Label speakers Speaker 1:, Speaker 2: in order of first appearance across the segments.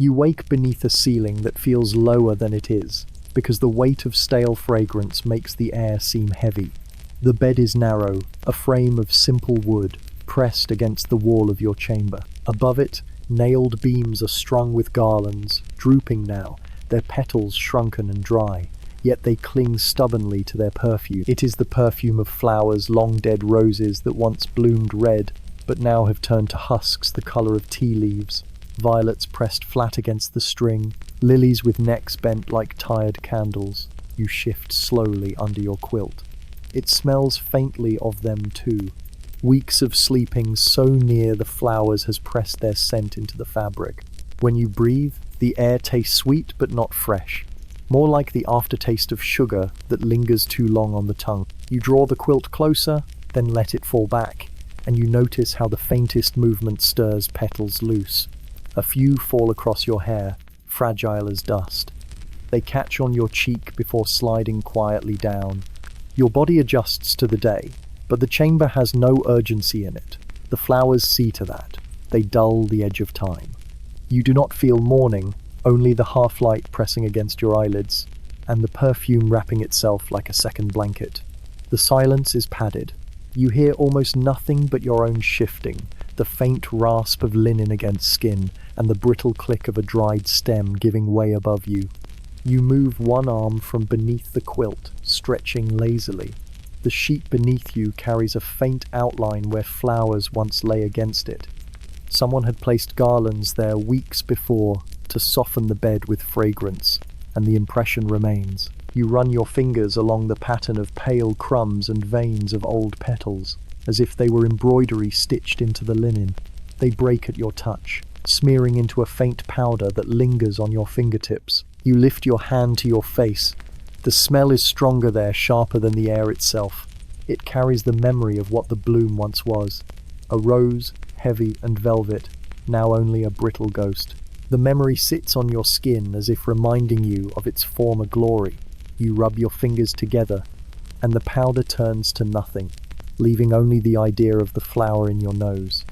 Speaker 1: You wake beneath a ceiling that feels lower than it is, because the weight of stale fragrance makes the air seem heavy. The bed is narrow, a frame of simple wood, pressed against the wall of your chamber. Above it, nailed beams are strung with garlands, drooping now, their petals shrunken and dry, yet they cling stubbornly to their perfume. It is the perfume of flowers, long-dead roses that once bloomed red, but now have turned to husks the color of tea leaves, violets pressed flat against the string, lilies with necks bent like tired candles. You shift slowly under your quilt. It smells faintly of them too. Weeks of sleeping so near the flowers has pressed their scent into the fabric. When you breathe, the air tastes sweet but not fresh, more like the aftertaste of sugar that lingers too long on the tongue. You draw the quilt closer, then let it fall back, and you notice how the faintest movement stirs petals loose. A few fall across your hair, fragile as dust. They catch on your cheek before sliding quietly down. Your body adjusts to the day, but the chamber has no urgency in it. The flowers see to that. They dull the edge of time. You do not feel morning, only the half-light pressing against your eyelids, and the perfume wrapping itself like a second blanket. The silence is padded. You hear almost nothing but your own shifting, the faint rasp of linen against skin, and the brittle click of a dried stem giving way above you. You move one arm from beneath the quilt, stretching lazily. The sheet beneath you carries a faint outline where flowers once lay against it. Someone had placed garlands there weeks before to soften the bed with fragrance, and the impression remains. You run your fingers along the pattern of pale crumbs and veins of old petals, as if they were embroidery stitched into the linen. They break at your touch, smearing into a faint powder that lingers on your fingertips. You lift your hand to your face. The smell is stronger there, sharper than the air itself. It carries the memory of what the bloom once was. A rose, heavy and velvet, now only a brittle ghost. The memory sits on your skin as if reminding you of its former glory. You rub your fingers together, and the powder turns to nothing, leaving only the idea of the flower in your nose.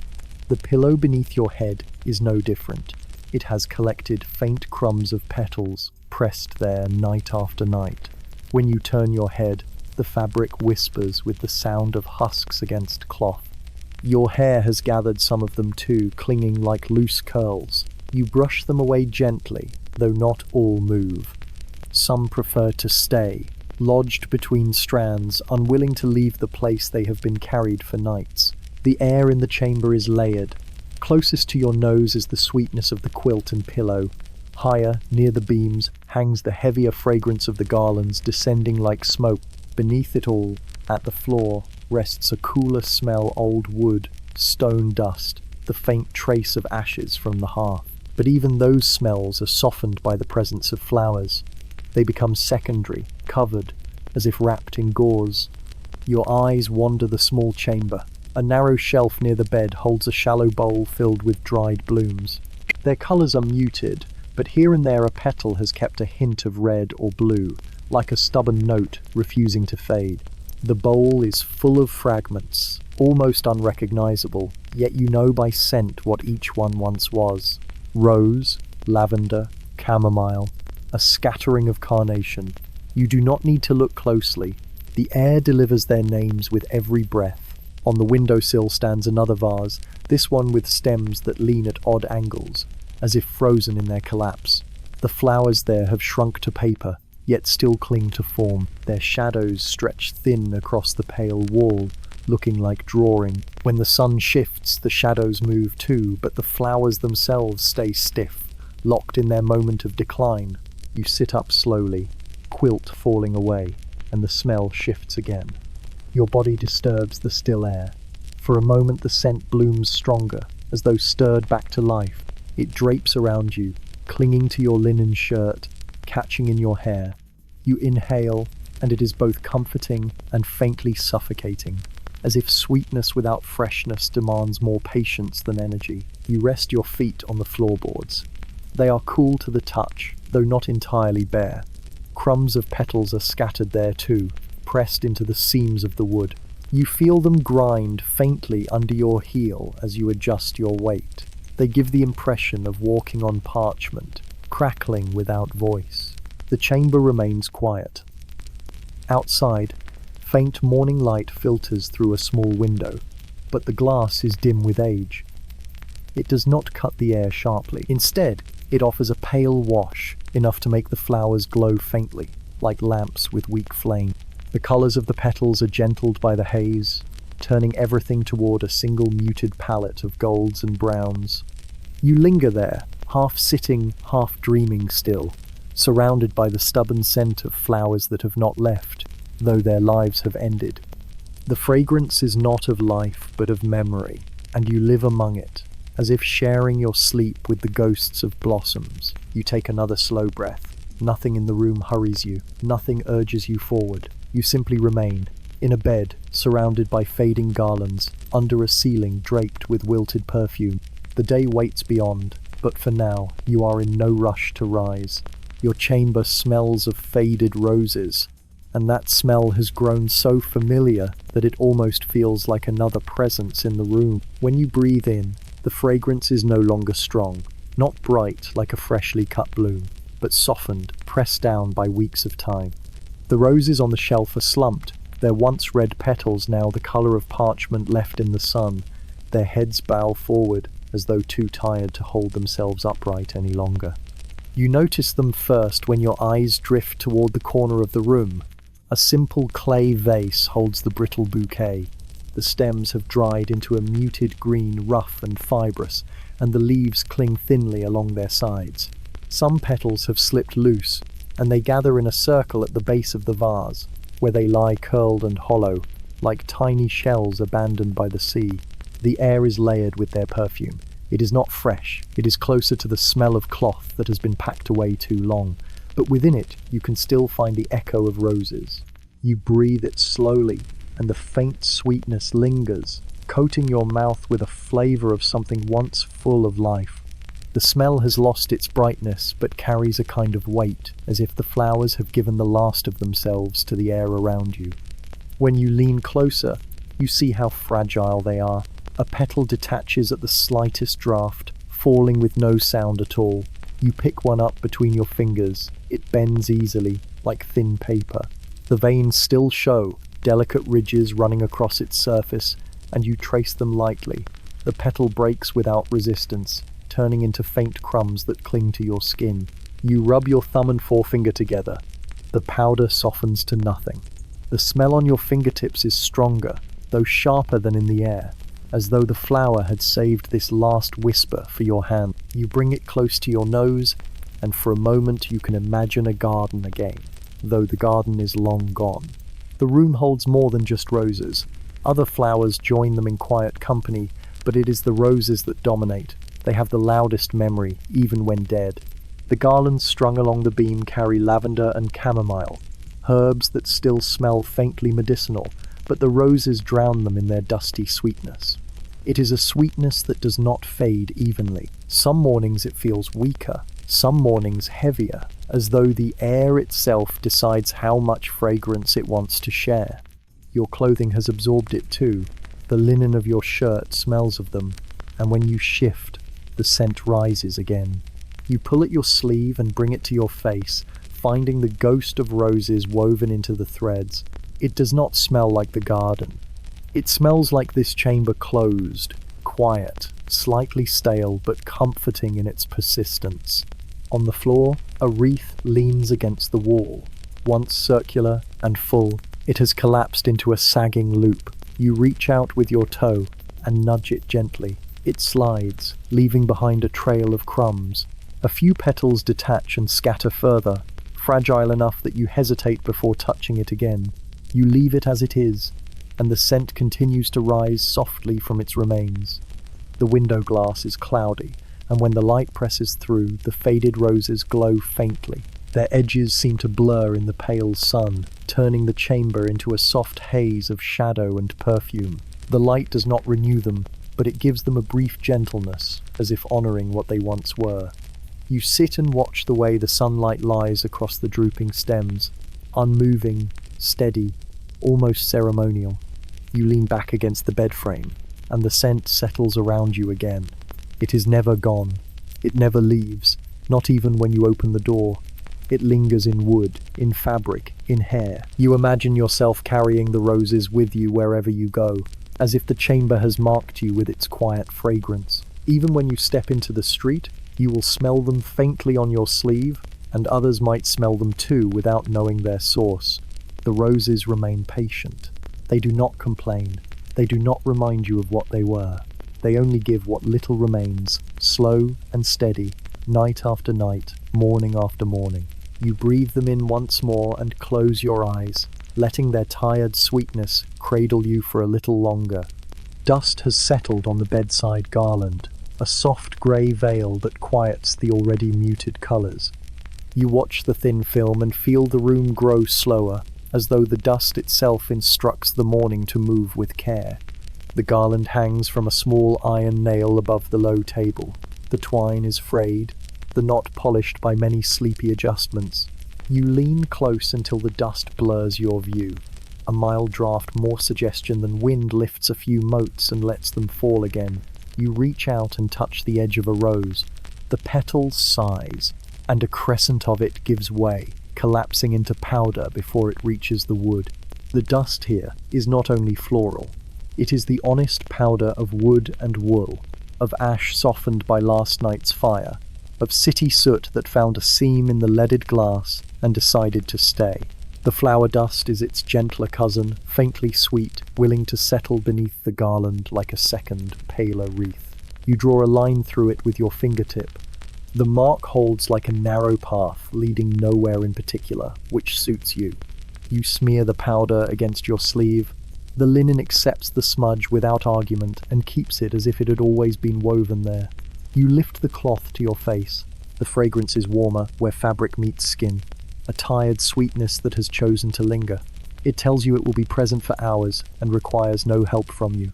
Speaker 1: The pillow beneath your head is no different. It has collected faint crumbs of petals, pressed there night after night. When you turn your head, the fabric whispers with the sound of husks against cloth. Your hair has gathered some of them too, clinging like loose curls. You brush them away gently, though not all move. Some prefer to stay, lodged between strands, unwilling to leave the place they have been carried for nights. The air in the chamber is layered. Closest to your nose is the sweetness of the quilt and pillow. Higher, near the beams, hangs the heavier fragrance of the garlands, descending like smoke. Beneath it all, at the floor, rests a cooler smell old wood, stone dust, the faint trace of ashes from the hearth. But even those smells are softened by the presence of flowers. They become secondary, covered, as if wrapped in gauze. Your eyes wander the small chamber. A narrow shelf near the bed holds a shallow bowl filled with dried blooms. Their colours are muted, but here and there a petal has kept a hint of red or blue, like a stubborn note refusing to fade. The bowl is full of fragments, almost unrecognizable, yet you know by scent what each one once was. Rose, lavender, chamomile, a scattering of carnation. You do not need to look closely. The air delivers their names with every breath. On the windowsill stands another vase, this one with stems that lean at odd angles, as if frozen in their collapse. The flowers there have shrunk to paper, yet still cling to form. Their shadows stretch thin across the pale wall, looking like drawing. When the sun shifts, the shadows move too, but the flowers themselves stay stiff, locked in their moment of decline. You sit up slowly, quilt falling away, and the smell shifts again. Your body disturbs the still air. For a moment the scent blooms stronger, as though stirred back to life. It drapes around you, clinging to your linen shirt, catching in your hair. You inhale, and it is both comforting and faintly suffocating, as if sweetness without freshness demands more patience than energy. You rest your feet on the floorboards. They are cool to the touch, though not entirely bare. Crumbs of petals are scattered there too, pressed into the seams of the wood. You feel them grind faintly under your heel as you adjust your weight. They give the impression of walking on parchment, crackling without voice. The chamber remains quiet. Outside, faint morning light filters through a small window, but the glass is dim with age. It does not cut the air sharply. Instead, it offers a pale wash, enough to make the flowers glow faintly, like lamps with weak flame. The colors of the petals are gentled by the haze, turning everything toward a single muted palette of golds and browns. You linger there, half sitting, half dreaming still, surrounded by the stubborn scent of flowers that have not left, though their lives have ended. The fragrance is not of life, but of memory, and you live among it, as if sharing your sleep with the ghosts of blossoms. You take another slow breath. Nothing in the room hurries you, nothing urges you forward. You simply remain, in a bed, surrounded by fading garlands, under a ceiling draped with wilted perfume. The day waits beyond, but for now, you are in no rush to rise. Your chamber smells of faded roses, and that smell has grown so familiar that it almost feels like another presence in the room. When you breathe in, the fragrance is no longer strong, not bright like a freshly cut bloom, but softened, pressed down by weeks of time. The roses on the shelf are slumped, their once red petals now the color of parchment left in the sun. Their heads bow forward, as though too tired to hold themselves upright any longer. You notice them first when your eyes drift toward the corner of the room. A simple clay vase holds the brittle bouquet. The stems have dried into a muted green, rough and fibrous, and the leaves cling thinly along their sides. Some petals have slipped loose, and they gather in a circle at the base of the vase, where they lie curled and hollow, like tiny shells abandoned by the sea. The air is layered with their perfume. It is not fresh. It is closer to the smell of cloth that has been packed away too long. But within it, you can still find the echo of roses. You breathe it slowly, and the faint sweetness lingers, coating your mouth with a flavor of something once full of life. The smell has lost its brightness, but carries a kind of weight, as if the flowers have given the last of themselves to the air around you. When you lean closer, you see how fragile they are. A petal detaches at the slightest draft, falling with no sound at all. You pick one up between your fingers. It bends easily, like thin paper. The veins still show, delicate ridges running across its surface, and you trace them lightly. The petal breaks without resistance, turning into faint crumbs that cling to your skin. You rub your thumb and forefinger together. The powder softens to nothing. The smell on your fingertips is stronger, though sharper than in the air, as though the flower had saved this last whisper for your hand. You bring it close to your nose, and for a moment you can imagine a garden again, though the garden is long gone. The room holds more than just roses. Other flowers join them in quiet company, but it is the roses that dominate. They have the loudest memory, even when dead. The garlands strung along the beam carry lavender and chamomile, herbs that still smell faintly medicinal, but the roses drown them in their dusty sweetness. It is a sweetness that does not fade evenly. Some mornings it feels weaker, some mornings heavier, as though the air itself decides how much fragrance it wants to share. Your clothing has absorbed it too. The linen of your shirt smells of them, and when you shift, the scent rises again. You pull at your sleeve and bring it to your face, finding the ghost of roses woven into the threads. It does not smell like the garden. It smells like this chamber closed, quiet, slightly stale but comforting in its persistence. On the floor, a wreath leans against the wall. Once circular and full, it has collapsed into a sagging loop. You reach out with your toe and nudge it gently. It slides, leaving behind a trail of crumbs. A few petals detach and scatter further, fragile enough that you hesitate before touching it again. You leave it as it is, and the scent continues to rise softly from its remains. The window glass is cloudy, and when the light presses through, the faded roses glow faintly. Their edges seem to blur in the pale sun, turning the chamber into a soft haze of shadow and perfume. The light does not renew them, but it gives them a brief gentleness, as if honoring what they once were. You sit and watch the way the sunlight lies across the drooping stems, unmoving, steady, almost ceremonial. You lean back against the bed frame, and the scent settles around you again. It is never gone. It never leaves, not even when you open the door. It lingers in wood, in fabric, in hair. You imagine yourself carrying the roses with you wherever you go, as if the chamber has marked you with its quiet fragrance. Even when you step into the street, you will smell them faintly on your sleeve, and others might smell them too without knowing their source. The roses remain patient. They do not complain. They do not remind you of what they were. They only give what little remains, slow and steady, night after night, morning after morning. You breathe them in once more and close your eyes, letting their tired sweetness cradle you for a little longer. Dust has settled on the bedside garland, a soft grey veil that quiets the already muted colours. You watch the thin film and feel the room grow slower, as though the dust itself instructs the morning to move with care. The garland hangs from a small iron nail above the low table. The twine is frayed, the knot polished by many sleepy adjustments. You lean close until the dust blurs your view. A mild draught, more suggestion than wind, lifts a few motes and lets them fall again. You reach out and touch the edge of a rose. The petals sighs, and a crescent of it gives way, collapsing into powder before it reaches the wood. The dust here is not only floral. It is the honest powder of wood and wool, of ash softened by last night's fire, of city soot that found a seam in the leaded glass and decided to stay. The flower dust is its gentler cousin, faintly sweet, willing to settle beneath the garland like a second, paler wreath. You draw a line through it with your fingertip. The mark holds like a narrow path leading nowhere in particular, which suits you. You smear the powder against your sleeve. The linen accepts the smudge without argument and keeps it as if it had always been woven there. You lift the cloth to your face. The fragrance is warmer where fabric meets skin, a tired sweetness that has chosen to linger. It tells you it will be present for hours and requires no help from you.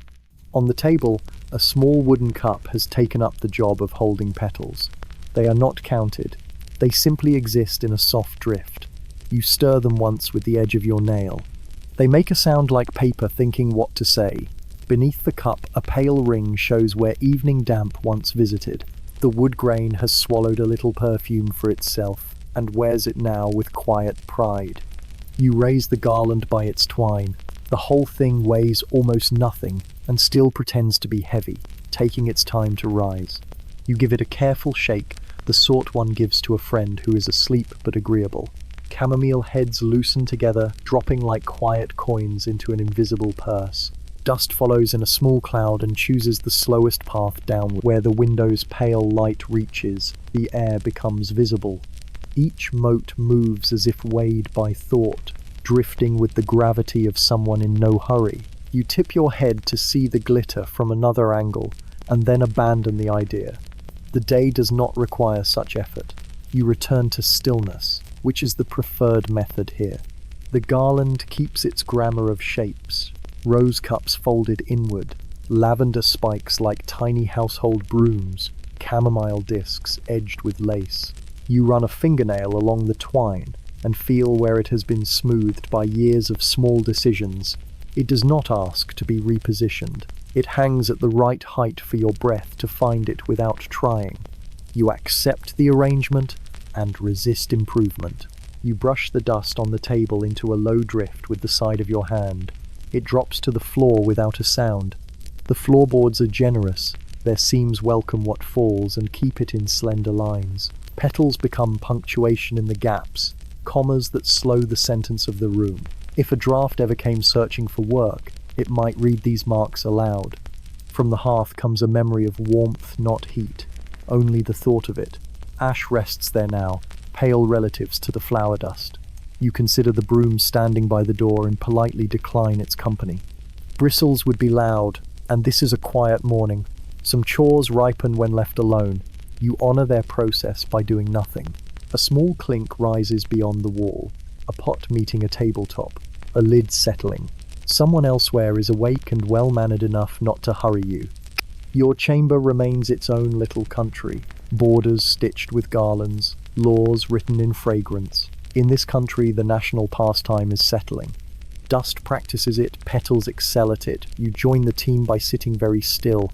Speaker 1: On the table, a small wooden cup has taken up the job of holding petals. They are not counted. They simply exist in a soft drift. You stir them once with the edge of your nail. They make a sound like paper thinking what to say. Beneath the cup, a pale ring shows where evening damp once visited. The wood grain has swallowed a little perfume for itself, and wears it now with quiet pride. You raise the garland by its twine. The whole thing weighs almost nothing, and still pretends to be heavy, taking its time to rise. You give it a careful shake, the sort one gives to a friend who is asleep but agreeable. Chamomile heads loosen together, dropping like quiet coins into an invisible purse. Dust follows in a small cloud and chooses the slowest path downward. Where the window's pale light reaches, the air becomes visible. Each mote moves as if weighed by thought, drifting with the gravity of someone in no hurry. You tip your head to see the glitter from another angle, and then abandon the idea. The day does not require such effort. You return to stillness, which is the preferred method here. The garland keeps its grammar of shapes. Rose cups folded inward, lavender spikes like tiny household brooms, chamomile discs edged with lace. You run a fingernail along the twine and feel where it has been smoothed by years of small decisions. It does not ask to be repositioned. It hangs at the right height for your breath to find it without trying. You accept the arrangement and resist improvement. You brush the dust on the table into a low drift with the side of your hand. It drops to the floor without a sound. The floorboards are generous. Their seams welcome what falls and keep it in slender lines. Petals become punctuation in the gaps, commas that slow the sentence of the room. If a draft ever came searching for work, it might read these marks aloud. From the hearth comes a memory of warmth, not heat. Only the thought of it. Ash rests there now, pale relatives to the flower dust. You consider the broom standing by the door and politely decline its company. Bristles would be loud, and this is a quiet morning. Some chores ripen when left alone. You honor their process by doing nothing. A small clink rises beyond the wall, a pot meeting a tabletop, a lid settling. Someone elsewhere is awake and well-mannered enough not to hurry you. Your chamber remains its own little country, borders stitched with garlands, laws written in fragrance. In this country, the national pastime is settling. Dust practices it, petals excel at it. You join the team by sitting very still.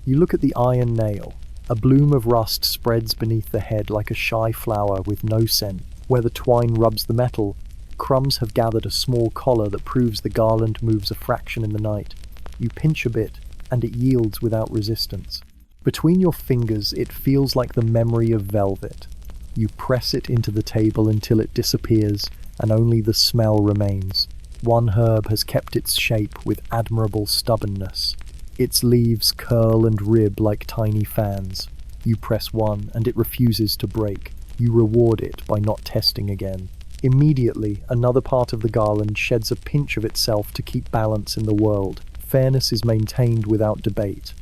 Speaker 1: You look at the iron nail. A bloom of rust spreads beneath the head like a shy flower with no scent. Where the twine rubs the metal, crumbs have gathered a small collar that proves the garland moves a fraction in the night. You pinch a bit, and it yields without resistance. Between your fingers, it feels like the memory of velvet. You press it into the table until it disappears, and only the smell remains. One herb has kept its shape with admirable stubbornness. Its leaves curl and rib like tiny fans. You press one, and it refuses to break. You reward it by not testing again. Immediately, another part of the garland sheds a pinch of itself to keep balance in the world. Fairness is maintained without debate.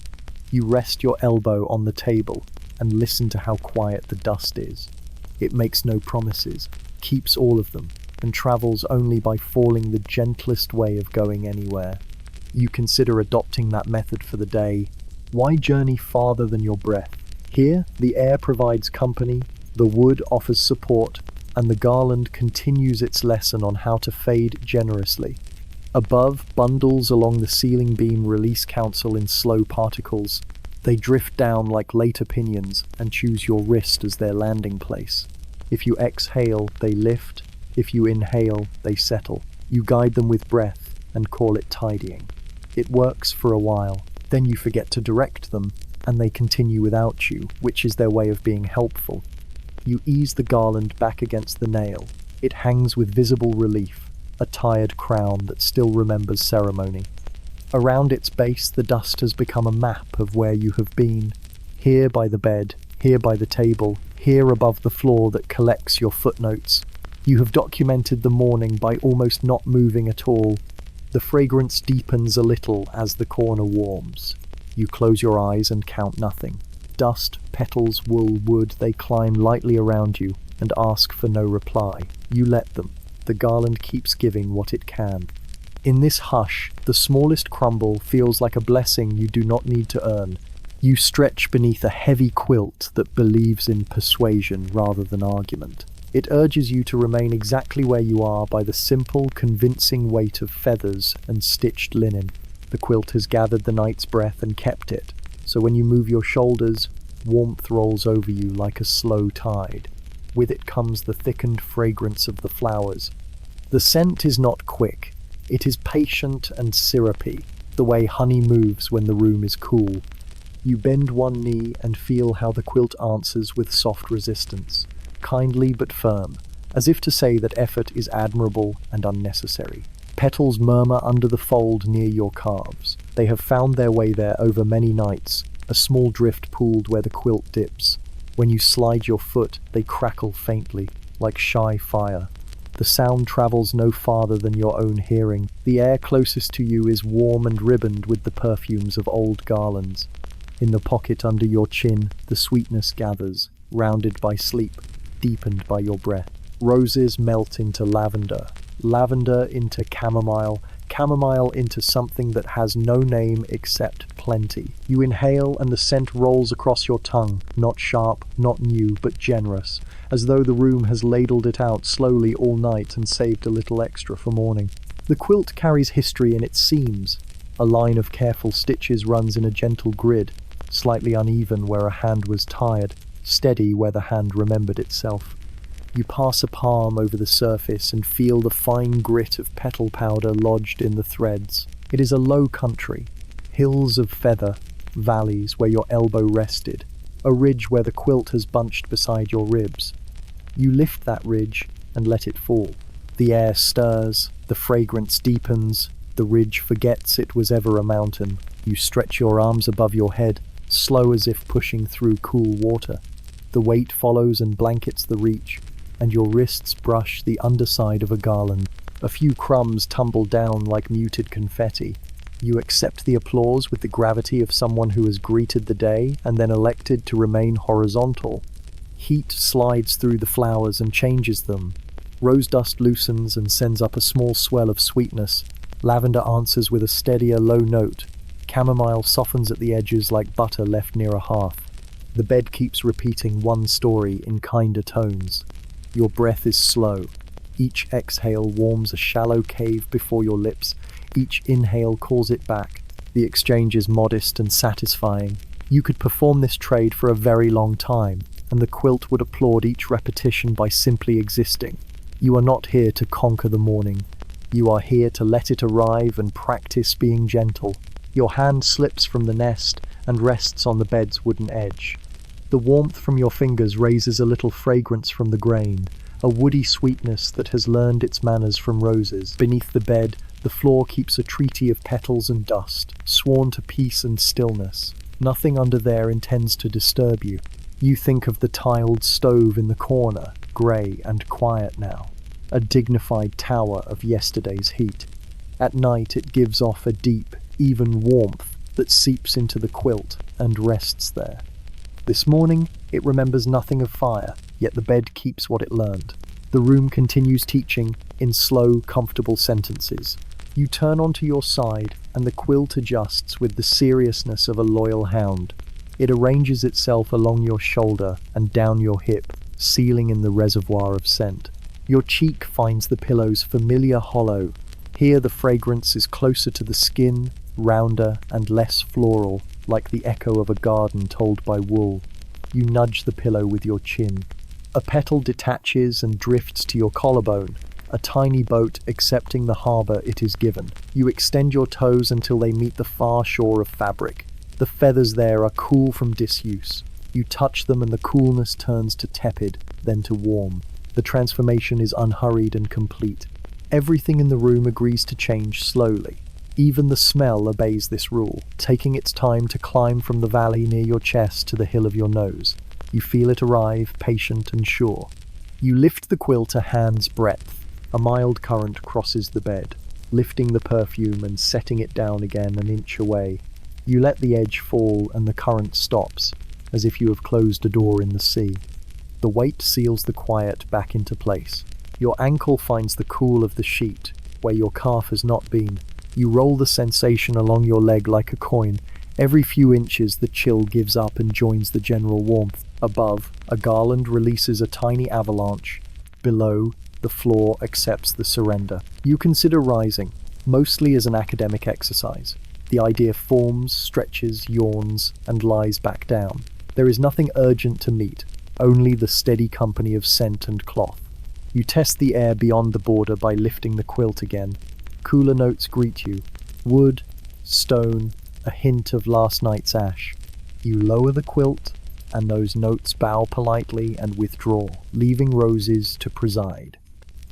Speaker 1: You rest your elbow on the table and listen to how quiet the dust is. It makes no promises, keeps all of them, and travels only by falling the gentlest way of going anywhere. You consider adopting that method for the day. Why journey farther than your breath? Here, the air provides company, the wood offers support, and the garland continues its lesson on how to fade generously. Above, bundles along the ceiling beam release counsel in slow particles. They drift down like late opinions and choose your wrist as their landing place. If you exhale, they lift. If you inhale, they settle. You guide them with breath and call it tidying. It works for a while. Then you forget to direct them, and they continue without you, which is their way of being helpful. You ease the garland back against the nail. It hangs with visible relief, a tired crown that still remembers ceremony. Around its base, the dust has become a map of where you have been. Here by the bed, here by the table, here above the floor that collects your footnotes. You have documented the morning by almost not moving at all. The fragrance deepens a little as the corner warms. You close your eyes and count nothing. Dust, petals, wool, wood, they climb lightly around you and ask for no reply. You let them. The garland keeps giving what it can. In this hush, the smallest crumble feels like a blessing you do not need to earn. You stretch beneath a heavy quilt that believes in persuasion rather than argument. It urges you to remain exactly where you are by the simple, convincing weight of feathers and stitched linen. The quilt has gathered the night's breath and kept it, so when you move your shoulders, warmth rolls over you like a slow tide. With it comes the thickened fragrance of the flowers. The scent is not quick. It is patient and syrupy, the way honey moves when the room is cool. You bend one knee and feel how the quilt answers with soft resistance, kindly but firm, as if to say that effort is admirable and unnecessary. Petals murmur under the fold near your calves. They have found their way there over many nights, a small drift pooled where the quilt dips. When you slide your foot, they crackle faintly, like shy fire. The sound travels no farther than your own hearing. The air closest to you is warm and ribboned with the perfumes of old garlands. In the pocket under your chin, the sweetness gathers, rounded by sleep, deepened by your breath. Roses melt into lavender, lavender into chamomile, chamomile into something that has no name except plenty. You inhale and the scent rolls across your tongue, not sharp, not new, but generous, as though the room has ladled it out slowly all night and saved a little extra for morning. The quilt carries history in its seams. A line of careful stitches runs in a gentle grid, slightly uneven where a hand was tired, steady where the hand remembered itself. You pass a palm over the surface and feel the fine grit of petal powder lodged in the threads. It is a low country, hills of feather, valleys where your elbow rested, a ridge where the quilt has bunched beside your ribs. You lift that ridge and let it fall. The air stirs, the fragrance deepens, the ridge forgets it was ever a mountain. You stretch your arms above your head, slow as if pushing through cool water. The weight follows and blankets the reach, and your wrists brush the underside of a garland. A few crumbs tumble down like muted confetti. You accept the applause with the gravity of someone who has greeted the day and then elected to remain horizontal. Heat slides through the flowers and changes them. Rose dust loosens and sends up a small swell of sweetness. Lavender answers with a steadier low note. Chamomile softens at the edges like butter left near a hearth. The bed keeps repeating one story in kinder tones. Your breath is slow. Each exhale warms a shallow cave before your lips. Each inhale calls it back. The exchange is modest and satisfying. You could perform this trade for a very long time, and the quilt would applaud each repetition by simply existing. You are not here to conquer the morning. You are here to let it arrive and practice being gentle. Your hand slips from the nest and rests on the bed's wooden edge. The warmth from your fingers raises a little fragrance from the grain, a woody sweetness that has learned its manners from roses. Beneath the bed, the floor keeps a treaty of petals and dust, sworn to peace and stillness. Nothing under there intends to disturb you. You think of the tiled stove in the corner, grey and quiet now, a dignified tower of yesterday's heat. At night it gives off a deep, even warmth that seeps into the quilt and rests there. This morning, it remembers nothing of fire, yet the bed keeps what it learned. The room continues teaching in slow, comfortable sentences. You turn onto your side, and the quilt adjusts with the seriousness of a loyal hound. It arranges itself along your shoulder and down your hip, sealing in the reservoir of scent. Your cheek finds the pillow's familiar hollow. Here the fragrance is closer to the skin, rounder and less floral, like the echo of a garden told by wool. You nudge the pillow with your chin. A petal detaches and drifts to your collarbone, a tiny boat accepting the harbour it is given. You extend your toes until they meet the far shore of fabric. The feathers there are cool from disuse. You touch them and the coolness turns to tepid, then to warm. The transformation is unhurried and complete. Everything in the room agrees to change slowly. Even the smell obeys this rule, taking its time to climb from the valley near your chest to the hill of your nose. You feel it arrive, patient and sure. You lift the quilt a hand's breadth. A mild current crosses the bed, lifting the perfume and setting it down again an inch away. You let the edge fall and the current stops, as if you have closed a door in the sea. The weight seals the quiet back into place. Your ankle finds the cool of the sheet, where your calf has not been. You roll the sensation along your leg like a coin. Every few inches the chill gives up and joins the general warmth. Above, a garland releases a tiny avalanche. Below, the floor accepts the surrender. You consider rising, mostly as an academic exercise. The idea forms, stretches, yawns, and lies back down. There is nothing urgent to meet, only the steady company of scent and cloth. You test the air beyond the border by lifting the quilt again. Cooler notes greet you. Wood, stone, a hint of last night's ash. You lower the quilt, and those notes bow politely and withdraw, leaving roses to preside.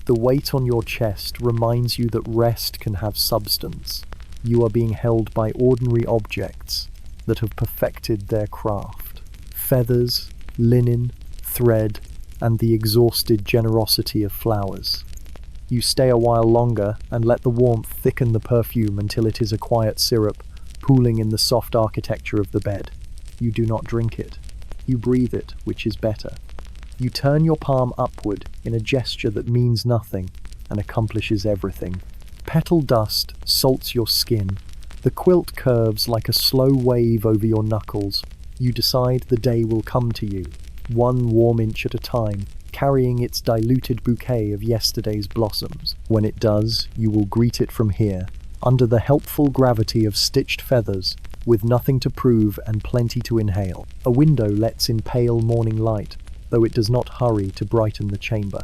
Speaker 1: The weight on your chest reminds you that rest can have substance. You are being held by ordinary objects that have perfected their craft. Feathers, linen, thread, and the exhausted generosity of flowers. You stay a while longer and let the warmth thicken the perfume until it is a quiet syrup, pooling in the soft architecture of the bed. You do not drink it. You breathe it, which is better. You turn your palm upward in a gesture that means nothing and accomplishes everything. Petal dust salts your skin. The quilt curves like a slow wave over your knuckles. You decide the day will come to you, one warm inch at a time, carrying its diluted bouquet of yesterday's blossoms. When it does, you will greet it from here, under the helpful gravity of stitched feathers, with nothing to prove and plenty to inhale. A window lets in pale morning light, though it does not hurry to brighten the chamber.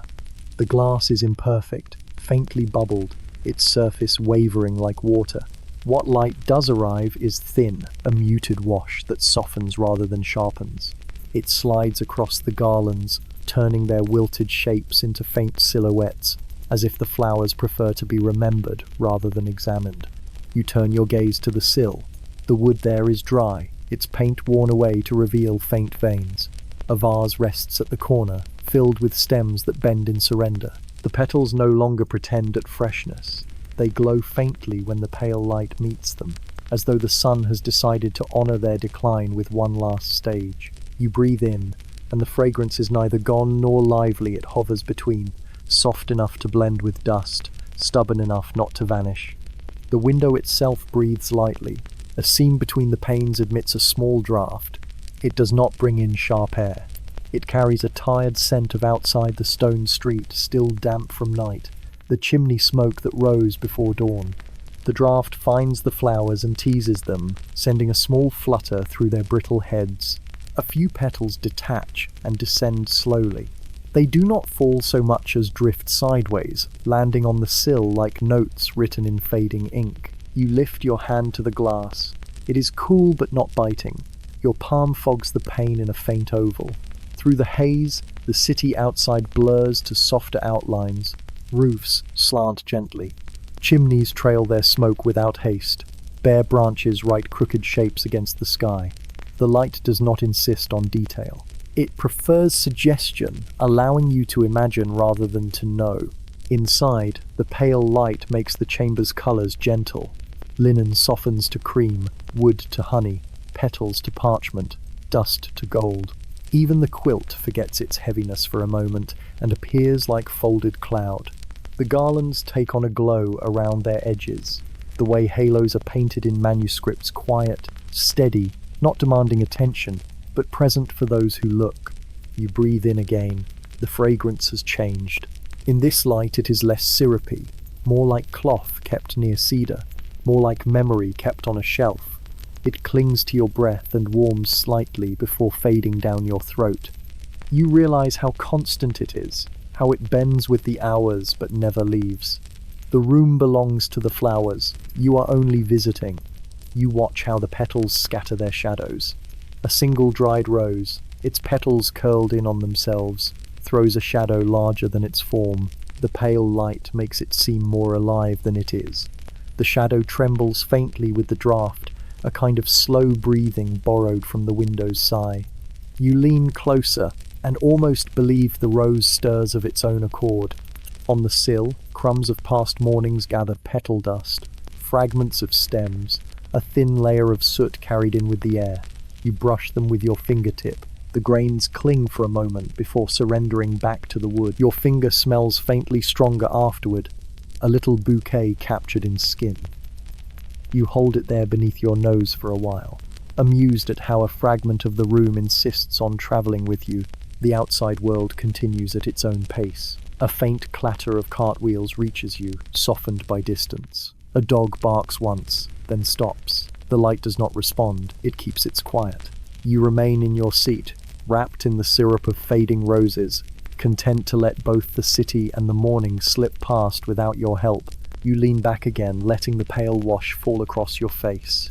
Speaker 1: The glass is imperfect, faintly bubbled, its surface wavering like water. What light does arrive is thin, a muted wash that softens rather than sharpens. It slides across the garlands, turning their wilted shapes into faint silhouettes, as if the flowers prefer to be remembered rather than examined. You turn your gaze to the sill. The wood there is dry, its paint worn away to reveal faint veins. A vase rests at the corner, filled with stems that bend in surrender. The petals no longer pretend at freshness. They glow faintly when the pale light meets them, as though the sun has decided to honor their decline with one last stage. You breathe in, and the fragrance is neither gone nor lively. It hovers between, soft enough to blend with dust, stubborn enough not to vanish. The window itself breathes lightly. A seam between the panes admits a small draught. It does not bring in sharp air. It carries a tired scent of outside the stone street, still damp from night, the chimney smoke that rose before dawn. The draft finds the flowers and teases them, sending a small flutter through their brittle heads. A few petals detach and descend slowly. They do not fall so much as drift sideways, landing on the sill like notes written in fading ink. You lift your hand to the glass. It is cool but not biting. Your palm fogs the pane in a faint oval. Through the haze, the city outside blurs to softer outlines. Roofs slant gently. Chimneys trail their smoke without haste. Bare branches write crooked shapes against the sky. The light does not insist on detail. It prefers suggestion, allowing you to imagine rather than to know. Inside, the pale light makes the chamber's colours gentle. Linen softens to cream, wood to honey, petals to parchment, dust to gold. Even the quilt forgets its heaviness for a moment and appears like folded cloud. The garlands take on a glow around their edges. The way halos are painted in manuscripts, quiet, steady, not demanding attention, but present for those who look. You breathe in again. The fragrance has changed. In this light it is less syrupy, more like cloth kept near cedar, more like memory kept on a shelf. It clings to your breath and warms slightly before fading down your throat. You realize how constant it is, how it bends with the hours but never leaves. The room belongs to the flowers. You are only visiting. You watch how the petals scatter their shadows. A single dried rose, its petals curled in on themselves, throws a shadow larger than its form. The pale light makes it seem more alive than it is. The shadow trembles faintly with the draught, a kind of slow breathing borrowed from the window's sigh. You lean closer and almost believe the rose stirs of its own accord. On the sill, crumbs of past mornings gather petal dust, fragments of stems, a thin layer of soot carried in with the air. You brush them with your fingertip. The grains cling for a moment before surrendering back to the wood. Your finger smells faintly stronger afterward, a little bouquet captured in skin. You hold it there beneath your nose for a while, amused at how a fragment of the room insists on travelling with you. The outside world continues at its own pace. A faint clatter of cartwheels reaches you, softened by distance. A dog barks once, then stops. The light does not respond, it keeps its quiet. You remain in your seat, wrapped in the syrup of fading roses, content to let both the city and the morning slip past without your help. You lean back again, letting the pale wash fall across your face.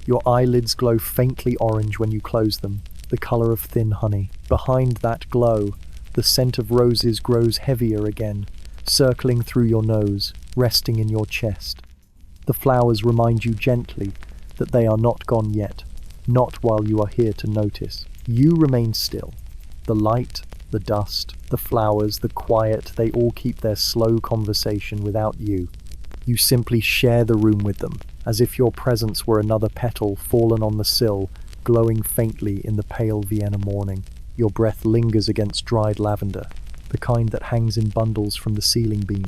Speaker 1: Your eyelids glow faintly orange when you close them, the colour of thin honey. Behind that glow, the scent of roses grows heavier again, circling through your nose, resting in your chest. The flowers remind you gently that they are not gone yet, not while you are here to notice. You remain still. The light, the dust, the flowers, the quiet, they all keep their slow conversation without you. You simply share the room with them, as if your presence were another petal fallen on the sill, glowing faintly in the pale Vienna morning. Your breath lingers against dried lavender, the kind that hangs in bundles from the ceiling beam.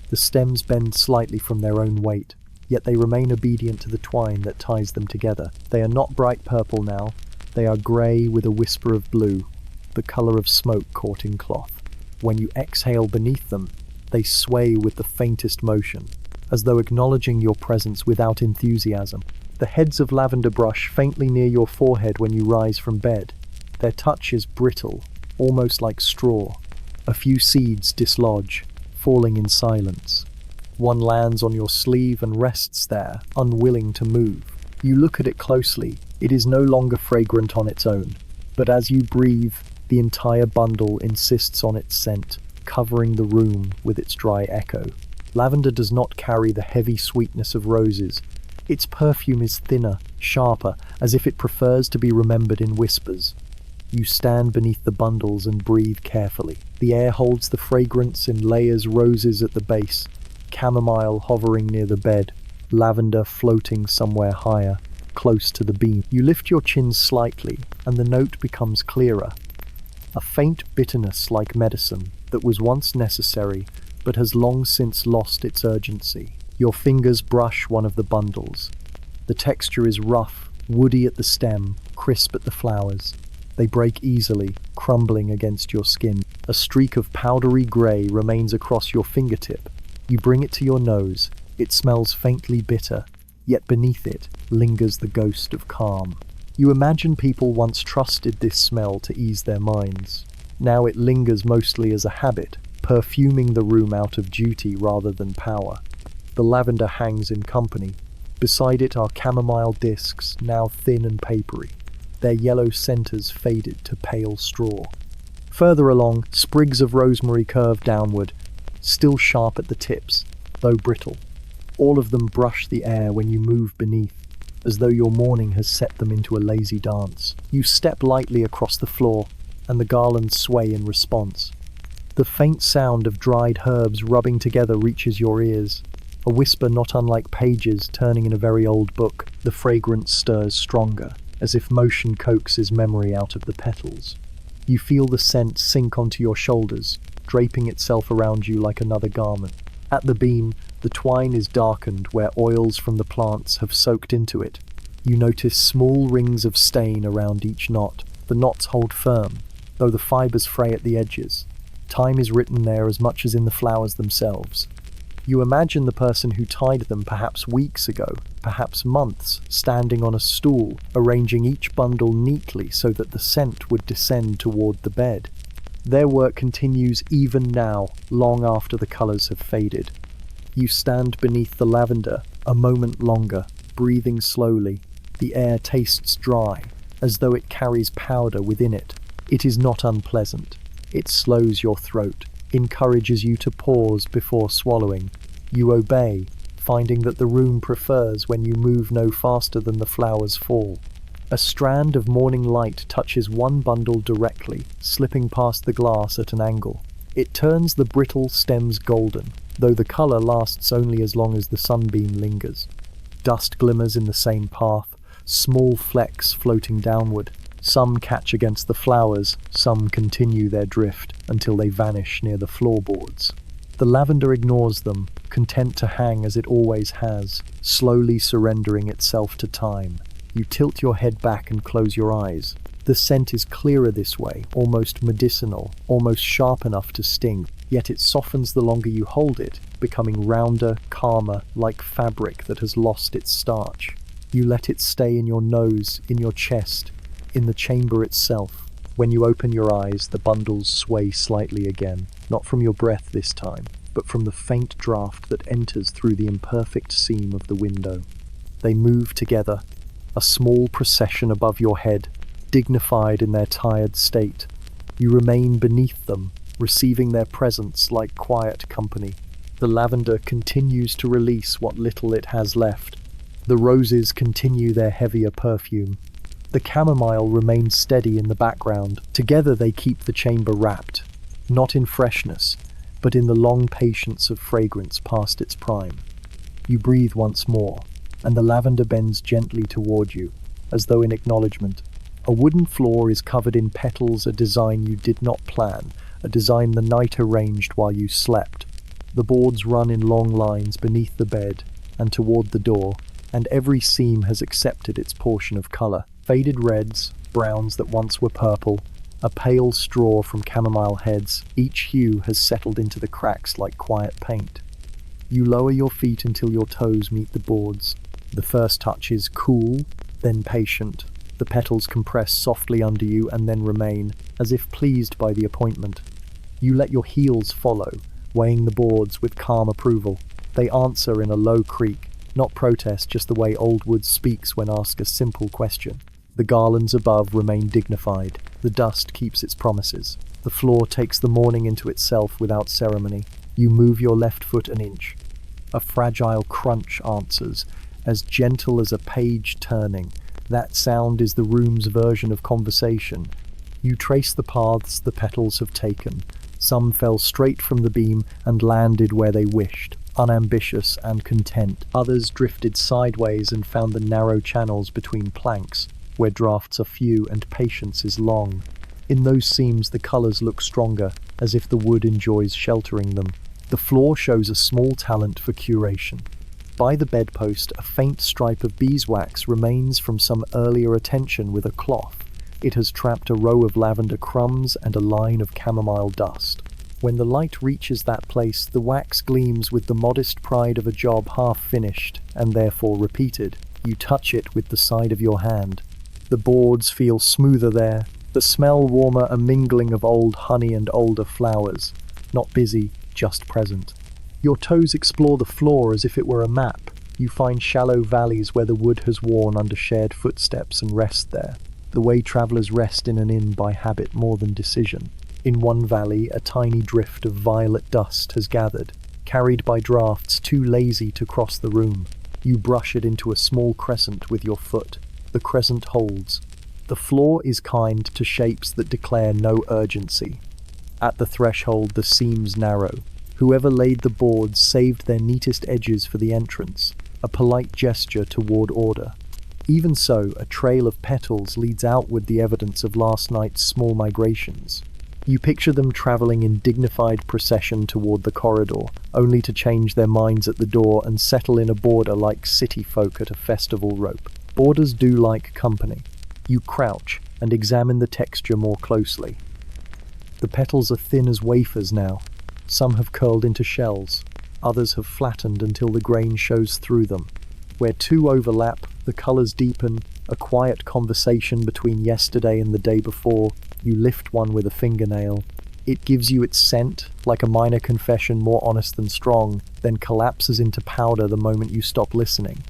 Speaker 1: The stems bend slightly from their own weight, yet they remain obedient to the twine that ties them together. They are not bright purple now, they are grey with a whisper of blue, the colour of smoke caught in cloth. When you exhale beneath them, they sway with the faintest motion, as though acknowledging your presence without enthusiasm. The heads of lavender brush faintly near your forehead when you rise from bed. Their touch is brittle, almost like straw. A few seeds dislodge, falling in silence. One lands on your sleeve and rests there, unwilling to move. You look at it closely. It is no longer fragrant on its own, but as you breathe, the entire bundle insists on its scent, covering the room with its dry echo. Lavender does not carry the heavy sweetness of roses. Its perfume is thinner, sharper, as if it prefers to be remembered in whispers. You stand beneath the bundles and breathe carefully. The air holds the fragrance in layers, roses at the base, chamomile hovering near the bed, lavender floating somewhere higher, close to the beam. You lift your chin slightly, and the note becomes clearer. A faint bitterness like medicine that was once necessary, but has long since lost its urgency. Your fingers brush one of the bundles. The texture is rough, woody at the stem, crisp at the flowers. They break easily, crumbling against your skin. A streak of powdery grey remains across your fingertip. You bring it to your nose, It smells faintly bitter, yet beneath it lingers the ghost of calm. You imagine people once trusted this smell to ease their minds. Now it lingers mostly as a habit, perfuming the room out of duty rather than power. The lavender hangs in company. Beside it are chamomile discs, now thin and papery, their yellow centers faded to pale straw. Further along, sprigs of rosemary curve downward, still sharp at the tips, though brittle. All of them brush the air when you move beneath, as though your morning has set them into a lazy dance. You step lightly across the floor, and the garlands sway in response. The faint sound of dried herbs rubbing together reaches your ears, a whisper not unlike pages turning in a very old book. The fragrance stirs stronger, as if motion coaxes memory out of the petals. You feel the scent sink onto your shoulders, draping itself around you like another garment. At the beam, the twine is darkened where oils from the plants have soaked into it. You notice small rings of stain around each knot. The knots hold firm, though the fibers fray at the edges. Time is written there as much as in the flowers themselves. You imagine the person who tied them perhaps weeks ago, perhaps months, standing on a stool, arranging each bundle neatly so that the scent would descend toward the bed. Their work continues even now, long after the colors have faded. You stand beneath the lavender, a moment longer, breathing slowly. The air tastes dry, as though it carries powder within it. It is not unpleasant. It slows your throat, encourages you to pause before swallowing. You obey, finding that the room prefers when you move no faster than the flowers fall. A strand of morning light touches one bundle directly, slipping past the glass at an angle. It turns the brittle stems golden, though the color lasts only as long as the sunbeam lingers. Dust glimmers in the same path, small flecks floating downward. Some catch against the flowers, some continue their drift until they vanish near the floorboards. The lavender ignores them, content to hang as it always has, slowly surrendering itself to time. You tilt your head back and close your eyes. The scent is clearer this way, almost medicinal, almost sharp enough to sting, yet it softens the longer you hold it, becoming rounder, calmer, like fabric that has lost its starch. You let it stay in your nose, in your chest, in the chamber itself. When you open your eyes, the bundles sway slightly again, not from your breath this time, but from the faint draft that enters through the imperfect seam of the window. They move together, a small procession above your head, dignified in their tired state. You remain beneath them, receiving their presence like quiet company. The lavender continues to release what little it has left. The roses continue their heavier perfume. The chamomile remains steady in the background. Together they keep the chamber wrapped, not in freshness, but in the long patience of fragrance past its prime. You breathe once more, and the lavender bends gently toward you, as though in acknowledgement. A wooden floor is covered in petals, a design you did not plan, a design the night arranged while you slept. The boards run in long lines beneath the bed and toward the door, and every seam has accepted its portion of color. Faded reds, browns that once were purple, a pale straw from chamomile heads, each hue has settled into the cracks like quiet paint. You lower your feet until your toes meet the boards. The first touch is cool, then patient. The petals compress softly under you and then remain, as if pleased by the appointment. You let your heels follow, weighing the boards with calm approval. They answer in a low creak, not protest, just the way old wood speaks when asked a simple question. The garlands above remain dignified. The dust keeps its promises. The floor takes the morning into itself without ceremony. You move your left foot an inch. A fragile crunch answers, as gentle as a page turning. That sound is the room's version of conversation. You trace the paths the petals have taken. Some fell straight from the beam and landed where they wished, unambitious and content. Others drifted sideways and found the narrow channels between planks, where drafts are few and patience is long. In those seams the colors look stronger, as if the wood enjoys sheltering them. The floor shows a small talent for curation. By the bedpost, a faint stripe of beeswax remains from some earlier attention with a cloth. It has trapped a row of lavender crumbs and a line of chamomile dust. When the light reaches that place, the wax gleams with the modest pride of a job half finished, and therefore repeated. You touch it with the side of your hand. The boards feel smoother there, the smell warmer, a mingling of old honey and older flowers. Not busy, just present. Your toes explore the floor as if it were a map. You find shallow valleys where the wood has worn under shared footsteps and rest there, the way travellers rest in an inn by habit more than decision. In one valley, a tiny drift of violet dust has gathered, carried by draughts too lazy to cross the room. You brush it into a small crescent with your foot. The crescent holds. The floor is kind to shapes that declare no urgency. At the threshold, the seams narrow. Whoever laid the boards saved their neatest edges for the entrance, a polite gesture toward order. Even so, a trail of petals leads outward, the evidence of last night's small migrations. You picture them travelling in dignified procession toward the corridor, only to change their minds at the door and settle in a border like city folk at a festival rope. Borders do like company. You crouch and examine the texture more closely. The petals are thin as wafers now. Some have curled into shells. Others have flattened until the grain shows through them. Where two overlap, the colours deepen, a quiet conversation between yesterday and the day before. You lift one with a fingernail. It gives you its scent, like a minor confession, more honest than strong, then collapses into powder the moment you stop listening.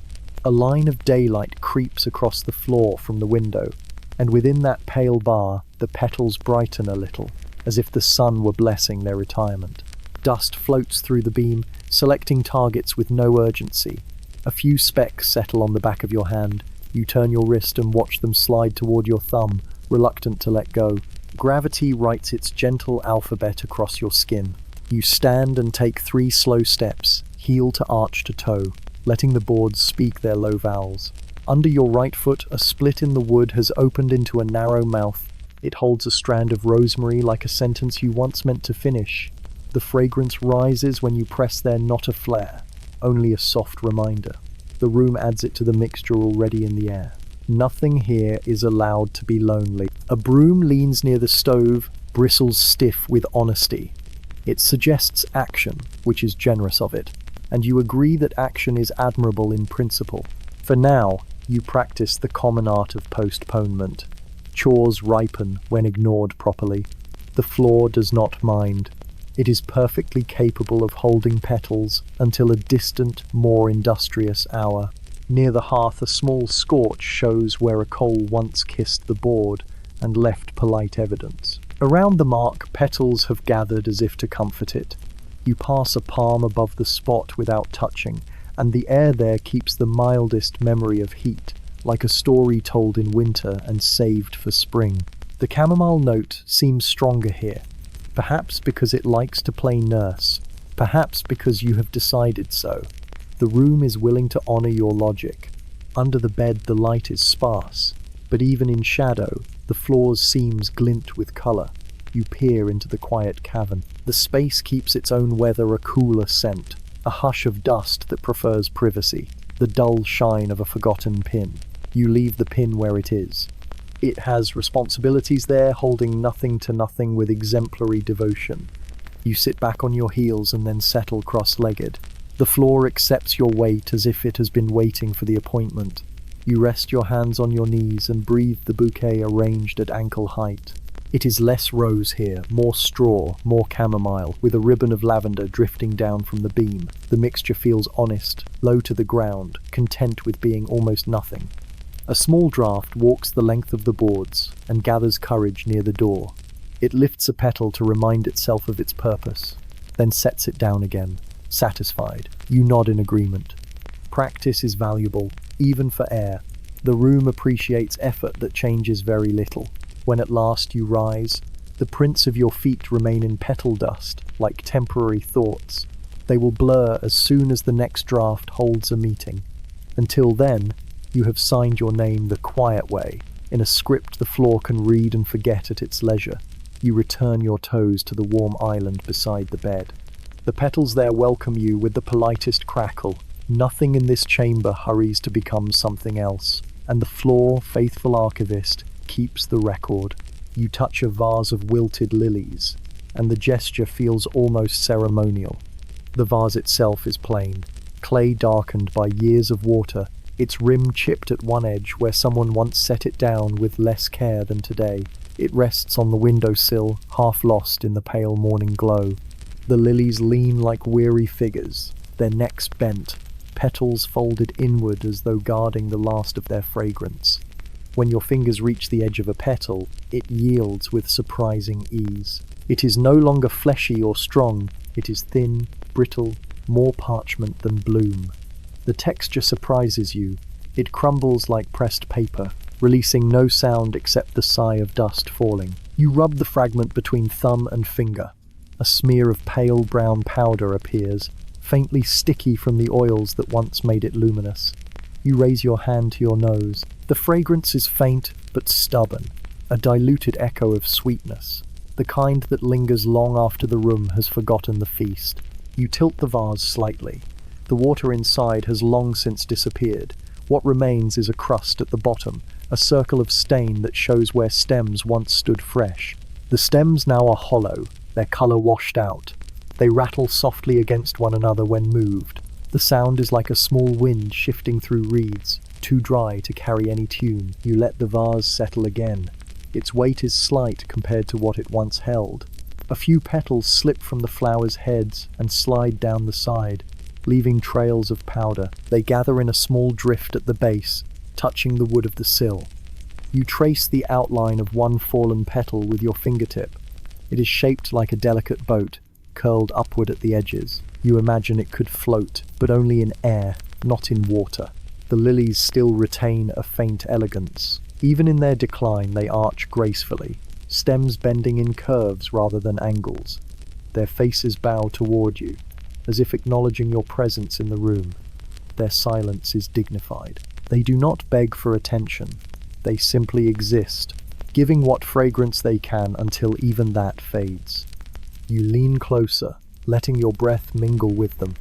Speaker 1: A line of daylight creeps across the floor from the window, and within that pale bar, the petals brighten a little, as if the sun were blessing their retirement. Dust floats through the beam, selecting targets with no urgency. A few specks settle on the back of your hand. You turn your wrist and watch them slide toward your thumb, reluctant to let go. Gravity writes its gentle alphabet across your skin. You stand and take 3 slow steps, heel to arch to toe, letting the boards speak their low vowels. Under your right foot, a split in the wood has opened into a narrow mouth. It holds a strand of rosemary like a sentence you once meant to finish. The fragrance rises when you press there, not a flare, only a soft reminder. The room adds it to the mixture already in the air. Nothing here is allowed to be lonely. A broom leans near the stove, bristles stiff with honesty. It suggests action, which is generous of it, and you agree that action is admirable in principle. For now, you practice the common art of postponement. Chores ripen when ignored properly. The floor does not mind. It is perfectly capable of holding petals until a distant, more industrious hour. Near the hearth, a small scorch shows where a coal once kissed the board and left polite evidence. Around the mark, petals have gathered as if to comfort it. You pass a palm above the spot without touching, and the air there keeps the mildest memory of heat, like a story told in winter and saved for spring. The chamomile note seems stronger here, perhaps because it likes to play nurse, perhaps because you have decided so. The room is willing to honor your logic. Under the bed, the light is sparse, but even in shadow, the floor's seams glint with color. You peer into the quiet cavern. The space keeps its own weather, a cooler scent, a hush of dust that prefers privacy, the dull shine of a forgotten pin. You leave the pin where it is. It has responsibilities there, holding nothing to nothing with exemplary devotion. You sit back on your heels and then settle cross-legged. The floor accepts your weight as if it has been waiting for the appointment. You rest your hands on your knees and breathe the bouquet arranged at ankle height. It is less rose here, more straw, more chamomile, with a ribbon of lavender drifting down from the beam. The mixture feels honest, low to the ground, content with being almost nothing. A small draught walks the length of the boards and gathers courage near the door. It lifts a petal to remind itself of its purpose, then sets it down again. Satisfied, you nod in agreement. Practice is valuable, even for air. The room appreciates effort that changes very little. When at last you rise, the prints of your feet remain in petal dust, like temporary thoughts. They will blur as soon as the next draft holds a meeting. Until then, you have signed your name the quiet way, in a script the floor can read and forget at its leisure. You return your toes to the warm island beside the bed. The petals there welcome you with the politest crackle. Nothing in this chamber hurries to become something else, and the floor, faithful archivist, keeps the record. You touch a vase of wilted lilies. and the gesture feels almost ceremonial. The vase itself is plain, clay darkened by years of water, its rim chipped at one edge where someone once set it down with less care than today. It rests on the windowsill, half lost in the pale morning glow. The lilies lean like weary figures, their necks bent, petals folded inward as though guarding the last of their fragrance. When your fingers reach the edge of a petal, it yields with surprising ease. It is no longer fleshy or strong, it is thin, brittle, more parchment than bloom. The texture surprises you. It crumbles like pressed paper, releasing no sound except the sigh of dust falling. You rub the fragment between thumb and finger. A smear of pale brown powder appears, faintly sticky from the oils that once made it luminous. You raise your hand to your nose. The fragrance is faint but stubborn, a diluted echo of sweetness, the kind that lingers long after the room has forgotten the feast. You tilt the vase slightly. The water inside has long since disappeared. What remains is a crust at the bottom, a circle of stain that shows where stems once stood fresh. The stems now are hollow, their color washed out. They rattle softly against one another when moved. The sound is like a small wind shifting through reeds, too dry to carry any tune. You let the vase settle again. Its weight is slight compared to what it once held. A few petals slip from the flowers' heads and slide down the side, leaving trails of powder. They gather in a small drift at the base, touching the wood of the sill. You trace the outline of one fallen petal with your fingertip. It is shaped like a delicate boat, curled upward at the edges. You imagine it could float, but only in air, not in water. The lilies still retain a faint elegance. Even in their decline, they arch gracefully, stems bending in curves rather than angles. Their faces bow toward you, as if acknowledging your presence in the room. Their silence is dignified. They do not beg for attention. They simply exist, giving what fragrance they can until even that fades. You lean closer, letting your breath mingle with them.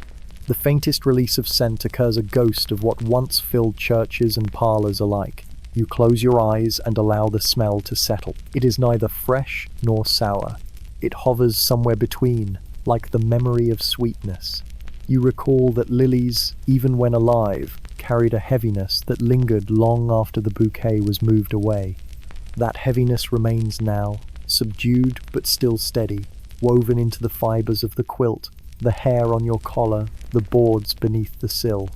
Speaker 1: The faintest release of scent occurs a ghost of what once filled churches and parlors alike. You close your eyes and allow the smell to settle. It is neither fresh nor sour. It hovers somewhere between, like the memory of sweetness. You recall that lilies, even when alive, carried a heaviness that lingered long after the bouquet was moved away. That heaviness remains now, subdued but still steady, woven into the fibers of the quilt, the hair on your collar, the boards beneath the sill.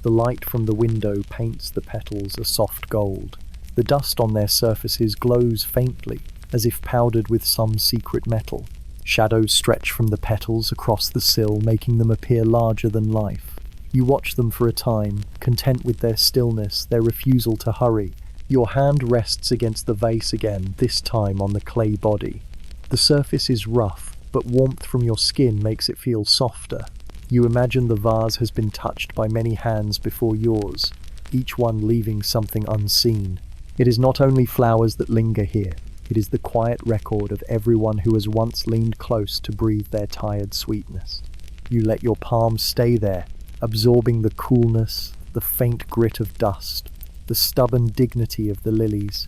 Speaker 1: The light from the window paints the petals a soft gold. The dust on their surfaces glows faintly, as if powdered with some secret metal. Shadows stretch from the petals across the sill, making them appear larger than life. You watch them for a time, content with their stillness, their refusal to hurry. Your hand rests against the vase again, this time on the clay body. The surface is rough, but warmth from your skin makes it feel softer. You imagine the vase has been touched by many hands before yours, each one leaving something unseen. It is not only flowers that linger here, it is the quiet record of everyone who has once leaned close to breathe their tired sweetness. You let your palm stay there, absorbing the coolness, the faint grit of dust, the stubborn dignity of the lilies.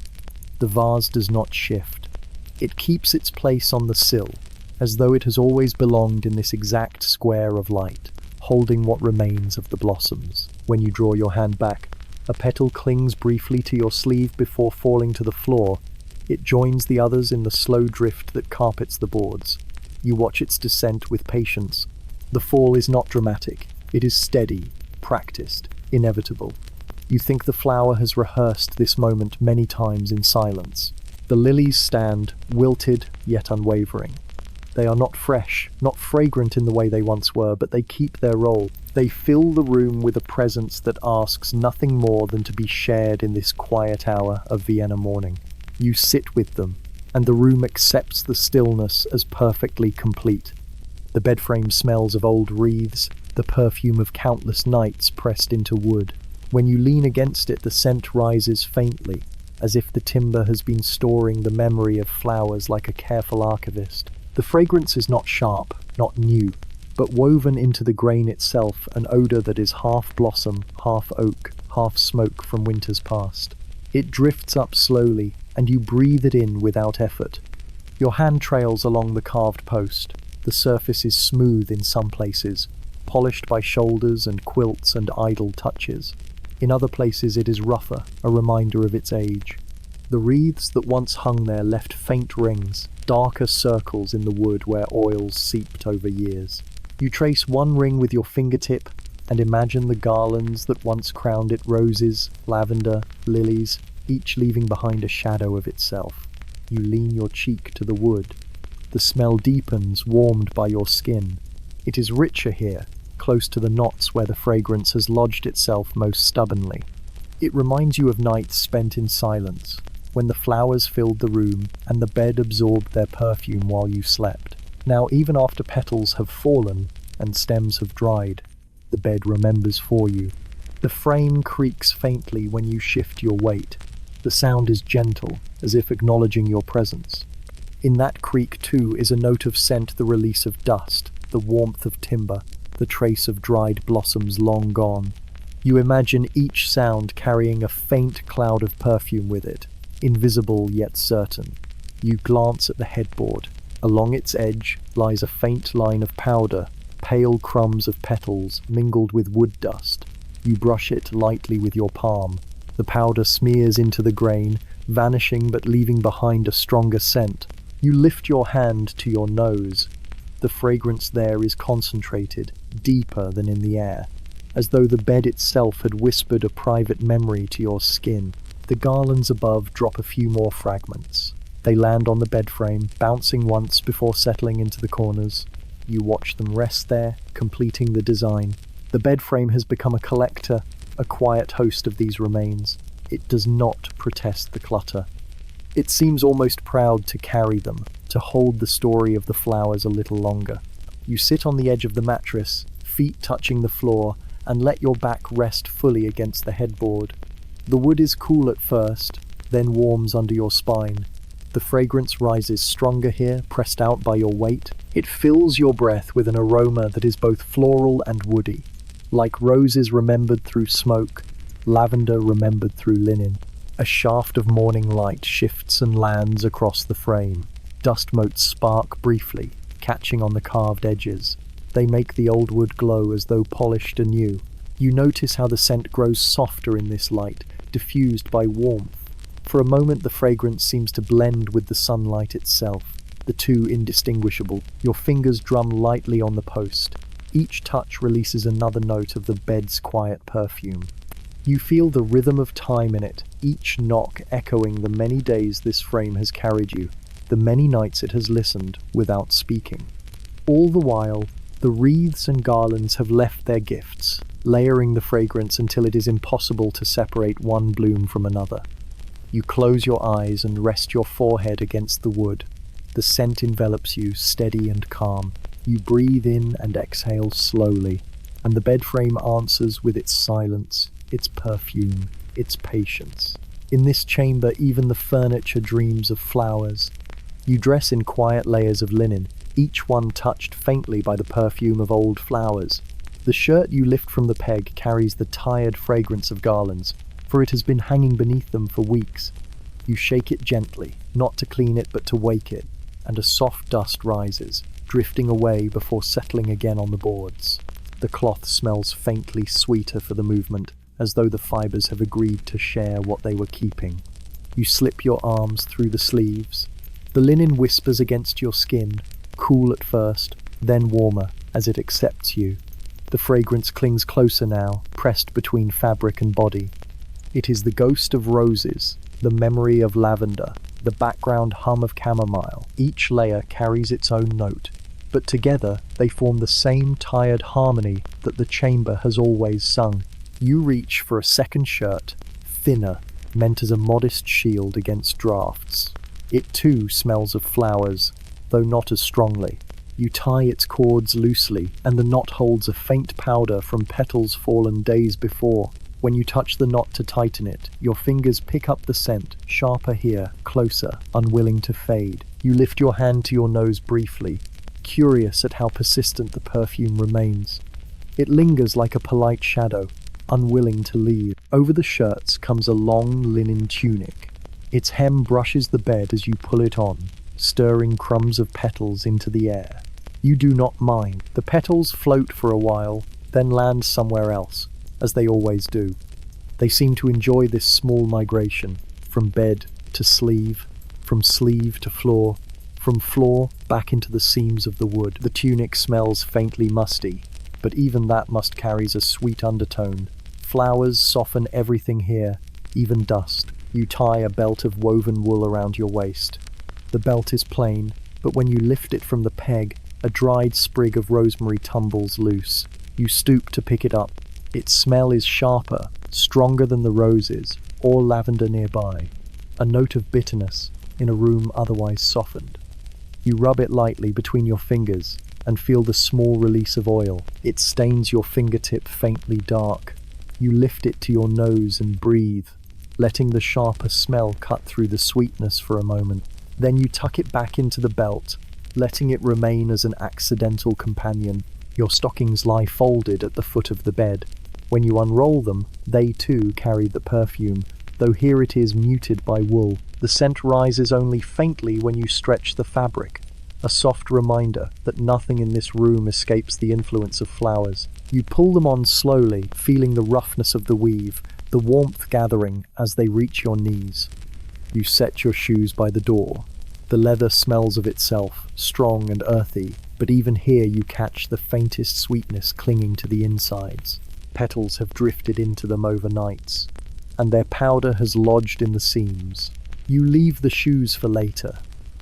Speaker 1: The vase does not shift. It keeps its place on the sill, as though it has always belonged in this exact square of light, holding what remains of the blossoms. When you draw your hand back, a petal clings briefly to your sleeve before falling to the floor. It joins the others in the slow drift that carpets the boards. You watch its descent with patience. The fall is not dramatic. It is steady, practiced, inevitable. You think the flower has rehearsed this moment many times in silence. The lilies stand, wilted yet unwavering. They are not fresh, not fragrant in the way they once were, but they keep their role. They fill the room with a presence that asks nothing more than to be shared in this quiet hour of Vienna morning. You sit with them, and the room accepts the stillness as perfectly complete. The bed frame smells of old wreaths, the perfume of countless nights pressed into wood. When you lean against it, the scent rises faintly, as if the timber has been storing the memory of flowers like a careful archivist. The fragrance is not sharp, not new, but woven into the grain itself, an odor that is half blossom, half oak, half smoke from winters past. It drifts up slowly, and you breathe it in without effort. Your hand trails along the carved post. The surface is smooth in some places, polished by shoulders and quilts and idle touches. In other places it is rougher, a reminder of its age. The wreaths that once hung there left faint rings, darker circles in the wood where oils seeped over years. You trace one ring with your fingertip and imagine the garlands that once crowned it: roses, lavender, lilies, each leaving behind a shadow of itself. You lean your cheek to the wood. The smell deepens, warmed by your skin. It is richer here, close to the knots where the fragrance has lodged itself most stubbornly. It reminds you of nights spent in silence, when the flowers filled the room and the bed absorbed their perfume while you slept. Now, even after petals have fallen and stems have dried, the bed remembers for you. The frame creaks faintly when you shift your weight. The sound is gentle, as if acknowledging your presence. In that creak, too, is a note of scent, the release of dust, the warmth of timber, the trace of dried blossoms long gone. You imagine each sound carrying a faint cloud of perfume with it, invisible yet certain. You glance at the headboard. Along its edge lies a faint line of powder, pale crumbs of petals mingled with wood dust. You brush it lightly with your palm. The powder smears into the grain, vanishing but leaving behind a stronger scent. You lift your hand to your nose. The fragrance there is concentrated, deeper than in the air, as though the bed itself had whispered a private memory to your skin. The garlands above drop a few more fragments. They land on the bed frame, bouncing once before settling into the corners. You watch them rest there, completing the design. The bed frame has become a collector, a quiet host of these remains. It does not protest the clutter. It seems almost proud to carry them, to hold the story of the flowers a little longer. You sit on the edge of the mattress, feet touching the floor, and let your back rest fully against the headboard. The wood is cool at first, then warms under your spine. The fragrance rises stronger here, pressed out by your weight. It fills your breath with an aroma that is both floral and woody. Like roses remembered through smoke, lavender remembered through linen. A shaft of morning light shifts and lands across the frame. Dust motes spark briefly, catching on the carved edges. They make the old wood glow as though polished anew. You notice how the scent grows softer in this light, diffused by warmth. For a moment the fragrance seems to blend with the sunlight itself, the two indistinguishable. Your fingers drum lightly on the post. Each touch releases another note of the bed's quiet perfume. You feel the rhythm of time in it, each knock echoing the many days this frame has carried you, the many nights it has listened without speaking. All the while, the wreaths and garlands have left their gifts, layering the fragrance until it is impossible to separate one bloom from another. You close your eyes and rest your forehead against the wood. The scent envelops you, steady and calm. You breathe in and exhale slowly, and the bed frame answers with its silence, its perfume, its patience. In this chamber, even the furniture dreams of flowers. You dress in quiet layers of linen, each one touched faintly by the perfume of old flowers. The shirt you lift from the peg carries the tired fragrance of garlands, for it has been hanging beneath them for weeks. You shake it gently, not to clean it but to wake it, and a soft dust rises, drifting away before settling again on the boards. The cloth smells faintly sweeter for the movement, as though the fibers have agreed to share what they were keeping. You slip your arms through the sleeves. The linen whispers against your skin, cool at first, then warmer as it accepts you. The fragrance clings closer now, pressed between fabric and body. It is the ghost of roses, the memory of lavender, the background hum of chamomile. Each layer carries its own note, but together they form the same tired harmony that the chamber has always sung. You reach for a second shirt, thinner, meant as a modest shield against drafts. It too smells of flowers, though not as strongly. You tie its cords loosely, and the knot holds a faint powder from petals fallen days before. When you touch the knot to tighten it, your fingers pick up the scent, sharper here, closer, unwilling to fade. You lift your hand to your nose briefly, curious at how persistent the perfume remains. It lingers like a polite shadow, unwilling to leave. Over the shirts comes a long linen tunic. Its hem brushes the bed as you pull it on, stirring crumbs of petals into the air. You do not mind. The petals float for a while, then land somewhere else, as they always do. They seem to enjoy this small migration, from bed to sleeve, from sleeve to floor, from floor back into the seams of the wood. The tunic smells faintly musty, but even that must carries a sweet undertone. Flowers soften everything here, even dust. You tie a belt of woven wool around your waist. The belt is plain, but when you lift it from the peg, a dried sprig of rosemary tumbles loose. You stoop to pick it up. Its smell is sharper, stronger than the roses or lavender nearby. A note of bitterness in a room otherwise softened. You rub it lightly between your fingers and feel the small release of oil. It stains your fingertip faintly dark. You lift it to your nose and breathe, letting the sharper smell cut through the sweetness for a moment. Then you tuck it back into the belt, letting it remain as an accidental companion. Your stockings lie folded at the foot of the bed. When you unroll them, they too carry the perfume, though here it is muted by wool. The scent rises only faintly when you stretch the fabric, a soft reminder that nothing in this room escapes the influence of flowers. You pull them on slowly, feeling the roughness of the weave, the warmth gathering as they reach your knees. You set your shoes by the door. The leather smells of itself, strong and earthy, but even here you catch the faintest sweetness clinging to the insides. Petals have drifted into them overnights, and their powder has lodged in the seams. You leave the shoes for later.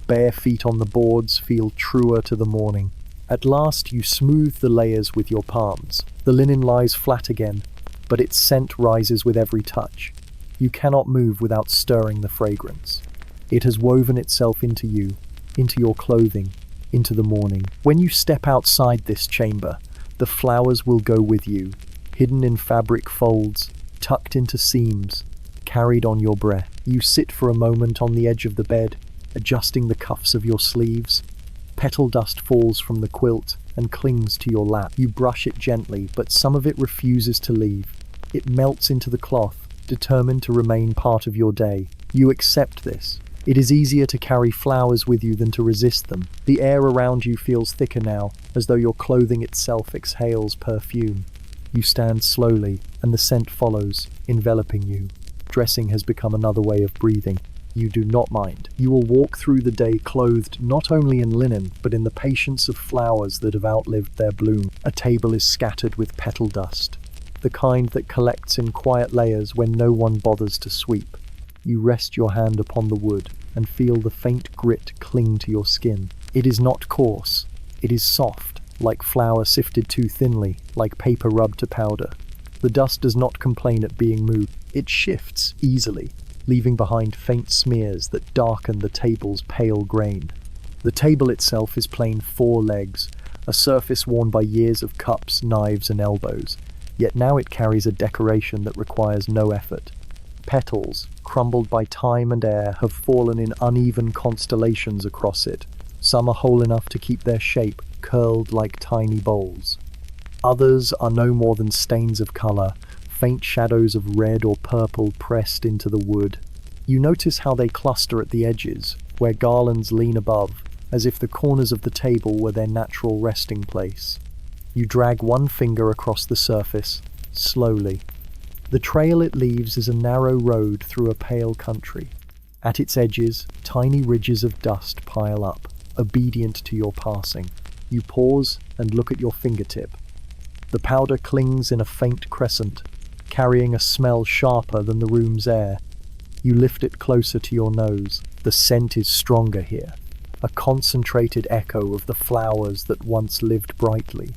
Speaker 1: Bare feet on the boards feel truer to the morning. At last you smooth the layers with your palms. The linen lies flat again, but its scent rises with every touch. You cannot move without stirring the fragrance. It has woven itself into you, into your clothing, into the morning. When you step outside this chamber, the flowers will go with you, hidden in fabric folds, tucked into seams, carried on your breath. You sit for a moment on the edge of the bed, adjusting the cuffs of your sleeves. Petal dust falls from the quilt and clings to your lap. You brush it gently, but some of it refuses to leave. It melts into the cloth, determined to remain part of your day. You accept this. It is easier to carry flowers with you than to resist them. The air around you feels thicker now, as though your clothing itself exhales perfume. You stand slowly, and the scent follows, enveloping you. Dressing has become another way of breathing. You do not mind. You will walk through the day clothed not only in linen, but in the patience of flowers that have outlived their bloom. A table is scattered with petal dust, the kind that collects in quiet layers when no one bothers to sweep. You rest your hand upon the wood and feel the faint grit cling to your skin. It is not coarse. It is soft, like flour sifted too thinly, like paper rubbed to powder. The dust does not complain at being moved. It shifts easily, leaving behind faint smears that darken the table's pale grain. The table itself is plain 4 legs, a surface worn by years of cups, knives, and elbows, yet now it carries a decoration that requires no effort. Petals, crumbled by time and air, have fallen in uneven constellations across it. Some are whole enough to keep their shape, curled like tiny bowls. Others are no more than stains of colour, faint shadows of red or purple pressed into the wood. You notice how they cluster at the edges, where garlands lean above, as if the corners of the table were their natural resting place. You drag one finger across the surface, slowly. The trail it leaves is a narrow road through a pale country. At its edges, tiny ridges of dust pile up, obedient to your passing. You pause and look at your fingertip. The powder clings in a faint crescent, carrying a smell sharper than the room's air. You lift it closer to your nose. The scent is stronger here, a concentrated echo of the flowers that once lived brightly.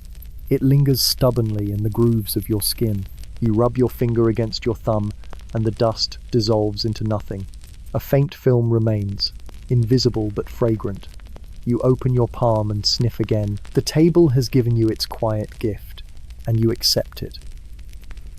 Speaker 1: It lingers stubbornly in the grooves of your skin. You rub your finger against your thumb, and the dust dissolves into nothing. A faint film remains, invisible but fragrant. You open your palm and sniff again. The table has given you its quiet gift, and you accept it.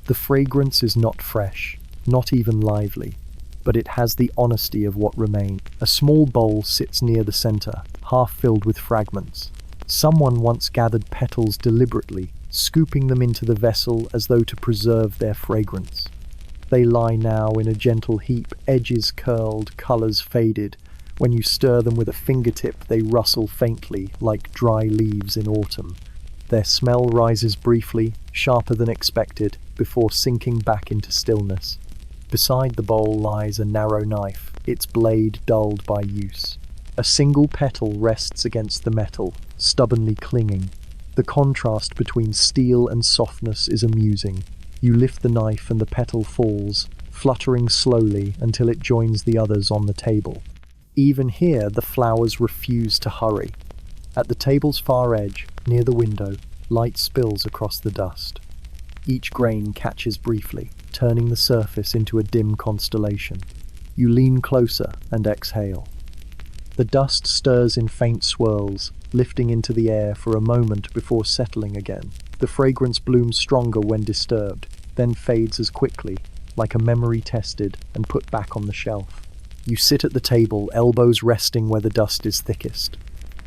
Speaker 1: The fragrance is not fresh, not even lively, but it has the honesty of what remained. A small bowl sits near the center, half filled with fragments. Someone once gathered petals deliberately, scooping them into the vessel as though to preserve their fragrance. They lie now in a gentle heap, edges curled, colors faded, When you stir them with a fingertip, they rustle faintly, like dry leaves in autumn. Their smell rises briefly, sharper than expected, before sinking back into stillness. Beside the bowl lies a narrow knife, its blade dulled by use. A single petal rests against the metal, stubbornly clinging. The contrast between steel and softness is amusing. You lift the knife and the petal falls, fluttering slowly until it joins the others on the table. Even here, the flowers refuse to hurry. At the table's far edge, near the window, light spills across the dust. Each grain catches briefly, turning the surface into a dim constellation. You lean closer and exhale. The dust stirs in faint swirls, lifting into the air for a moment before settling again. The fragrance blooms stronger when disturbed, then fades as quickly, like a memory tested and put back on the shelf. You sit at the table, elbows resting where the dust is thickest.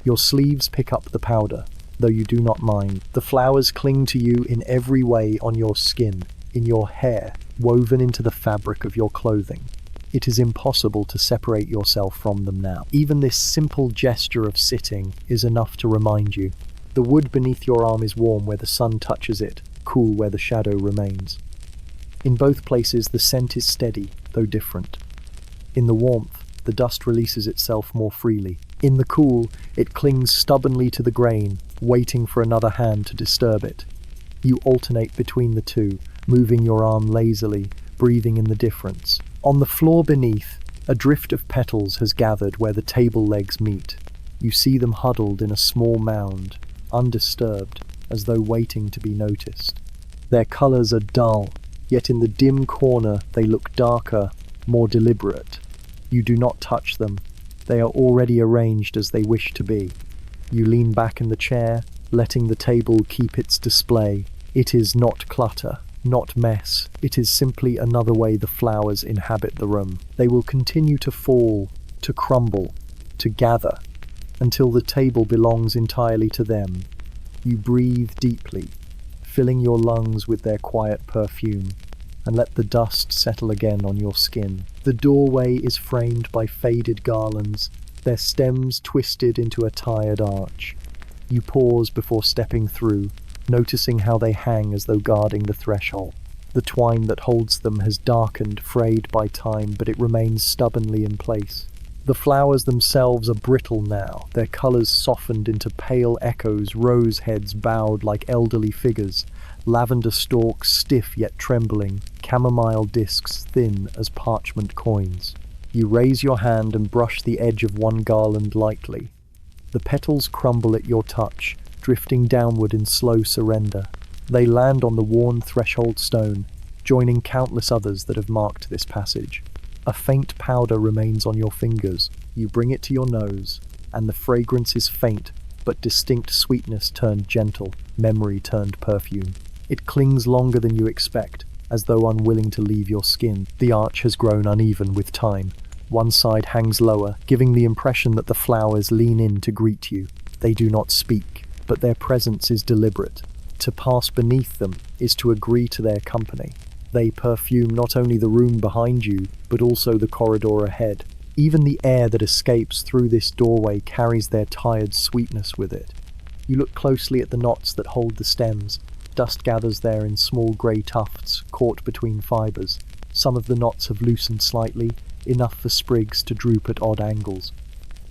Speaker 1: Your sleeves pick up the powder, though you do not mind. The flowers cling to you in every way, on your skin, in your hair, woven into the fabric of your clothing. It is impossible to separate yourself from them now. Even this simple gesture of sitting is enough to remind you. The wood beneath your arm is warm where the sun touches it, cool where the shadow remains. In both places, the scent is steady, though different. In the warmth, the dust releases itself more freely. In the cool, it clings stubbornly to the grain, waiting for another hand to disturb it. You alternate between the two, moving your arm lazily, breathing in the difference. On the floor beneath, a drift of petals has gathered where the table legs meet. You see them huddled in a small mound, undisturbed, as though waiting to be noticed. Their colors are dull, yet in the dim corner they look darker, more deliberate. You do not touch them. They are already arranged as they wish to be. You lean back in the chair, letting the table keep its display. It is not clutter, not mess. It is simply another way the flowers inhabit the room. They will continue to fall, to crumble, to gather, until the table belongs entirely to them. You breathe deeply, filling your lungs with their quiet perfume, and let the dust settle again on your skin. The doorway is framed by faded garlands, their stems twisted into a tired arch. You pause before stepping through, noticing how they hang as though guarding the threshold. The twine that holds them has darkened, frayed by time, but it remains stubbornly in place. The flowers themselves are brittle now, their colors softened into pale echoes, rose heads bowed like elderly figures, lavender stalks stiff yet trembling, chamomile discs thin as parchment coins. You raise your hand and brush the edge of one garland lightly. The petals crumble at your touch, drifting downward in slow surrender. They land on the worn threshold stone, joining countless others that have marked this passage. A faint powder remains on your fingers. You bring it to your nose, and the fragrance is faint, but distinct sweetness turned gentle, memory turned perfume. It clings longer than you expect, as though unwilling to leave your skin. The arch has grown uneven with time. One side hangs lower, giving the impression that the flowers lean in to greet you. They do not speak, but their presence is deliberate. To pass beneath them is to agree to their company. They perfume not only the room behind you, but also the corridor ahead. Even the air that escapes through this doorway carries their tired sweetness with it. You look closely at the knots that hold the stems. Dust gathers there in small grey tufts, caught between fibres. Some of the knots have loosened slightly, enough for sprigs to droop at odd angles.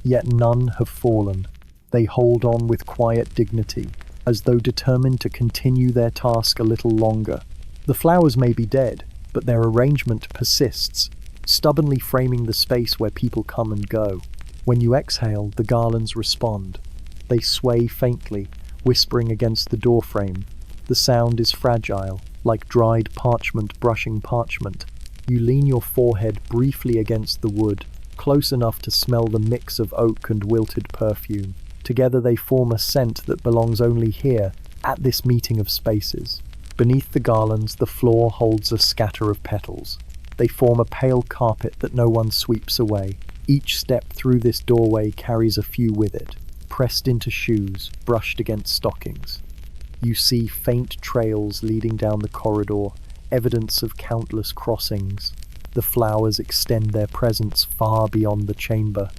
Speaker 1: Yet none have fallen. They hold on with quiet dignity, as though determined to continue their task a little longer. The flowers may be dead, but their arrangement persists, stubbornly framing the space where people come and go. When you exhale, the garlands respond. They sway faintly, whispering against the doorframe. The sound is fragile, like dried parchment brushing parchment. You lean your forehead briefly against the wood, close enough to smell the mix of oak and wilted perfume. Together they form a scent that belongs only here, at this meeting of spaces. Beneath the garlands, the floor holds a scatter of petals. They form a pale carpet that no one sweeps away. Each step through this doorway carries a few with it, pressed into shoes, brushed against stockings. You see faint trails leading down the corridor, evidence of countless crossings. The flowers extend their presence far beyond the chamber,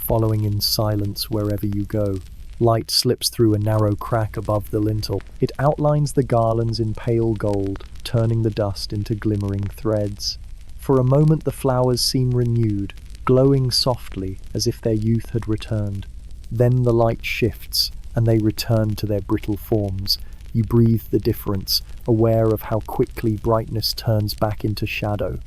Speaker 1: following in silence wherever you go. Light slips through a narrow crack above the lintel. It outlines the garlands in pale gold, turning the dust into glimmering threads. For a moment the flowers seem renewed, glowing softly as if their youth had returned. Then the light shifts, and they return to their brittle forms. You breathe the difference, aware of how quickly brightness turns back into shadow.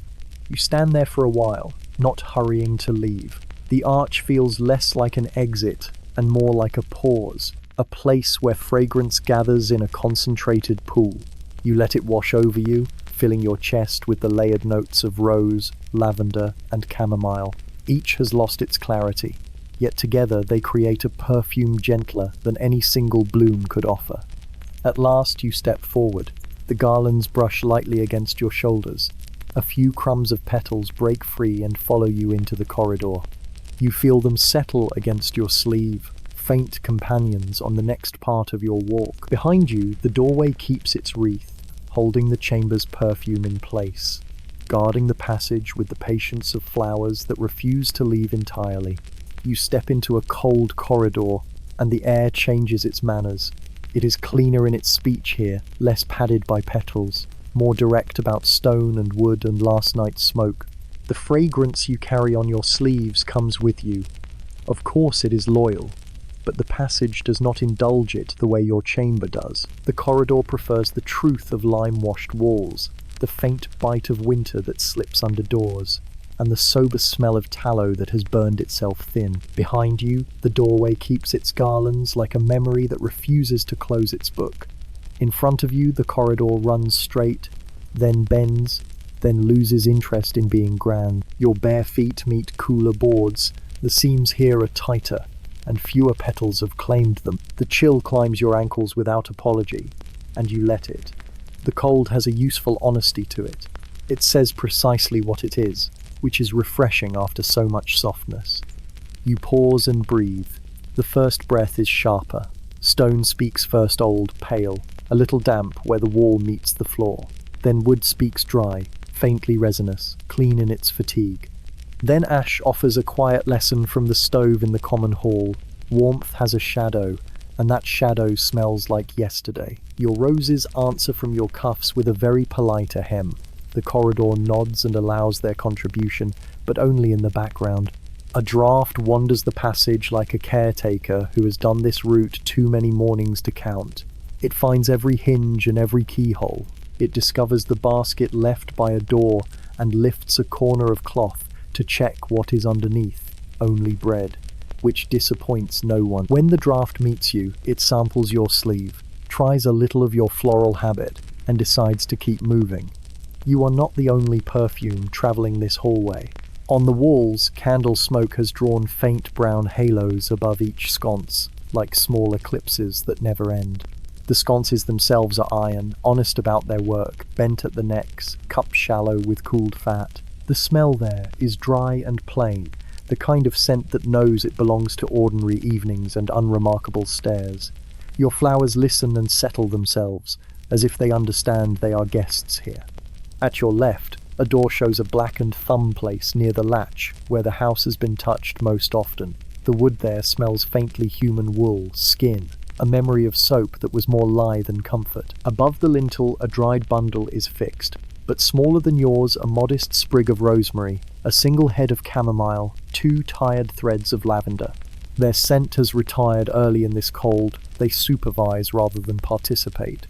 Speaker 1: You stand there for a while, not hurrying to leave. The arch feels less like an exit and more like a pause, a place where fragrance gathers in a concentrated pool. You let it wash over you, filling your chest with the layered notes of rose, lavender, and chamomile. Each has lost its clarity, yet together they create a perfume gentler than any single bloom could offer. At last you step forward. The garlands brush lightly against your shoulders. A few crumbs of petals break free and follow you into the corridor. You feel them settle against your sleeve, faint companions on the next part of your walk. Behind you, the doorway keeps its wreath, holding the chamber's perfume in place, guarding the passage with the patience of flowers that refuse to leave entirely. You step into a cold corridor, and the air changes its manners. It is cleaner in its speech here, less padded by petals, more direct about stone and wood and last night's smoke. The fragrance you carry on your sleeves comes with you. Of course it is loyal, but the passage does not indulge it the way your chamber does. The corridor prefers the truth of lime-washed walls, the faint bite of winter that slips under doors, and the sober smell of tallow that has burned itself thin. Behind you, the doorway keeps its garlands like a memory that refuses to close its book. In front of you, the corridor runs straight, then bends, then loses interest in being grand. Your bare feet meet cooler boards. The seams here are tighter, and fewer petals have claimed them. The chill climbs your ankles without apology, and you let it. The cold has a useful honesty to it. It says precisely what it is, which is refreshing after so much softness. You pause and breathe. The first breath is sharper. Stone speaks first old, pale, a little damp where the wall meets the floor. Then wood speaks dry, faintly resinous, clean in its fatigue. Then ash offers a quiet lesson from the stove in the common hall. Warmth has a shadow, and that shadow smells like yesterday. Your roses answer from your cuffs with a very polite ahem. The corridor nods and allows their contribution, but only in the background. A draught wanders the passage like a caretaker who has done this route too many mornings to count. It finds every hinge and every keyhole. It discovers the basket left by a door and lifts a corner of cloth to check what is underneath, only bread, which disappoints no one. When the draught meets you, it samples your sleeve, tries a little of your floral habit, and decides to keep moving. You are not the only perfume traveling this hallway. On the walls, candle smoke has drawn faint brown halos above each sconce, like small eclipses that never end. The sconces themselves are iron, honest about their work, bent at the necks, cupped shallow with cooled fat. The smell there is dry and plain, the kind of scent that knows it belongs to ordinary evenings and unremarkable stares. Your flowers listen and settle themselves, as if they understand they are guests here. At your left, a door shows a blackened thumb place near the latch, where the house has been touched most often. The wood there smells faintly human wool, skin, a memory of soap that was more lie than comfort. Above the lintel, a dried bundle is fixed, but smaller than yours, a modest sprig of rosemary, a single head of chamomile, 2 tired threads of lavender. Their scent has retired early in this cold. They supervise rather than participate.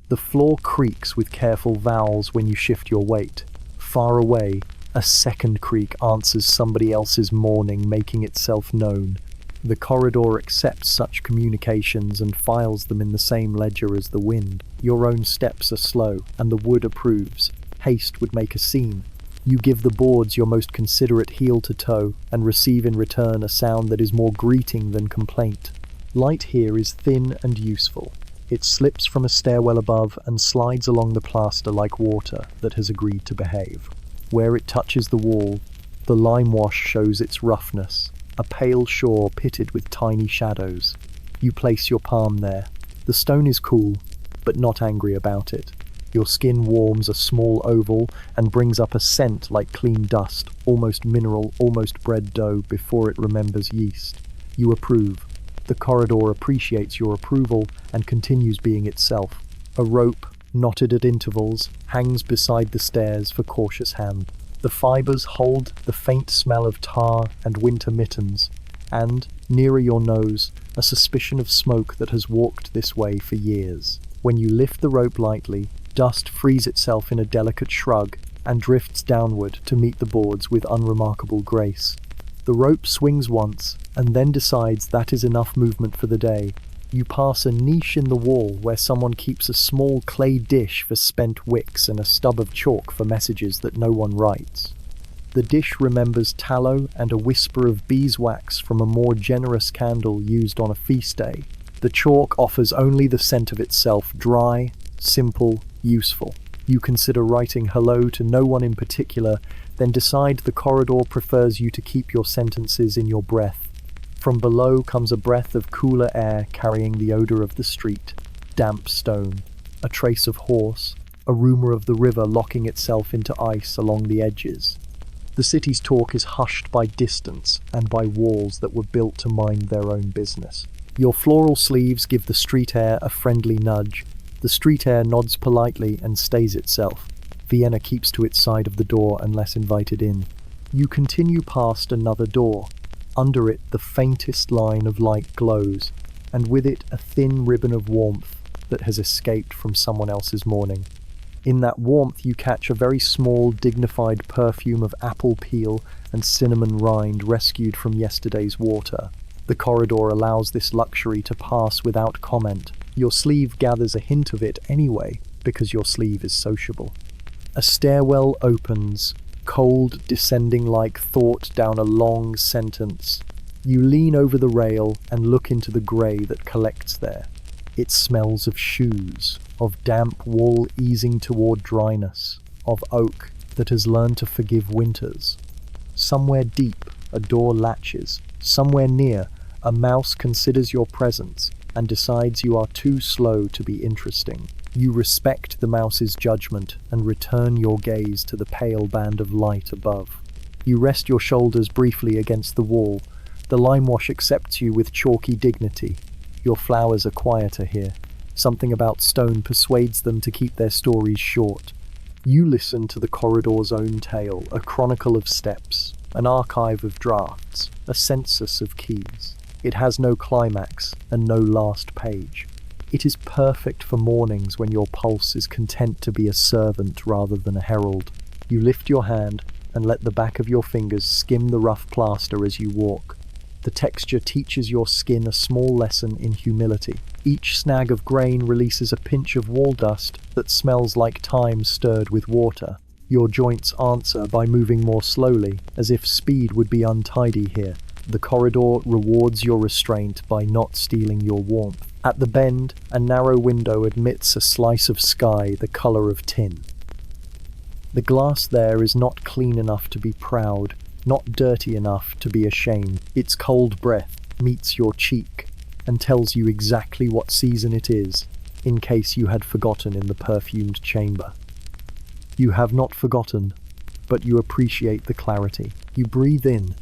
Speaker 1: The floor creaks with careful vowels when you shift your weight. Far away, a second creak answers somebody else's mourning making itself known. The corridor accepts such communications and files them in the same ledger as the wind. Your own steps are slow, and the wood approves. Haste would make a scene. You give the boards your most considerate heel to toe, and receive in return a sound that is more greeting than complaint. Light here is thin and useful. It slips from a stairwell above and slides along the plaster like water that has agreed to behave. Where it touches the wall, the lime wash shows its roughness, a pale shore pitted with tiny shadows. You place your palm there. The stone is cool, but not angry about it. Your skin warms a small oval and brings up a scent like clean dust, almost mineral, almost bread dough before it remembers yeast. You approve. The corridor appreciates your approval and continues being itself. A rope, knotted at intervals, hangs beside the stairs for cautious hand. The fibers hold the faint smell of tar and winter mittens, and, nearer your nose, a suspicion of smoke that has walked this way for years. When you lift the rope lightly, dust frees itself in a delicate shrug and drifts downward to meet the boards with unremarkable grace. The rope swings once, and then decides that is enough movement for the day. You pass a niche in the wall where someone keeps a small clay dish for spent wicks and a stub of chalk for messages that no one writes. The dish remembers tallow and a whisper of beeswax from a more generous candle used on a feast day. The chalk offers only the scent of itself, dry, simple, useful. You consider writing hello to no one in particular, then decide the corridor prefers you to keep your sentences in your breath. From below comes a breath of cooler air carrying the odor of the street, damp stone, a trace of horse, a rumor of the river locking itself into ice along the edges. The city's talk is hushed by distance and by walls that were built to mind their own business. Your floral sleeves give the street air a friendly nudge. The street air nods politely and stays itself. Vienna keeps to its side of the door unless invited in. You continue past another door. Under it, the faintest line of light glows, and with it a thin ribbon of warmth that has escaped from someone else's morning. In that warmth you catch a very small, dignified perfume of apple peel and cinnamon rind rescued from yesterday's water. The corridor allows this luxury to pass without comment. Your sleeve gathers a hint of it anyway, because your sleeve is sociable. A stairwell opens, cold, descending like thought down a long sentence. You lean over the rail and look into the grey that collects there. It smells of shoes, of damp wool easing toward dryness, of oak that has learned to forgive winters. Somewhere deep, a door latches. Somewhere near, a mouse considers your presence and decides you are too slow to be interesting. You respect the mouse's judgment and return your gaze to the pale band of light above. You rest your shoulders briefly against the wall. The limewash accepts you with chalky dignity. Your flowers are quieter here. Something about stone persuades them to keep their stories short. You listen to the corridor's own tale, a chronicle of steps, an archive of drafts, a census of keys. It has no climax and no last page. It is perfect for mornings when your pulse is content to be a servant rather than a herald. You lift your hand and let the back of your fingers skim the rough plaster as you walk. The texture teaches your skin a small lesson in humility. Each snag of grain releases a pinch of wall dust that smells like thyme stirred with water. Your joints answer by moving more slowly, as if speed would be untidy here. The corridor rewards your restraint by not stealing your warmth. At the bend, a narrow window admits a slice of sky the colour of tin. The glass there is not clean enough to be proud, not dirty enough to be ashamed. Its cold breath meets your cheek and tells you exactly what season it is, in case you had forgotten in the perfumed chamber. You have not forgotten, but you appreciate the clarity. You breathe in,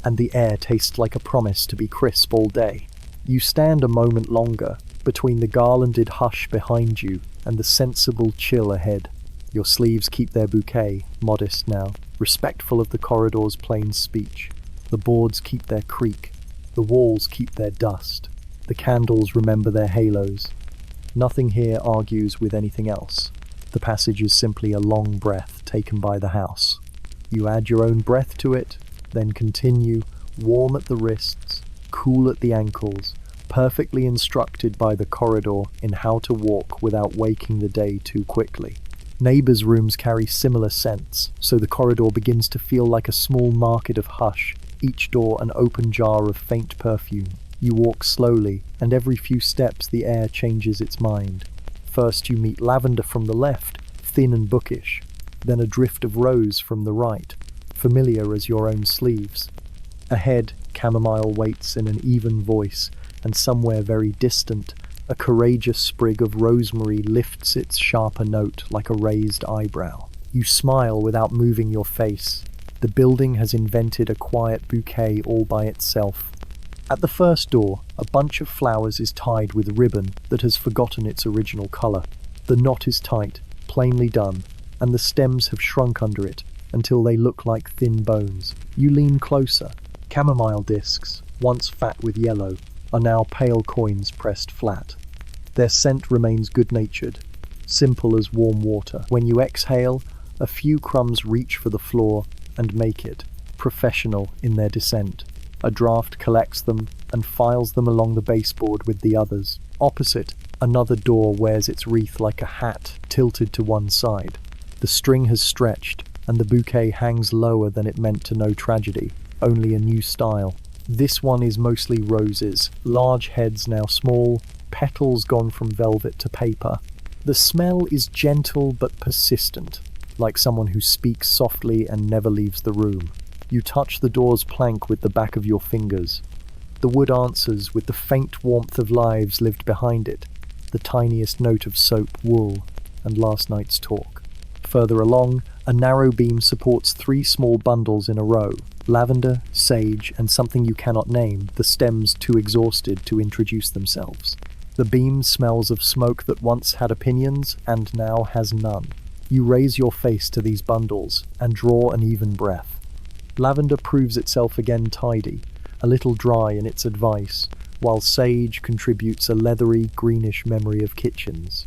Speaker 1: and the air tastes like a promise to be crisp all day. You stand a moment longer, between the garlanded hush behind you and the sensible chill ahead. Your sleeves keep their bouquet, modest now, respectful of the corridor's plain speech. The boards keep their creak. The walls keep their dust. The candles remember their halos. Nothing here argues with anything else. The passage is simply a long breath taken by the house. You add your own breath to it, then continue, warm at the wrists, cool at the ankles, perfectly instructed by the corridor in how to walk without waking the day too quickly. Neighbors' rooms carry similar scents, so the corridor begins to feel like a small market of hush, each door an open jar of faint perfume. You walk slowly, and every few steps the air changes its mind. First you meet lavender from the left, thin and bookish, then a drift of rose from the right, familiar as your own sleeves. Ahead, chamomile waits in an even voice, and somewhere very distant, A courageous sprig of rosemary lifts its sharper note like a raised eyebrow. You smile without moving your face. The building has invented a quiet bouquet all by itself. At the first door, a bunch of flowers is tied with ribbon that has forgotten its original color. The knot is tight, plainly done, and the stems have shrunk under it until they look like thin bones. You lean closer. Chamomile discs, once fat with yellow, are now pale coins pressed flat. Their scent remains good-natured, simple as warm water. When you exhale, a few crumbs reach for the floor and make it professional in their descent. A draft collects them and files them along the baseboard with the others. Opposite, another door wears its wreath like a hat tilted to one side. The string has stretched, and the bouquet hangs lower than it meant to know tragedy, only a new style. This one is mostly roses, large heads now small, petals gone from velvet to paper. The smell is gentle but persistent, like someone who speaks softly and never leaves the room. You touch the door's plank with the back of your fingers. The wood answers with the faint warmth of lives lived behind it, the tiniest note of soap, wool, and last night's talk. Further along, a narrow beam supports 3 small bundles in a row: lavender, sage, and something you cannot name, the stems too exhausted to introduce themselves. The beam smells of smoke that once had opinions and now has none. You raise your face to these bundles and draw an even breath. Lavender proves itself again tidy, a little dry in its advice, while sage contributes a leathery, greenish memory of kitchens.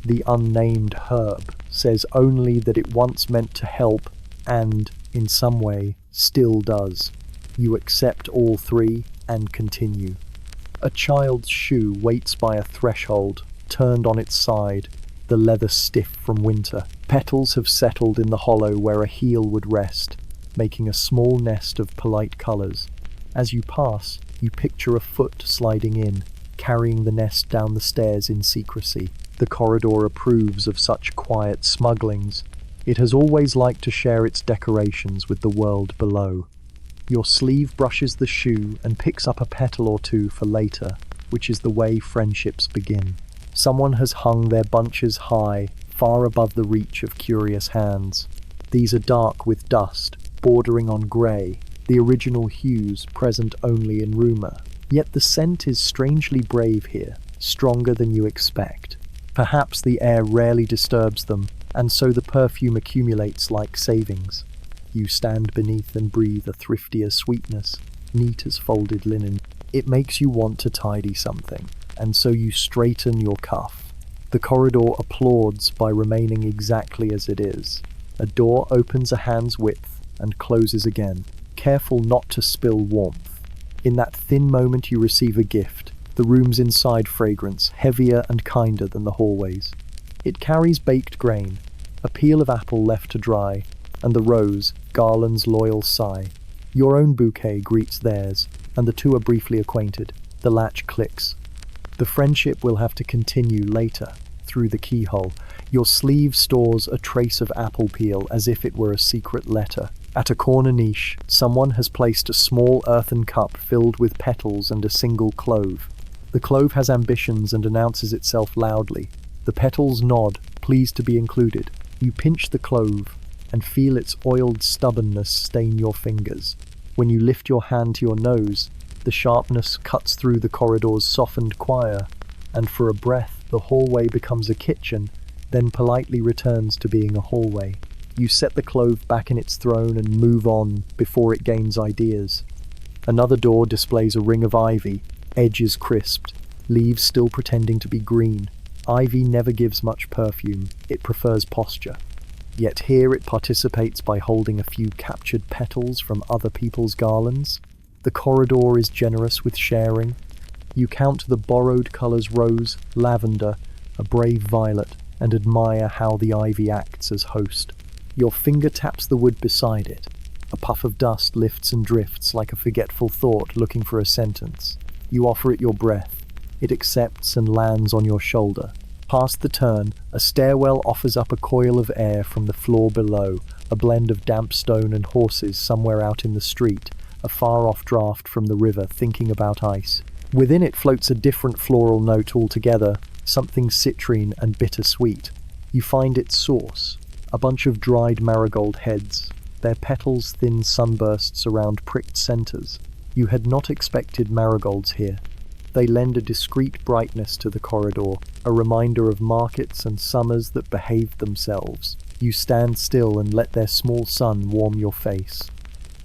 Speaker 1: The unnamed herb says only that it once meant to help and, in some way, still does. You accept all 3 and continue. A child's shoe waits by a threshold, turned on its side, the leather stiff from winter. Petals have settled in the hollow where a heel would rest, making a small nest of polite colours. As you pass, you picture a foot sliding in, carrying the nest down the stairs in secrecy. The corridor approves of such quiet smugglings. It has always liked to share its decorations with the world below. Your sleeve brushes the shoe and picks up a petal or 2 for later, which is the way friendships begin. Someone has hung their bunches high, far above the reach of curious hands. These are dark with dust, bordering on grey, the original hues present only in rumour. Yet the scent is strangely brave here, stronger than you expect. Perhaps the air rarely disturbs them, and so the perfume accumulates like savings. You stand beneath and breathe a thriftier sweetness, neat as folded linen. It makes you want to tidy something, and so you straighten your cuff. The corridor applauds by remaining exactly as it is. A door opens a hand's width and closes again, careful not to spill warmth. In that thin moment you receive a gift, the room's inside fragrance, heavier and kinder than the hallways. It carries baked grain, a peel of apple left to dry, and the rose, garland's loyal sigh. Your own bouquet greets theirs, and the 2 are briefly acquainted. The latch clicks. The friendship will have to continue later, through the keyhole. Your sleeve stores a trace of apple peel as if it were a secret letter. At a corner niche, someone has placed a small earthen cup filled with petals and a single clove. The clove has ambitions and announces itself loudly. The petals nod, pleased to be included. You pinch the clove and feel its oiled stubbornness stain your fingers. When you lift your hand to your nose, the sharpness cuts through the corridor's softened choir, and for a breath the hallway becomes a kitchen, then politely returns to being a hallway. You set the clove back in its throne and move on before it gains ideas. Another door displays a ring of ivy, edges crisped, leaves still pretending to be green. Ivy never gives much perfume, it prefers posture. Yet here it participates by holding a few captured petals from other people's garlands. The corridor is generous with sharing. You count the borrowed colours rose, lavender, a brave violet, and admire how the ivy acts as host. Your finger taps the wood beside it. A puff of dust lifts and drifts like a forgetful thought looking for a sentence. You offer it your breath. It accepts and lands on your shoulder. Past the turn, a stairwell offers up a coil of air from the floor below, a blend of damp stone and horses somewhere out in the street, a far-off draft from the river thinking about ice. Within it floats a different floral note altogether, something citrine and bittersweet. You find its source, a bunch of dried marigold heads, their petals thin sunbursts around pricked centers. You had not expected marigolds here. They lend a discreet brightness to the corridor, a reminder of markets and summers that behaved themselves. You stand still and let their small sun warm your face.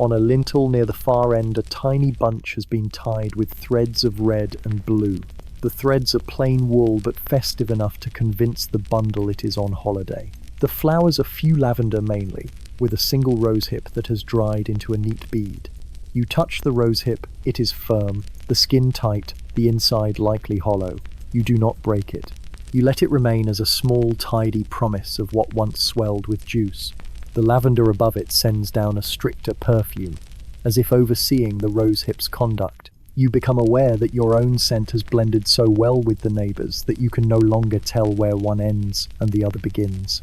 Speaker 1: On a lintel near the far end, a tiny bunch has been tied with threads of red and blue. The threads are plain wool but festive enough to convince the bundle it is on holiday. The flowers are few lavender mainly, with a single rosehip that has dried into a neat bead. You touch the rosehip, it is firm, the skin tight, the inside likely hollow. You do not break it. You let it remain as a small, tidy promise of what once swelled with juice. The lavender above it sends down a stricter perfume, as if overseeing the rosehip's conduct. You become aware that your own scent has blended so well with the neighbours that you can no longer tell where one ends and the other begins.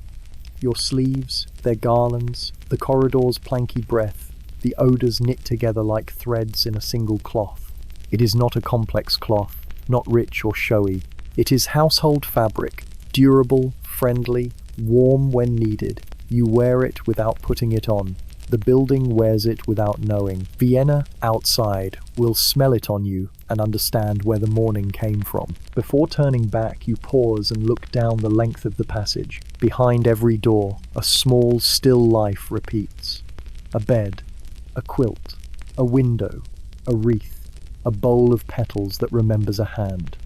Speaker 1: Your sleeves, their garlands, the corridor's planky breath, the odours knit together like threads in a single cloth. It is not a complex cloth, not rich or showy. It is household fabric, durable, friendly, warm when needed. You wear it without putting it on. The building wears it without knowing. Vienna, outside, will smell it on you and understand where the morning came from. Before turning back, you pause and look down the length of the passage. Behind every door, a small, still life repeats. A bed, a quilt, a window, a wreath, a bowl of petals that remembers a hand.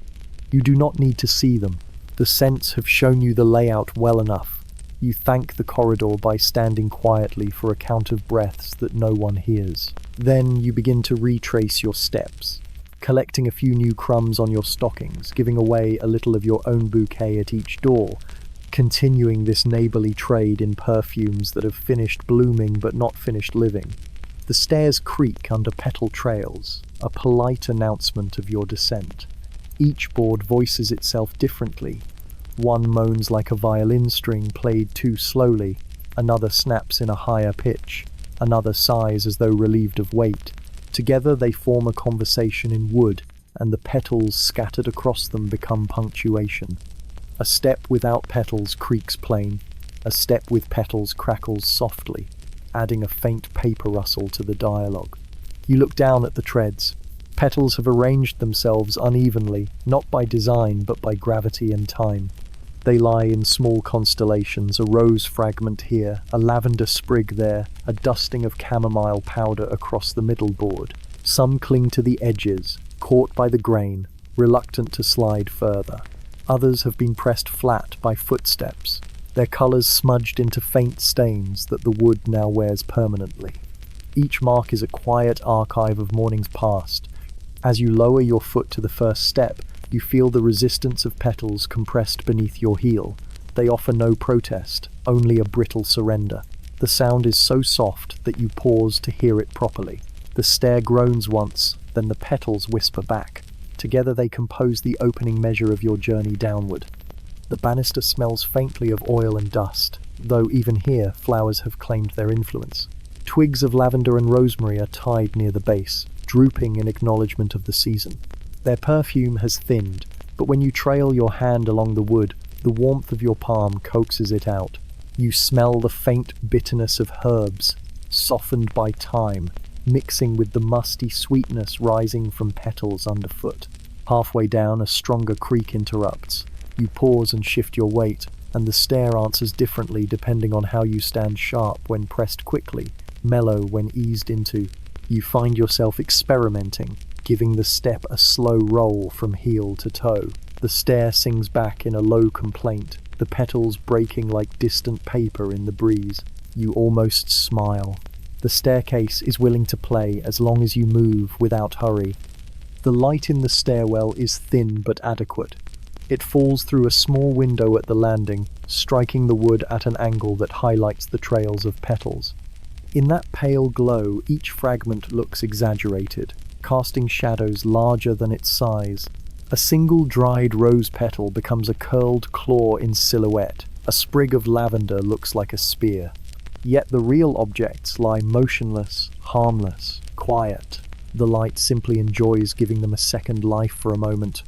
Speaker 1: You do not need to see them. The scents have shown you the layout well enough. You thank the corridor by standing quietly for a count of breaths that no one hears. Then you begin to retrace your steps, collecting a few new crumbs on your stockings, giving away a little of your own bouquet at each door, continuing this neighbourly trade in perfumes that have finished blooming but not finished living. The stairs creak under petal trails, a polite announcement of your descent. Each board voices itself differently. One moans like a violin string played too slowly, another snaps in a higher pitch, another sighs as though relieved of weight. Together they form a conversation in wood, and the petals scattered across them become punctuation. A step without petals creaks plain, a step with petals crackles softly, adding a faint paper rustle to the dialogue. You look down at the treads. Petals have arranged themselves unevenly, not by design but by gravity and time. They lie in small constellations, a rose fragment here, a lavender sprig there, a dusting of chamomile powder across the middle board. Some cling to the edges, caught by the grain, reluctant to slide further. Others have been pressed flat by footsteps, their colours smudged into faint stains that the wood now wears permanently. Each mark is a quiet archive of mornings past. As you lower your foot to the first step, you feel the resistance of petals compressed beneath your heel. They offer no protest, only a brittle surrender. The sound is so soft that you pause to hear it properly. The stair groans once, then the petals whisper back. Together they compose the opening measure of your journey downward. The banister smells faintly of oil and dust, though even here flowers have claimed their influence. Twigs of lavender and rosemary are tied near the base, drooping in acknowledgement of the season. Their perfume has thinned, but when you trail your hand along the wood, the warmth of your palm coaxes it out. You smell the faint bitterness of herbs, softened by time, mixing with the musty sweetness rising from petals underfoot. Halfway down, a stronger creak interrupts. You pause and shift your weight, and the stair answers differently depending on how you stand sharp when pressed quickly, mellow when eased into. You find yourself experimenting, giving the step a slow roll from heel to toe. The stair sings back in a low complaint, the petals breaking like distant paper in the breeze. You almost smile. The staircase is willing to play as long as you move without hurry. The light in the stairwell is thin but adequate. It falls through a small window at the landing, striking the wood at an angle that highlights the trails of petals. In that pale glow, each fragment looks exaggerated, casting shadows larger than its size. A single dried rose petal becomes a curled claw in silhouette. A sprig of lavender looks like a spear. Yet the real objects lie motionless, harmless, quiet. The light simply enjoys giving them a second life for a moment.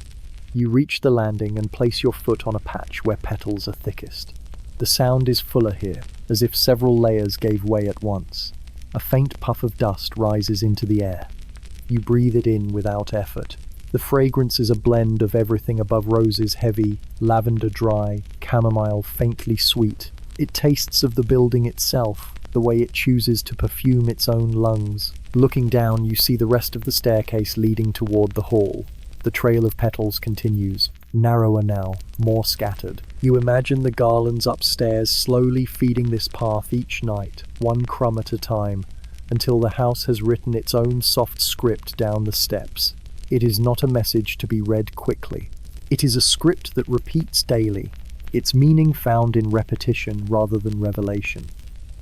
Speaker 1: You reach the landing and place your foot on a patch where petals are thickest. The sound is fuller here, as if several layers gave way at once. A faint puff of dust rises into the air. You breathe it in without effort. The fragrance is a blend of everything above roses heavy, lavender dry, chamomile faintly sweet. It tastes of the building itself, the way it chooses to perfume its own lungs. Looking down, you see the rest of the staircase leading toward the hall. The trail of petals continues, narrower now, more scattered. You imagine the garlands upstairs slowly feeding this path each night, one crumb at a time, until the house has written its own soft script down the steps. It is not a message to be read quickly. It is a script that repeats daily, its meaning found in repetition rather than revelation.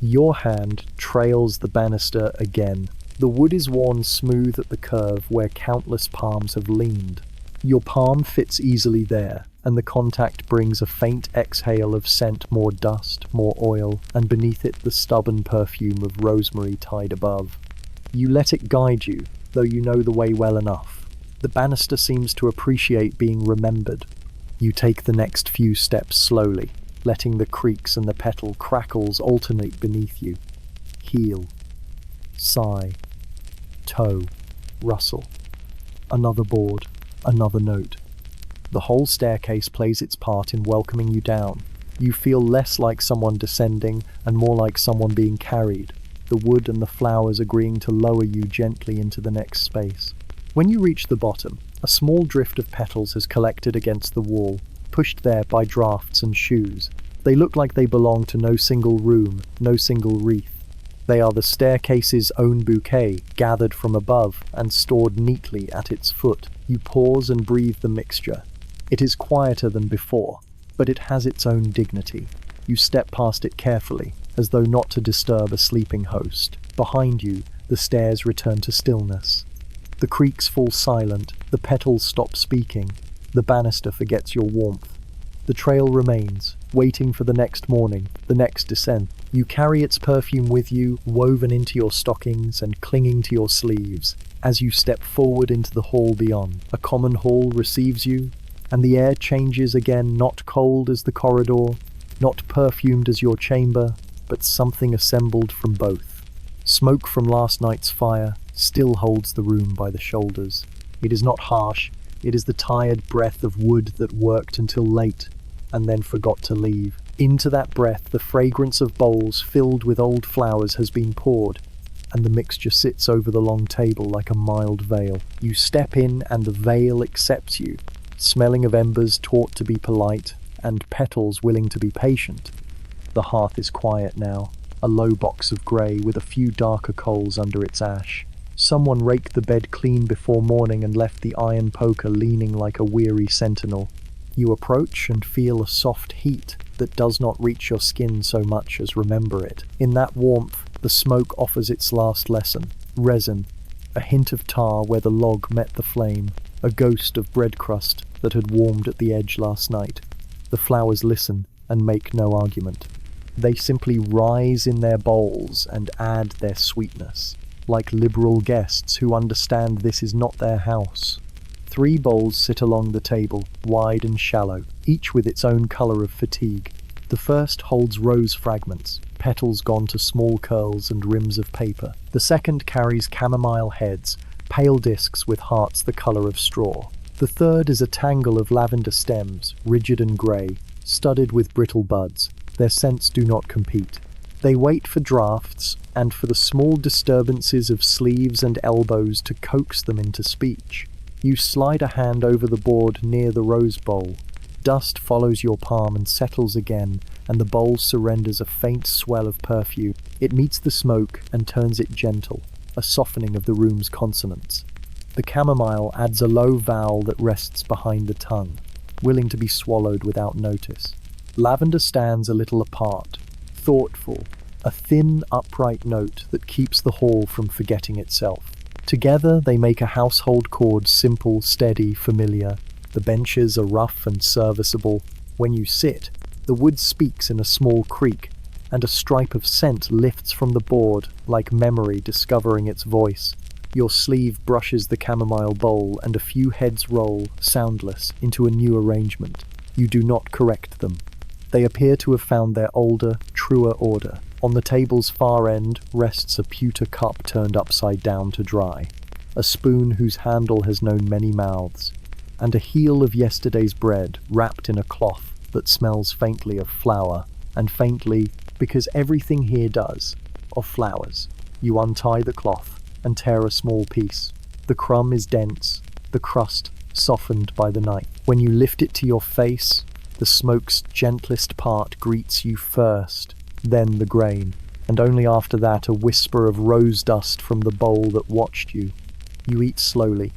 Speaker 1: Your hand trails the banister again. The wood is worn smooth at the curve where countless palms have leaned. Your palm fits easily there, and the contact brings a faint exhale of scent, more dust, more oil, and beneath it the stubborn perfume of rosemary tied above. You let it guide you, though you know the way well enough. The banister seems to appreciate being remembered. You take the next few steps slowly, letting the creaks and the petal crackles alternate beneath you. Heel, sigh, toe, rustle. Another board, another note. The whole staircase plays its part in welcoming you down. You feel less like someone descending and more like someone being carried, the wood and the flowers agreeing to lower you gently into the next space. When you reach the bottom, a small drift of petals has collected against the wall, pushed there by drafts and shoes. They look like they belong to no single room, no single wreath. They are the staircase's own bouquet, gathered from above and stored neatly at its foot. You pause and breathe the mixture. It is quieter than before, but it has its own dignity. You step past it carefully, as though not to disturb a sleeping host. Behind you, the stairs return to stillness. The creaks fall silent, the petals stop speaking, the banister forgets your warmth. The trail remains, waiting for the next morning, the next descent. You carry its perfume with you, woven into your stockings and clinging to your sleeves. As you step forward into the hall beyond, a common hall receives you, and the air changes again, not cold as the corridor, not perfumed as your chamber, but something assembled from both. Smoke from last night's fire still holds the room by the shoulders. It is not harsh, it is the tired breath of wood that worked until late, and then forgot to leave. Into that breath the fragrance of bowls filled with old flowers has been poured, and the mixture sits over the long table like a mild veil. You step in and the veil accepts you, smelling of embers taught to be polite, and petals willing to be patient. The hearth is quiet now, a low box of grey with a few darker coals under its ash. Someone raked the bed clean before morning and left the iron poker leaning like a weary sentinel. You approach and feel a soft heat that does not reach your skin so much as remember it. In that warmth, the smoke offers its last lesson. Resin, a hint of tar where the log met the flame, a ghost of bread crust that had warmed at the edge last night. The flowers listen and make no argument. They simply rise in their bowls and add their sweetness, like liberal guests who understand this is not their house. 3 bowls sit along the table, wide and shallow, each with its own colour of fatigue. The first holds rose fragments, petals gone to small curls and rims of paper. The second carries chamomile heads, pale discs with hearts the colour of straw. The third is a tangle of lavender stems, rigid and grey, studded with brittle buds. Their scents do not compete. They wait for drafts and for the small disturbances of sleeves and elbows to coax them into speech. You slide a hand over the board near the rose bowl. Dust follows your palm and settles again, and the bowl surrenders a faint swell of perfume. It meets the smoke and turns it gentle, a softening of the room's consonants. The chamomile adds a low vowel that rests behind the tongue, willing to be swallowed without notice. Lavender stands a little apart, thoughtful, a thin, upright note that keeps the hall from forgetting itself. Together they make a household chord, simple, steady, familiar. The benches are rough and serviceable. When you sit, the wood speaks in a small creak, and a stripe of scent lifts from the board like memory discovering its voice. Your sleeve brushes the chamomile bowl and a few heads roll, soundless, into a new arrangement. You do not correct them. They appear to have found their older, truer order. On the table's far end rests a pewter cup turned upside down to dry, a spoon whose handle has known many mouths, and a heel of yesterday's bread wrapped in a cloth that smells faintly of flour, and faintly, because everything here does, of flowers. You untie the cloth and tear a small piece. The crumb is dense, the crust softened by the night. When you lift it to your face, the smoke's gentlest part greets you first, then the grain, and only after that a whisper of rose dust from the bowl that watched you. You eat slowly,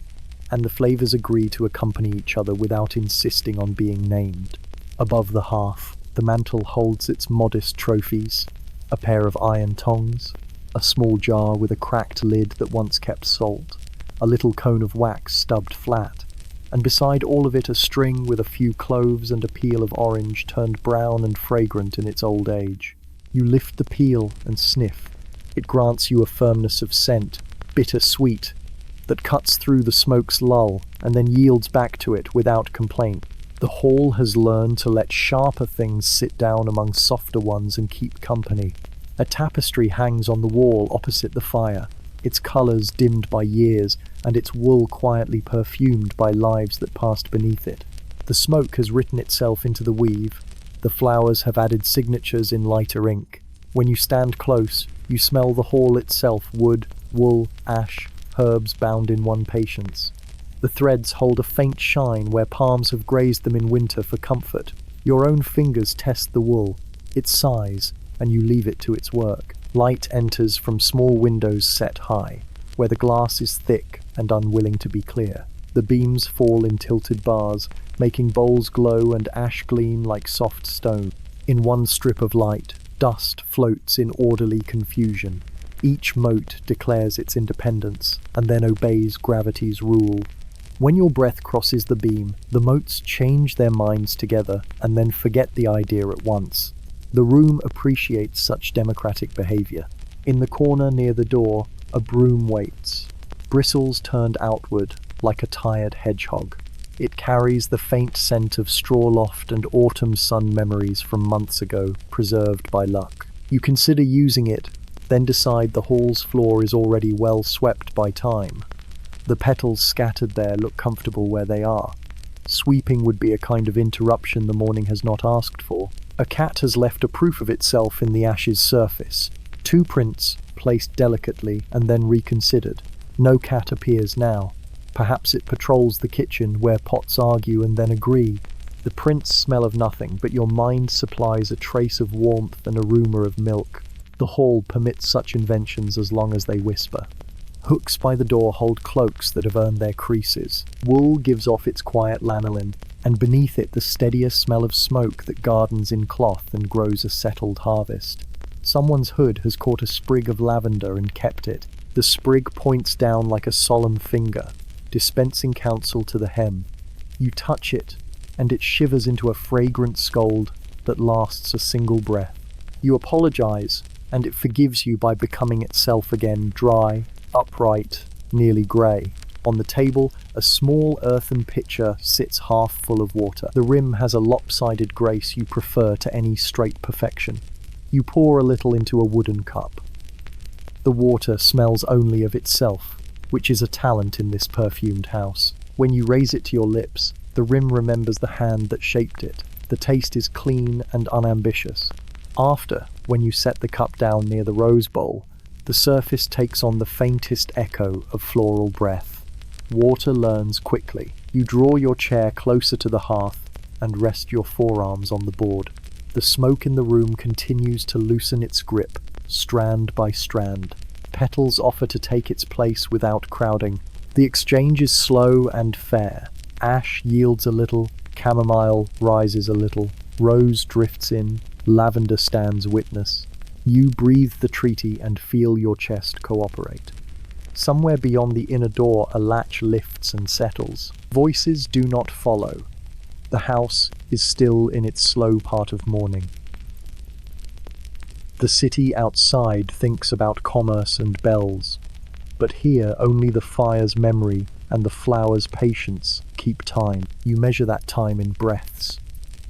Speaker 1: and the flavors agree to accompany each other without insisting on being named. Above the hearth, the mantel holds its modest trophies, a pair of iron tongs, a small jar with a cracked lid that once kept salt, a little cone of wax stubbed flat, and beside all of it a string with a few cloves and a peel of orange turned brown and fragrant in its old age. You lift the peel and sniff. It grants you a firmness of scent, bitter-sweet, that cuts through the smoke's lull and then yields back to it without complaint. The hall has learned to let sharper things sit down among softer ones and keep company. A tapestry hangs on the wall opposite the fire, its colours dimmed by years and its wool quietly perfumed by lives that passed beneath it. The smoke has written itself into the weave. The flowers have added signatures in lighter ink. When you stand close, you smell the hall itself, wood, wool, ash, herbs bound in one patience. The threads hold a faint shine where palms have grazed them in winter for comfort. Your own fingers test the wool, its size, and you leave it to its work. Light enters from small windows set high, where the glass is thick and unwilling to be clear. The beams fall in tilted bars, making bowls glow and ash gleam like soft stone. In one strip of light, dust floats in orderly confusion. Each mote declares its independence, and then obeys gravity's rule. When your breath crosses the beam, the motes change their minds together, and then forget the idea at once. The room appreciates such democratic behavior. In the corner near the door, a broom waits, bristles turned outward like a tired hedgehog. It carries the faint scent of straw loft and autumn sun memories from months ago, preserved by luck. You consider using it, then decide the hall's floor is already well swept by time. The petals scattered there look comfortable where they are. Sweeping would be a kind of interruption the morning has not asked for. A cat has left a proof of itself in the ash's surface. 2 prints, placed delicately and then reconsidered. No cat appears now. Perhaps it patrols the kitchen where pots argue and then agree. The prints smell of nothing, but your mind supplies a trace of warmth and a rumour of milk. The hall permits such inventions as long as they whisper. Hooks by the door hold cloaks that have earned their creases. Wool gives off its quiet lanolin, and beneath it the steadier smell of smoke that gardens in cloth and grows a settled harvest. Someone's hood has caught a sprig of lavender and kept it. The sprig points down like a solemn finger, dispensing counsel to the hem. You touch it, and it shivers into a fragrant scold that lasts a single breath. You apologize, and it forgives you by becoming itself again, dry, upright, nearly grey. On the table, a small earthen pitcher sits half full of water. The rim has a lopsided grace you prefer to any straight perfection. You pour a little into a wooden cup. The water smells only of itself, which is a talent in this perfumed house. When you raise it to your lips, the rim remembers the hand that shaped it. The taste is clean and unambitious. After, when you set the cup down near the rose bowl, the surface takes on the faintest echo of floral breath. Water learns quickly. You draw your chair closer to the hearth and rest your forearms on the board. The smoke in the room continues to loosen its grip, strand by strand. Petals offer to take its place without crowding. The exchange is slow and fair. Ash yields a little, chamomile rises a little, rose drifts in, lavender stands witness. You breathe the treaty and feel your chest cooperate. Somewhere beyond the inner door a latch lifts and settles. Voices do not follow. The house is still in its slow part of mourning. The city outside thinks about commerce and bells. But here, only the fire's memory and the flower's patience keep time. You measure that time in breaths,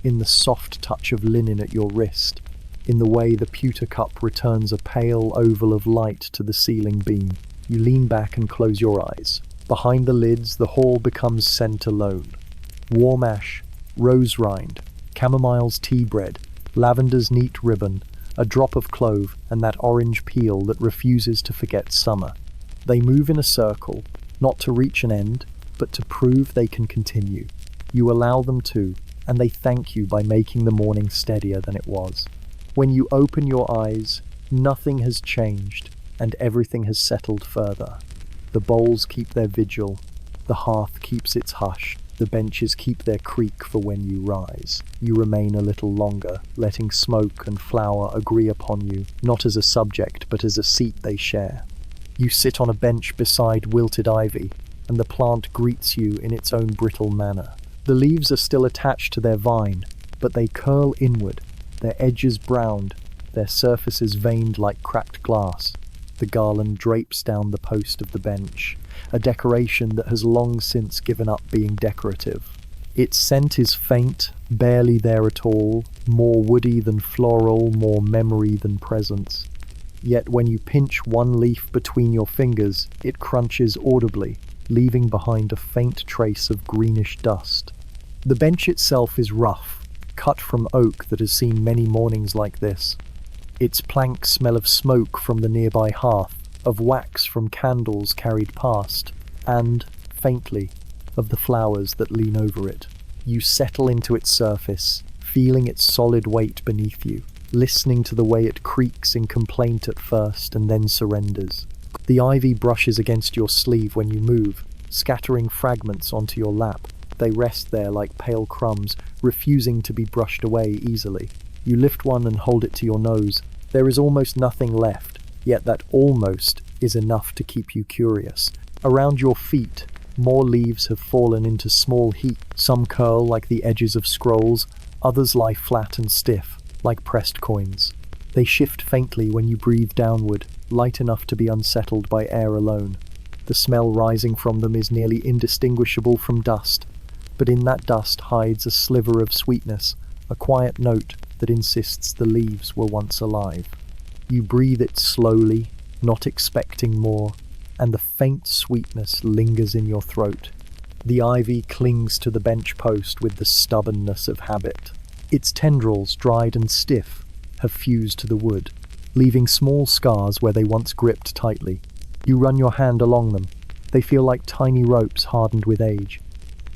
Speaker 1: in the soft touch of linen at your wrist, in the way the pewter cup returns a pale oval of light to the ceiling beam. You lean back and close your eyes. Behind the lids, the hall becomes scent alone. Warm ash, rose rind, chamomile's tea bread, lavender's neat ribbon, a drop of clove, and that orange peel that refuses to forget summer. They move in a circle, not to reach an end, but to prove they can continue. You allow them to, and they thank you by making the morning steadier than it was. When you open your eyes, nothing has changed, and everything has settled further. The bowls keep their vigil, the hearth keeps its hush, the benches keep their creak for when you rise. You remain a little longer, letting smoke and flower agree upon you, not as a subject, but as a seat they share. You sit on a bench beside wilted ivy, and the plant greets you in its own brittle manner. The leaves are still attached to their vine, but they curl inward, their edges browned, their surfaces veined like cracked glass. The garland drapes down the post of the bench, a decoration that has long since given up being decorative. Its scent is faint, barely there at all, more woody than floral, more memory than presence. Yet when you pinch one leaf between your fingers, it crunches audibly, leaving behind a faint trace of greenish dust. The bench itself is rough, cut from oak that has seen many mornings like this. Its planks smell of smoke from the nearby hearth, of wax from candles carried past, and, faintly, of the flowers that lean over it. You settle into its surface, feeling its solid weight beneath you, listening to the way it creaks in complaint at first and then surrenders. The ivy brushes against your sleeve when you move, scattering fragments onto your lap. They rest there like pale crumbs, refusing to be brushed away easily. You lift one and hold it to your nose. There is almost nothing left, yet that almost is enough to keep you curious. Around your feet, more leaves have fallen into small heaps. Some curl like the edges of scrolls, others lie flat and stiff, like pressed coins. They shift faintly when you breathe downward, light enough to be unsettled by air alone. The smell rising from them is nearly indistinguishable from dust, but in that dust hides a sliver of sweetness, a quiet note that insists the leaves were once alive. You breathe it slowly, not expecting more, and the faint sweetness lingers in your throat. The ivy clings to the bench post with the stubbornness of habit. Its tendrils, dried and stiff, have fused to the wood, leaving small scars where they once gripped tightly. You run your hand along them. They feel like tiny ropes hardened with age.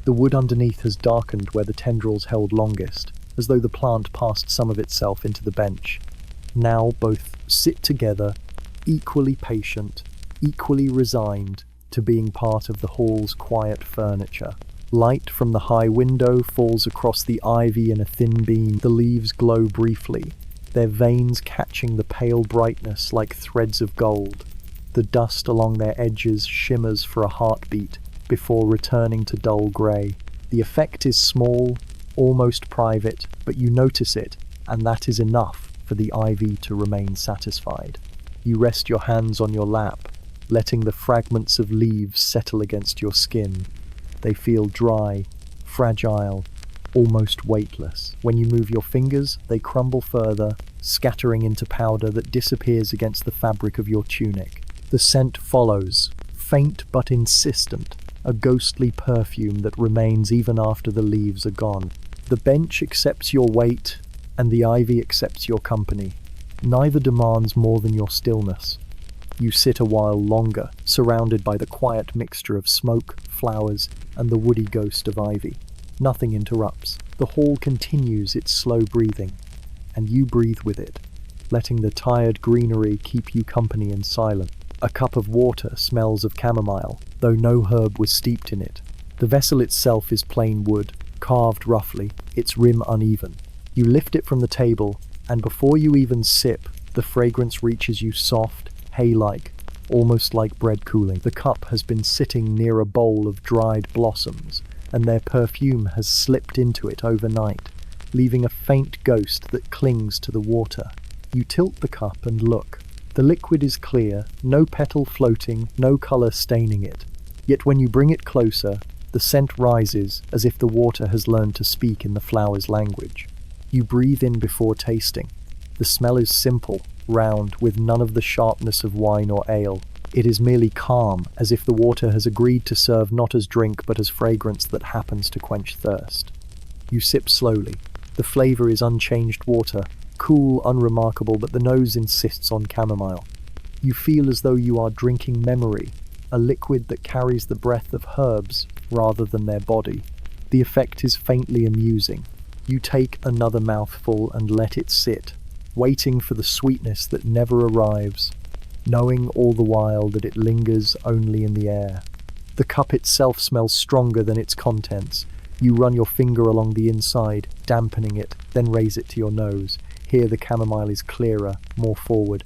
Speaker 1: The wood underneath has darkened where the tendrils held longest, as though the plant passed some of itself into the bench. Now both sit together, equally patient, equally resigned to being part of the hall's quiet furniture. Light from the high window falls across the ivy in a thin beam. The leaves glow briefly, their veins catching the pale brightness like threads of gold. The dust along their edges shimmers for a heartbeat before returning to dull grey. The effect is small, almost private, but you notice it, and that is enough for the ivy to remain satisfied. You rest your hands on your lap, letting the fragments of leaves settle against your skin. They feel dry, fragile, almost weightless. When you move your fingers, they crumble further, scattering into powder that disappears against the fabric of your tunic. The scent follows, faint but insistent, a ghostly perfume that remains even after the leaves are gone. The bench accepts your weight, and the ivy accepts your company. Neither demands more than your stillness. You sit a while longer, surrounded by the quiet mixture of smoke, flowers, and the woody ghost of ivy. Nothing interrupts. The hall continues its slow breathing, and you breathe with it, letting the tired greenery keep you company in silence. A cup of water smells of chamomile, though no herb was steeped in it. The vessel itself is plain wood, carved roughly, its rim uneven. You lift it from the table, and before you even sip, the fragrance reaches you soft, hay-like, almost like bread cooling. The cup has been sitting near a bowl of dried blossoms, and their perfume has slipped into it overnight, leaving a faint ghost that clings to the water. You tilt the cup and look. The liquid is clear, no petal floating, no color staining it. Yet when you bring it closer, the scent rises as if the water has learned to speak in the flower's language. You breathe in before tasting. The smell is simple, round, with none of the sharpness of wine or ale. It is merely calm, as if the water has agreed to serve not as drink but as fragrance that happens to quench thirst. You sip slowly. The flavor is unchanged water, cool, unremarkable, but the nose insists on chamomile. You feel as though you are drinking memory, a liquid that carries the breath of herbs rather than their body. The effect is faintly amusing. You take another mouthful and let it sit, waiting for the sweetness that never arrives, knowing all the while that it lingers only in the air. The cup itself smells stronger than its contents. You run your finger along the inside, dampening it, then raise it to your nose. Here the chamomile is clearer, more forward.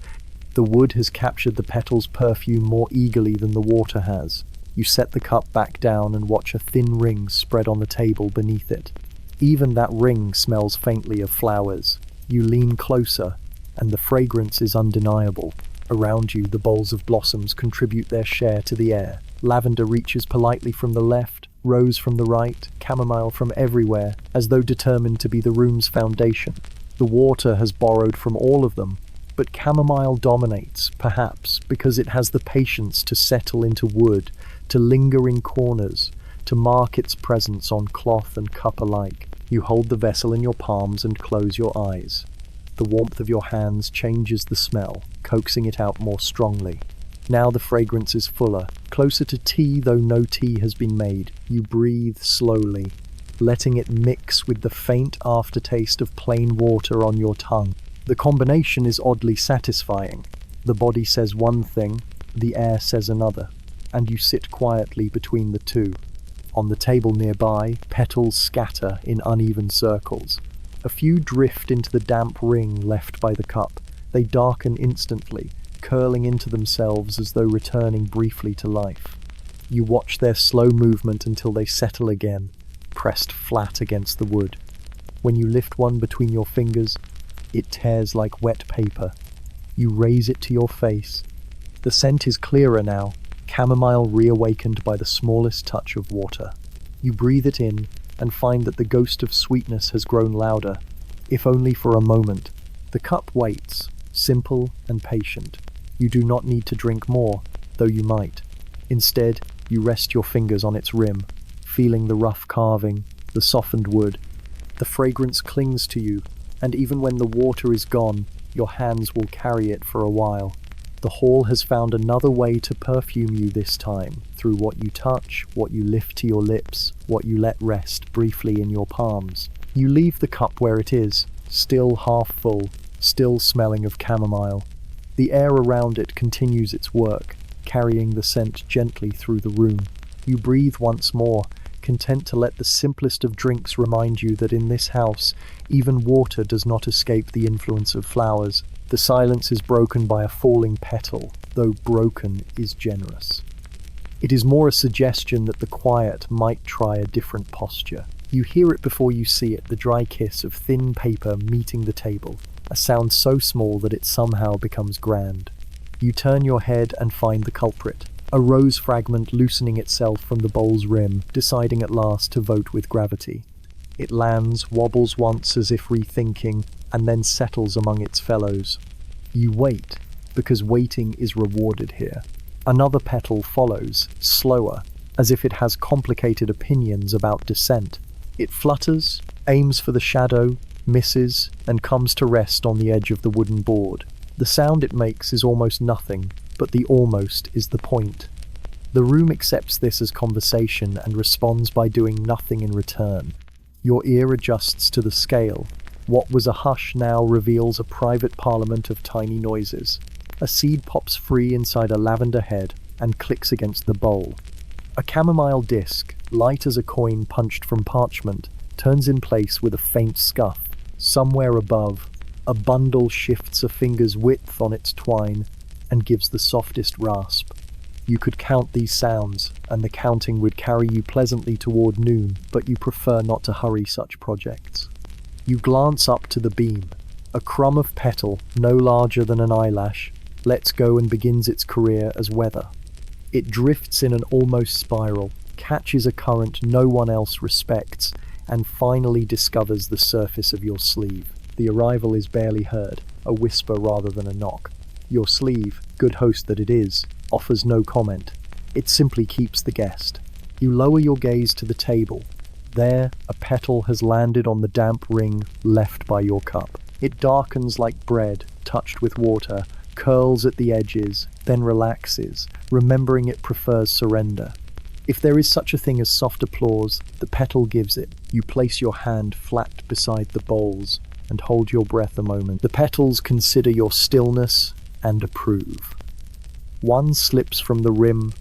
Speaker 1: The wood has captured the petals' perfume more eagerly than the water has. You set the cup back down and watch a thin ring spread on the table beneath it. Even that ring smells faintly of flowers. You lean closer, and the fragrance is undeniable. Around you, the bowls of blossoms contribute their share to the air. Lavender reaches politely from the left, rose from the right, chamomile from everywhere, as though determined to be the room's foundation. The water has borrowed from all of them, but chamomile dominates, perhaps because it has the patience to settle into wood, to linger in corners, to mark its presence on cloth and cup alike. You hold the vessel in your palms and close your eyes. The warmth of your hands changes the smell, coaxing it out more strongly. Now the fragrance is fuller, closer to tea though no tea has been made. You breathe slowly, letting it mix with the faint aftertaste of plain water on your tongue. The combination is oddly satisfying. The body says one thing, the air says another, and you sit quietly between the two. On the table nearby, petals scatter in uneven circles. A few drift into the damp ring left by the cup. They darken instantly, curling into themselves as though returning briefly to life. You watch their slow movement until they settle again, pressed flat against the wood. When you lift one between your fingers, it tears like wet paper. You raise it to your face. The scent is clearer now, chamomile reawakened by the smallest touch of water. You breathe it in and find that the ghost of sweetness has grown louder, if only for a moment. The cup waits, simple and patient. You do not need to drink more, though you might. Instead, you rest your fingers on its rim, feeling the rough carving, the softened wood. The fragrance clings to you, and even when the water is gone, your hands will carry it for a while. The hall has found another way to perfume you this time, through what you touch, what you lift to your lips, what you let rest briefly in your palms. You leave the cup where it is, still half full, still smelling of chamomile. The air around it continues its work, carrying the scent gently through the room. You breathe once more, content to let the simplest of drinks remind you that in this house, even water does not escape the influence of flowers. The silence is broken by a falling petal, though broken is generous. It is more a suggestion that the quiet might try a different posture. You hear it before you see it, the dry kiss of thin paper meeting the table, a sound so small that it somehow becomes grand. You turn your head and find the culprit, a rose fragment loosening itself from the bowl's rim, deciding at last to vote with gravity. It lands, wobbles once as if rethinking, and then settles among its fellows. You wait, because waiting is rewarded here. Another petal follows, slower, as if it has complicated opinions about descent. It flutters, aims for the shadow, misses, and comes to rest on the edge of the wooden board. The sound it makes is almost nothing, but the almost is the point. The room accepts this as conversation and responds by doing nothing in return. Your ear adjusts to the scale. What was a hush now reveals a private parliament of tiny noises. A seed pops free inside a lavender head and clicks against the bowl. A chamomile disc, light as a coin punched from parchment, turns in place with a faint scuff. Somewhere above, a bundle shifts a finger's width on its twine and gives the softest rasp. You could count these sounds, and the counting would carry you pleasantly toward noon, but you prefer not to hurry such projects. You glance up to the beam. A crumb of petal, no larger than an eyelash, lets go and begins its career as weather. It drifts in an almost spiral, catches a current no one else respects, and finally discovers the surface of your sleeve. The arrival is barely heard, a whisper rather than a knock. Your sleeve, good host that it is, offers no comment. It simply keeps the guest. You lower your gaze to the table. There, a petal has landed on the damp ring left by your cup. It darkens like bread, touched with water, curls at the edges, then relaxes, remembering it prefers surrender. If there is such a thing as soft applause, the petal gives it. You place your hand flat beside the bowls and hold your breath a moment. The petals consider your stillness and approve. One slips from the rim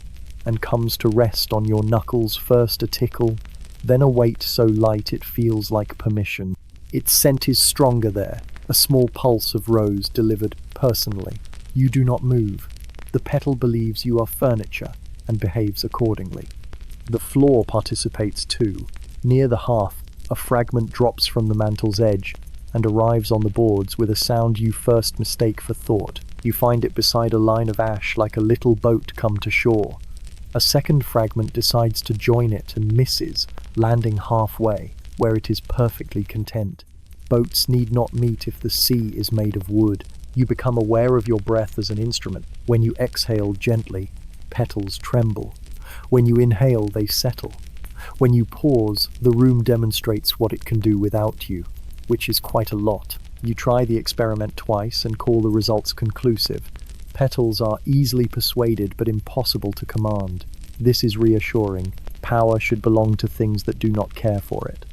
Speaker 1: and comes to rest on your knuckles, first a tickle, then a weight so light it feels like permission. Its scent is stronger there, a small pulse of rose delivered personally. You do not move. The petal believes you are furniture and behaves accordingly. The floor participates too. Near the hearth, a fragment drops from the mantle's edge and arrives on the boards with a sound you first mistake for thought. You find it beside a line of ash like a little boat come to shore. A second fragment decides to join it and misses, landing halfway, where it is perfectly content. Boats need not meet if the sea is made of wood. You become aware of your breath as an instrument. When you exhale gently, petals tremble. When you inhale, they settle. When you pause, the room demonstrates what it can do without you, which is quite a lot. You try the experiment twice and call the results conclusive. Petals are easily persuaded but impossible to command. This is reassuring. Power should belong to things that do not care for it.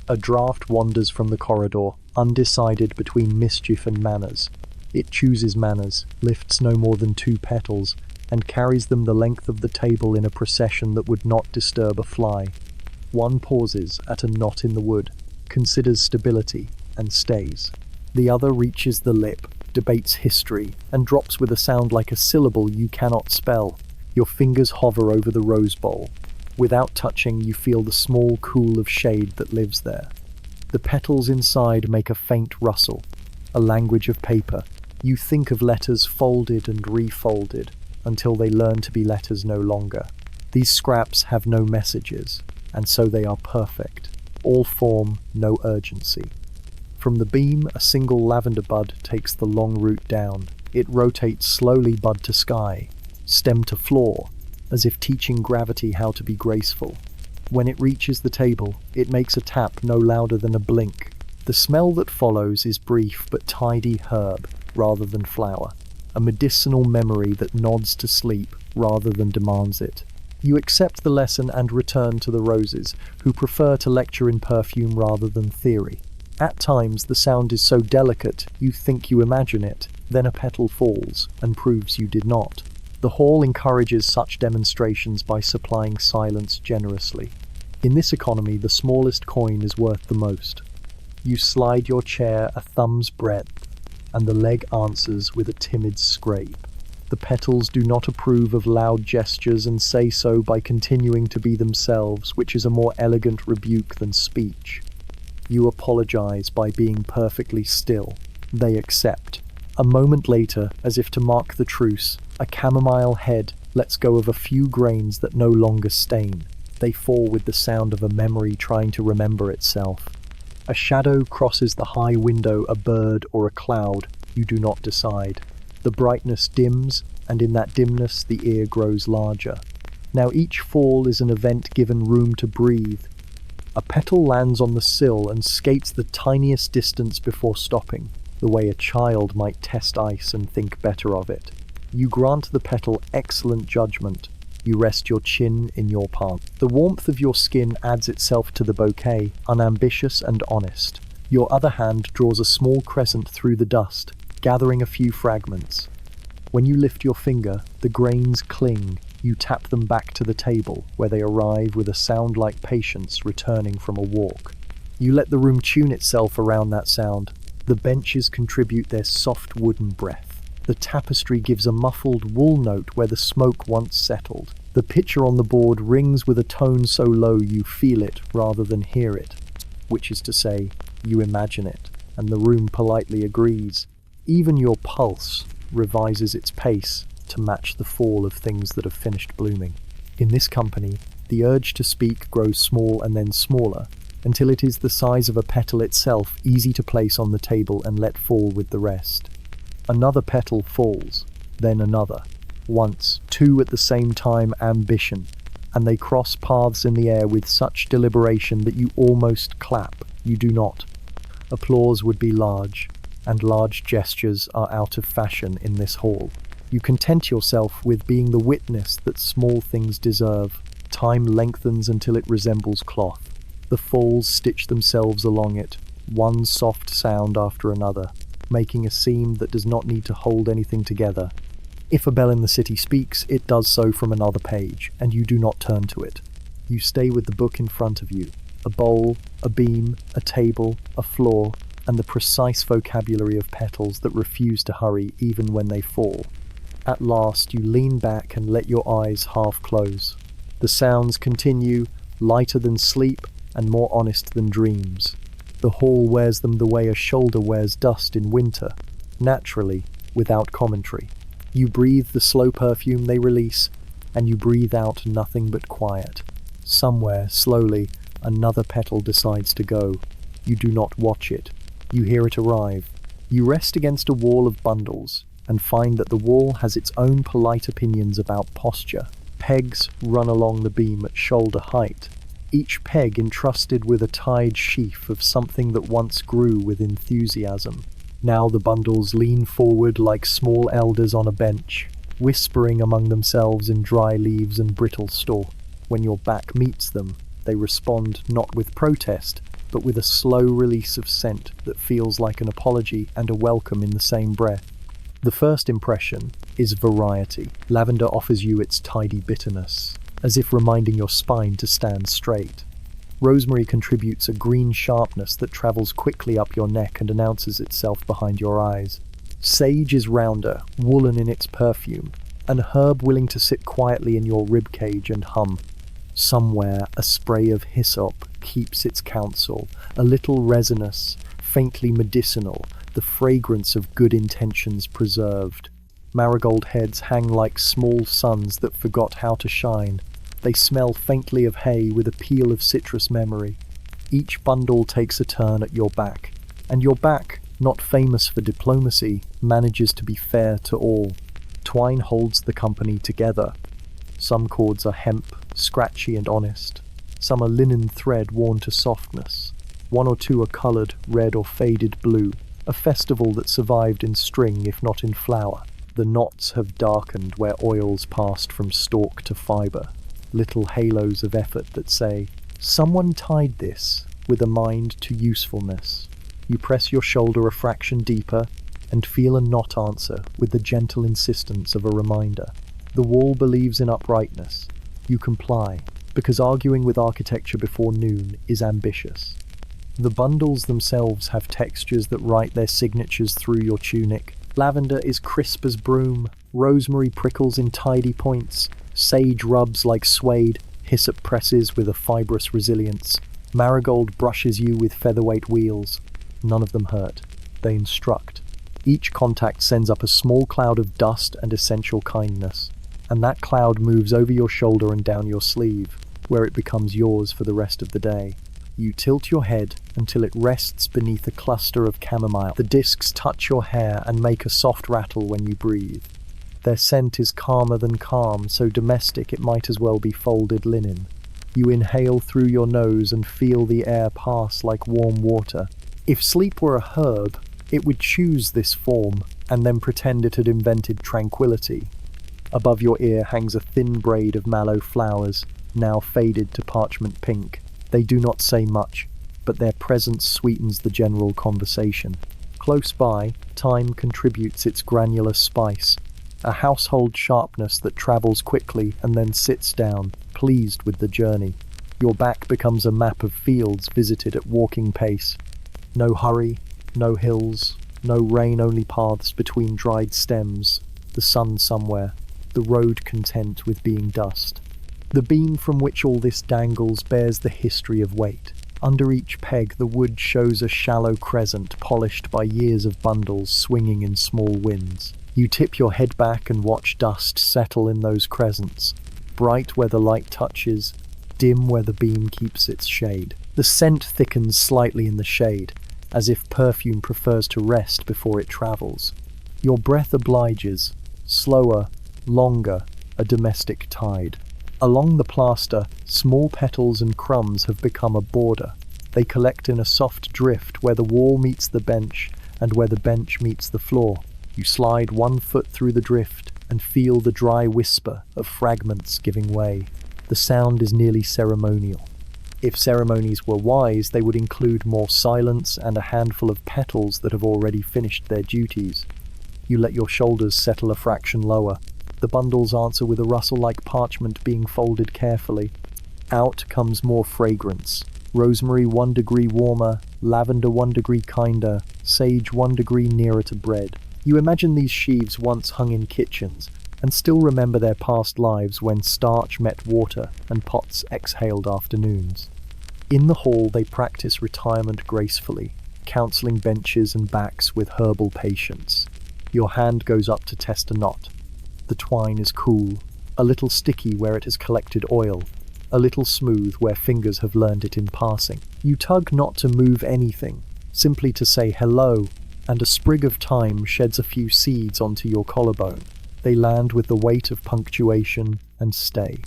Speaker 1: A draught wanders from the corridor, undecided between mischief and manners. It chooses manners, lifts no more than 2 petals, and carries them the length of the table in a procession that would not disturb a fly. One pauses at a knot in the wood, considers stability, and stays. The other reaches the lip, debates history, and drops with a sound like a syllable you cannot spell. Your fingers hover over the rose bowl. Without touching, you feel the small cool of shade that lives there. The petals inside make a faint rustle, a language of paper. You think of letters folded and refolded until they learn to be letters no longer. These scraps have no messages, and so they are perfect. All form, no urgency. From the beam, a single lavender bud takes the long route down. It rotates slowly bud to sky, stem to floor, as if teaching gravity how to be graceful. When it reaches the table, it makes a tap no louder than a blink. The smell that follows is brief but tidy herb rather than flower, a medicinal memory that nods to sleep rather than demands it. You accept the lesson and return to the roses, who prefer to lecture in perfume rather than theory. At times, the sound is so delicate you think you imagine it, then a petal falls and proves you did not. The hall encourages such demonstrations by supplying silence generously. In this economy, the smallest coin is worth the most. You slide your chair a thumb's breadth, and the leg answers with a timid scrape. The petals do not approve of loud gestures and say so by continuing to be themselves, which is a more elegant rebuke than speech. You apologize by being perfectly still. They accept. A moment later, as if to mark the truce, a chamomile head lets go of a few grains that no longer stain. They fall with the sound of a memory trying to remember itself. A shadow crosses the high window, a bird or a cloud. You do not decide. The brightness dims, and in that dimness the ear grows larger. Now each fall is an event given room to breathe. A petal lands on the sill and skates the tiniest distance before stopping, the way a child might test ice and think better of it. You grant the petal excellent judgment. You rest your chin in your palm. The warmth of your skin adds itself to the bouquet, unambitious and honest. Your other hand draws a small crescent through the dust, gathering a few fragments. When you lift your finger, the grains cling. You tap them back to the table, where they arrive with a sound like patience returning from a walk. You let the room tune itself around that sound. The benches contribute their soft wooden breath. The tapestry gives a muffled wool note where the smoke once settled. The picture on the board rings with a tone so low you feel it rather than hear it, which is to say, you imagine it, and the room politely agrees. Even your pulse, revises its pace to match the fall of things that have finished blooming. In this company, the urge to speak grows small and then smaller, until it is the size of a petal itself, easy to place on the table and let fall with the rest. Another petal falls, then another. Once, two at the same time, ambition, and they cross paths in the air with such deliberation that you almost clap. You do not. Applause would be large, and large gestures are out of fashion in this hall. You content yourself with being the witness that small things deserve. Time lengthens until it resembles cloth. The falls stitch themselves along it, one soft sound after another, making a seam that does not need to hold anything together. If a bell in the city speaks, it does so from another page, and you do not turn to it. You stay with the book in front of you, a bowl, a beam, a table, a floor, and the precise vocabulary of petals that refuse to hurry even when they fall. At last you lean back and let your eyes half close. The sounds continue, lighter than sleep and more honest than dreams. The hall wears them the way a shoulder wears dust in winter, naturally, without commentary. You breathe the slow perfume they release, and you breathe out nothing but quiet. Somewhere, slowly, another petal decides to go. You do not watch it. You hear it arrive. You rest against a wall of bundles, and find that the wall has its own polite opinions about posture. Pegs run along the beam at shoulder height, each peg entrusted with a tied sheaf of something that once grew with enthusiasm. Now the bundles lean forward like small elders on a bench, whispering among themselves in dry leaves and brittle stalk. When your back meets them, they respond not with protest, but with a slow release of scent that feels like an apology and a welcome in the same breath. The first impression is variety. Lavender offers you its tidy bitterness, as if reminding your spine to stand straight. Rosemary contributes a green sharpness that travels quickly up your neck and announces itself behind your eyes. Sage is rounder, woolen in its perfume, an herb willing to sit quietly in your ribcage and hum. Somewhere, a spray of hyssop keeps its counsel, a little resinous, faintly medicinal, the fragrance of good intentions preserved. Marigold heads hang like small suns that forgot how to shine. They smell faintly of hay with a peel of citrus memory. Each bundle takes a turn at your back, and your back, not famous for diplomacy, manages to be fair to all. Twine holds the company together. Some cords are hemp, scratchy and honest. Some are linen thread worn to softness. One or two are coloured red or faded blue, a festival that survived in string if not in flower. The knots have darkened where oils passed from stalk to fibre, little halos of effort that say, "Someone tied this," with a mind to usefulness. You press your shoulder a fraction deeper and feel a knot answer with the gentle insistence of a reminder. The wall believes in uprightness. You comply, because arguing with architecture before noon is ambitious. The bundles themselves have textures that write their signatures through your tunic. Lavender is crisp as broom, rosemary prickles in tidy points, sage rubs like suede, hyssop presses with a fibrous resilience. Marigold brushes you with featherweight wheels. None of them hurt. They instruct. Each contact sends up a small cloud of dust and essential kindness, and that cloud moves over your shoulder and down your sleeve, where it becomes yours for the rest of the day. You tilt your head until it rests beneath a cluster of chamomile. The discs touch your hair and make a soft rattle when you breathe. Their scent is calmer than calm, so domestic it might as well be folded linen. You inhale through your nose and feel the air pass like warm water. If sleep were a herb, it would choose this form and then pretend it had invented tranquility. Above your ear hangs a thin braid of mallow flowers, now faded to parchment pink. They do not say much, but their presence sweetens the general conversation. Close by, time contributes its granular spice, a household sharpness that travels quickly and then sits down, pleased with the journey. Your back becomes a map of fields visited at walking pace. No hurry, no hills, no rain, only paths between dried stems, the sun somewhere, the road content with being dust. The beam from which all this dangles bears the history of weight. Under each peg the wood shows a shallow crescent polished by years of bundles swinging in small winds. You tip your head back and watch dust settle in those crescents, bright where the light touches, dim where the beam keeps its shade. The scent thickens slightly in the shade, as if perfume prefers to rest before it travels. Your breath obliges, slower, longer, a domestic tide. Along the plaster, small petals and crumbs have become a border. They collect in a soft drift where the wall meets the bench and where the bench meets the floor. You slide 1 foot through the drift and feel the dry whisper of fragments giving way. The sound is nearly ceremonial. If ceremonies were wise, they would include more silence and a handful of petals that have already finished their duties. You let your shoulders settle a fraction lower. The bundles answer with a rustle like parchment being folded carefully. Out comes more fragrance. Rosemary 1 degree warmer, lavender 1 degree kinder, sage 1 degree nearer to bread. You imagine these sheaves once hung in kitchens, and still remember their past lives when starch met water and pots exhaled afternoons. In the hall they practice retirement gracefully, counseling benches and backs with herbal patience. Your hand goes up to test a knot. The twine is cool, a little sticky where it has collected oil, a little smooth where fingers have learned it in passing. You tug not to move anything, simply to say hello, and a sprig of thyme sheds a few seeds onto your collarbone. They land with the weight of punctuation and stay.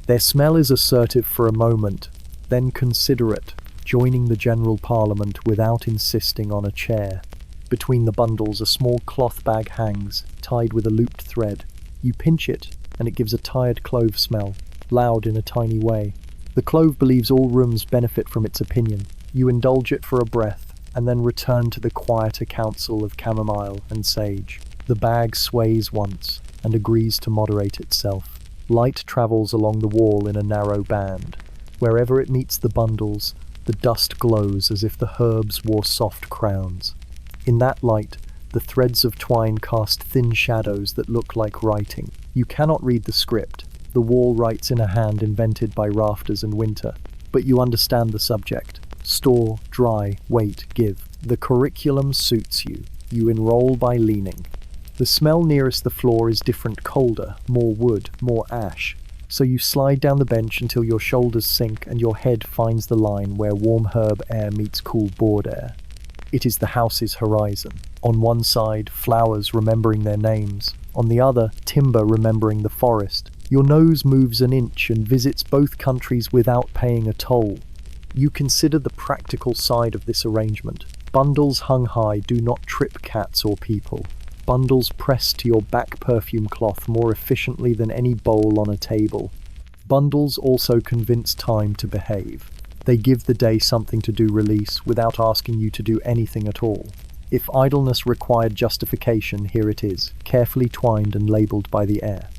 Speaker 1: Their smell is assertive for a moment, then considerate, joining the general parliament without insisting on a chair. Between the bundles a small cloth bag hangs, tied with a looped thread. You pinch it, and it gives a tired clove smell, loud in a tiny way. The clove believes all rooms benefit from its opinion. You indulge it for a breath, and then return to the quieter counsel of chamomile and sage. The bag sways once, and agrees to moderate itself. Light travels along the wall in a narrow band. Wherever it meets the bundles, the dust glows as if the herbs wore soft crowns. In that light, the threads of twine cast thin shadows that look like writing. You cannot read the script. The wall writes in a hand invented by rafters and winter. But you understand the subject. Store, dry, wait, give. The curriculum suits you. You enroll by leaning. The smell nearest the floor is different, colder, more wood, more ash. So you slide down the bench until your shoulders sink and your head finds the line where warm herb air meets cool board air. It is the house's horizon. On one side, flowers remembering their names. On the other, timber remembering the forest. Your nose moves an inch and visits both countries without paying a toll. You consider the practical side of this arrangement. Bundles hung high do not trip cats or people. Bundles press to your back perfume cloth more efficiently than any bowl on a table. Bundles also convince time to behave. They give the day something to do release without asking you to do anything at all. If idleness required justification, here it is, carefully twined and labelled by the air.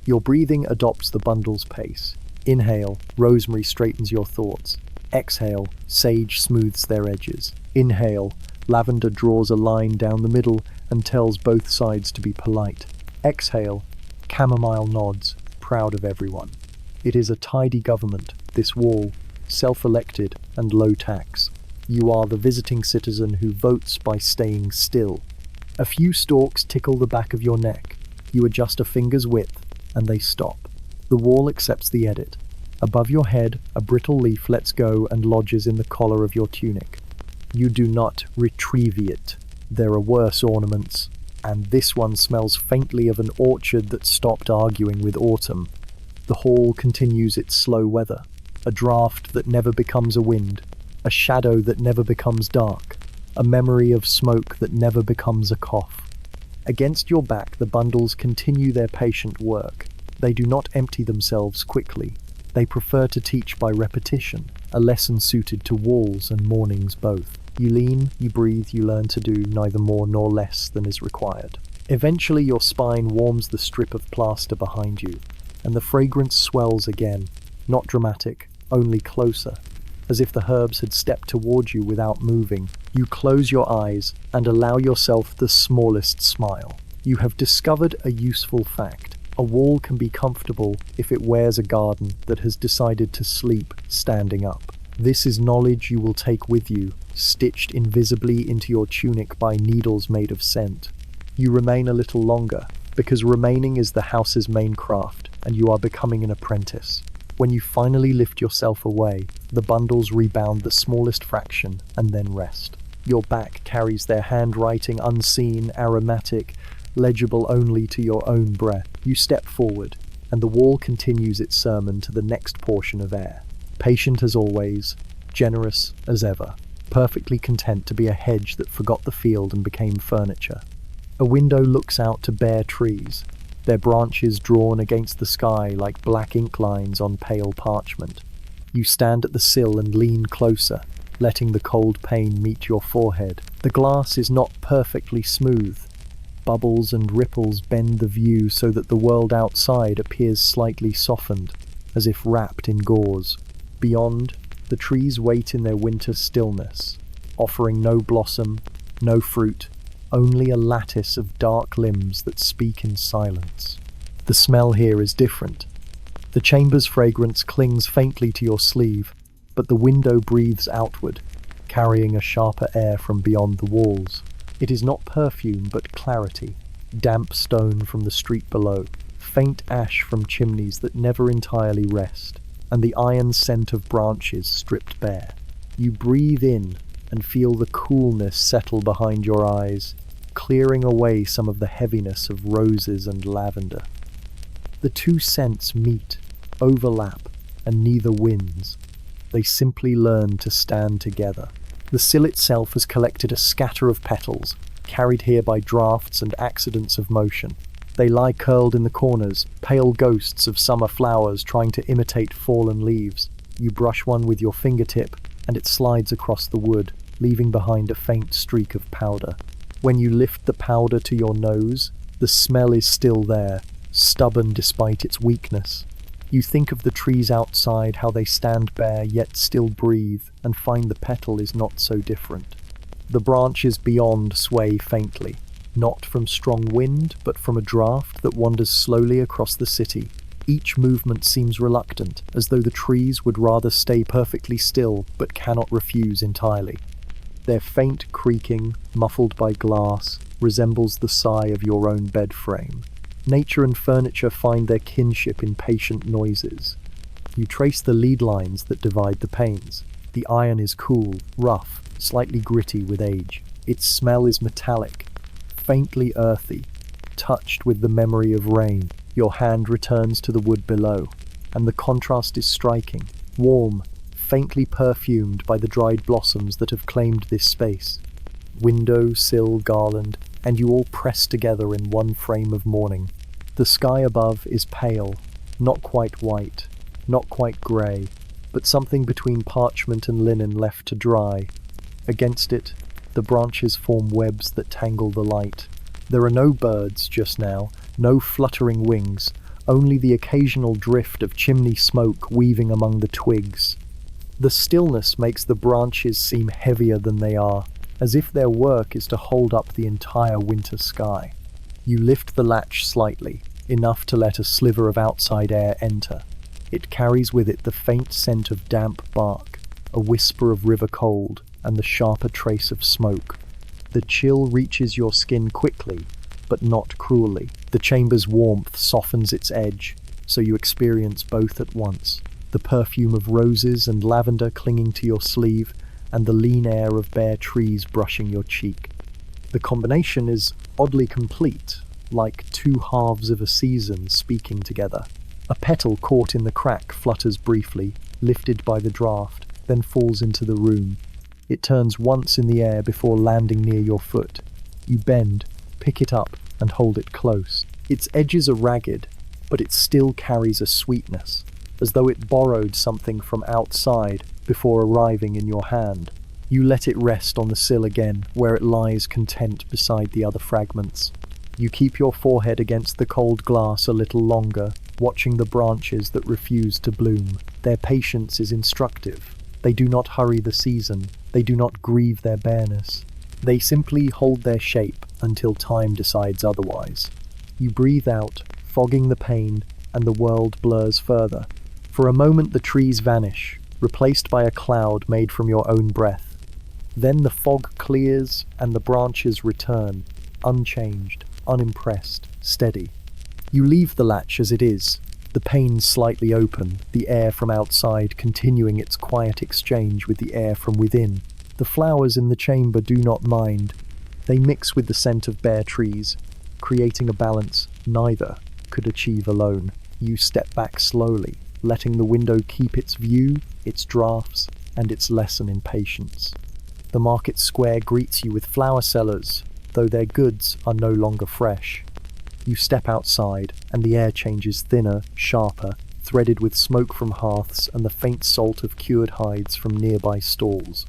Speaker 1: Your breathing adopts the bundle's pace. Inhale, rosemary straightens your thoughts. Exhale, sage smooths their edges. Inhale, lavender draws a line down the middle and tells both sides to be polite. Exhale, chamomile nods, proud of everyone. It is a tidy government, this wall, self-elected and low tax. You are the visiting citizen who votes by staying still. A few stalks tickle the back of your neck. You adjust a finger's width, and they stop. The wall accepts the edit. Above your head, a brittle leaf lets go and lodges in the collar of your tunic. You do not retrieve it. There are worse ornaments, and this one smells faintly of an orchard that stopped arguing with autumn. The hall continues its slow weather, a draft that never becomes a wind, a shadow that never becomes dark, a memory of smoke that never becomes a cough. Against your back, the bundles continue their patient work. They do not empty themselves quickly. They prefer to teach by repetition, a lesson suited to walls and mornings both. You lean, you breathe, you learn to do neither more nor less than is required. Eventually your spine warms the strip of plaster behind you, and the fragrance swells again, not dramatic, only closer, as if the herbs had stepped toward you without moving. You close your eyes and allow yourself the smallest smile. You have discovered a useful fact. A wall can be comfortable if it wears a garden that has decided to sleep standing up. This is knowledge you will take with you, stitched invisibly into your tunic by needles made of scent. You remain a little longer, because remaining is the house's main craft, and you are becoming an apprentice. When you finally lift yourself away, the bundles rebound the smallest fraction and then rest. Your back carries their handwriting, unseen, aromatic, legible only to your own breath. You step forward, and the wall continues its sermon to the next portion of air. Patient as always, generous as ever, perfectly content to be a hedge that forgot the field and became furniture. A window looks out to bare trees, their branches drawn against the sky like black ink lines on pale parchment. You stand at the sill and lean closer, letting the cold pane meet your forehead. The glass is not perfectly smooth. Bubbles and ripples bend the view so that the world outside appears slightly softened, as if wrapped in gauze. Beyond, the trees wait in their winter stillness, offering no blossom, no fruit, only a lattice of dark limbs that speak in silence. The smell here is different. The chamber's fragrance clings faintly to your sleeve, but the window breathes outward, carrying a sharper air from beyond the walls. It is not perfume, but clarity. Damp stone from the street below, faint ash from chimneys that never entirely rest, and the iron scent of branches stripped bare. You breathe in and feel the coolness settle behind your eyes, clearing away some of the heaviness of roses and lavender. The two scents meet, overlap, and neither wins. They simply learn to stand together. The sill itself has collected a scatter of petals, carried here by drafts and accidents of motion. They lie curled in the corners, pale ghosts of summer flowers trying to imitate fallen leaves. You brush one with your fingertip, and it slides across the wood, leaving behind a faint streak of powder. When you lift the powder to your nose, the smell is still there, stubborn despite its weakness. You think of the trees outside, how they stand bare yet still breathe, and find the petal is not so different. The branches beyond sway faintly, not from strong wind, but from a draft that wanders slowly across the city. Each movement seems reluctant, as though the trees would rather stay perfectly still, but cannot refuse entirely. Their faint creaking, muffled by glass, resembles the sigh of your own bed frame. Nature and furniture find their kinship in patient noises. You trace the lead lines that divide the panes. The iron is cool, rough, slightly gritty with age. Its smell is metallic, faintly earthy, touched with the memory of rain. Your hand returns to the wood below, and the contrast is striking, warm, faintly perfumed by the dried blossoms that have claimed this space. Window, sill, garland, and you all press together in one frame of morning. The sky above is pale, not quite white, not quite grey, but something between parchment and linen left to dry. Against it, the branches form webs that tangle the light. There are no birds just now, no fluttering wings, only the occasional drift of chimney smoke weaving among the twigs. The stillness makes the branches seem heavier than they are, as if their work is to hold up the entire winter sky. You lift the latch slightly, enough to let a sliver of outside air enter. It carries with it the faint scent of damp bark, a whisper of river cold, and the sharper trace of smoke. The chill reaches your skin quickly, but not cruelly. The chamber's warmth softens its edge, so you experience both at once. The perfume of roses and lavender clinging to your sleeve, and the lean air of bare trees brushing your cheek. The combination is oddly complete, like two halves of a season speaking together. A petal caught in the crack flutters briefly, lifted by the draught, then falls into the room. It turns once in the air before landing near your foot. You bend, pick it up, and hold it close. Its edges are ragged, but it still carries a sweetness, as though it borrowed something from outside before arriving in your hand. You let it rest on the sill again, where it lies content beside the other fragments. You keep your forehead against the cold glass a little longer, watching the branches that refuse to bloom. Their patience is instructive. They do not hurry the season. They do not grieve their bareness. They simply hold their shape until time decides otherwise. You breathe out, fogging the pain, and the world blurs further. For a moment the trees vanish, replaced by a cloud made from your own breath. Then the fog clears and the branches return, unchanged, unimpressed, steady. You leave the latch as it is, the panes slightly open, the air from outside continuing its quiet exchange with the air from within. The flowers in the chamber do not mind. They mix with the scent of bare trees, creating a balance neither could achieve alone. You step back slowly, letting the window keep its view, its drafts, and its lesson in patience. The market square greets you with flower sellers, though their goods are no longer fresh. You step outside, and the air changes thinner, sharper, threaded with smoke from hearths and the faint salt of cured hides from nearby stalls.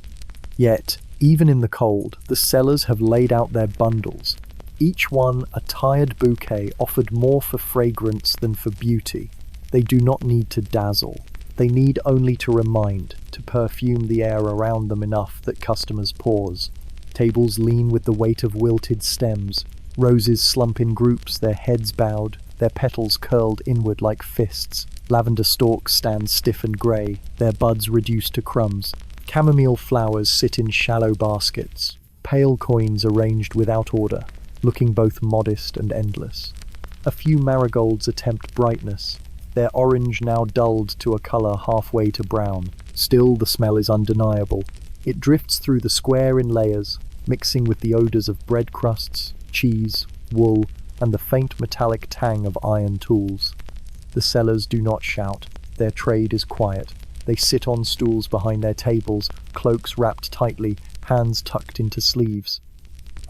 Speaker 1: Yet, even in the cold, the sellers have laid out their bundles, each one a tired bouquet offered more for fragrance than for beauty. They do not need to dazzle. They need only to remind, to perfume the air around them enough that customers pause. Tables lean with the weight of wilted stems. Roses slump in groups, their heads bowed, their petals curled inward like fists. Lavender stalks stand stiff and grey, their buds reduced to crumbs. Chamomile flowers sit in shallow baskets, pale coins arranged without order, looking both modest and endless. A few marigolds attempt brightness, their orange now dulled to a colour halfway to brown. Still, the smell is undeniable. It drifts through the square in layers, mixing with the odours of bread crusts, cheese, wool, and the faint metallic tang of iron tools. The sellers do not shout. Their trade is quiet. They sit on stools behind their tables, cloaks wrapped tightly, hands tucked into sleeves.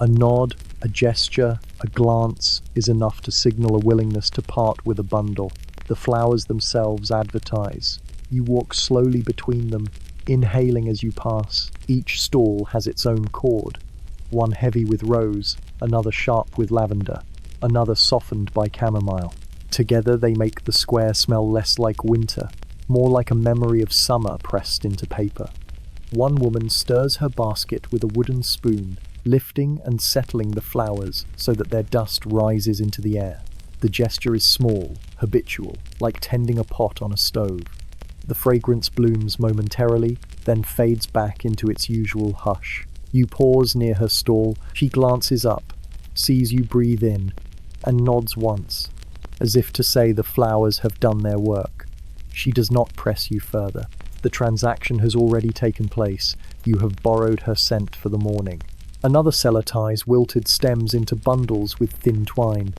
Speaker 1: A nod, a gesture, a glance is enough to signal a willingness to part with a bundle. The flowers themselves advertise. You walk slowly between them, inhaling as you pass. Each stall has its own chord. One heavy with rose, another sharp with lavender, another softened by chamomile. Together they make the square smell less like winter, more like a memory of summer pressed into paper. One woman stirs her basket with a wooden spoon, lifting and settling the flowers so that their dust rises into the air. The gesture is small, habitual, like tending a pot on a stove. The fragrance blooms momentarily, then fades back into its usual hush. You pause near her stall. She glances up, sees you breathe in, and nods once, as if to say the flowers have done their work. She does not press you further. The transaction has already taken place. You have borrowed her scent for the morning. Another seller ties wilted stems into bundles with thin twine.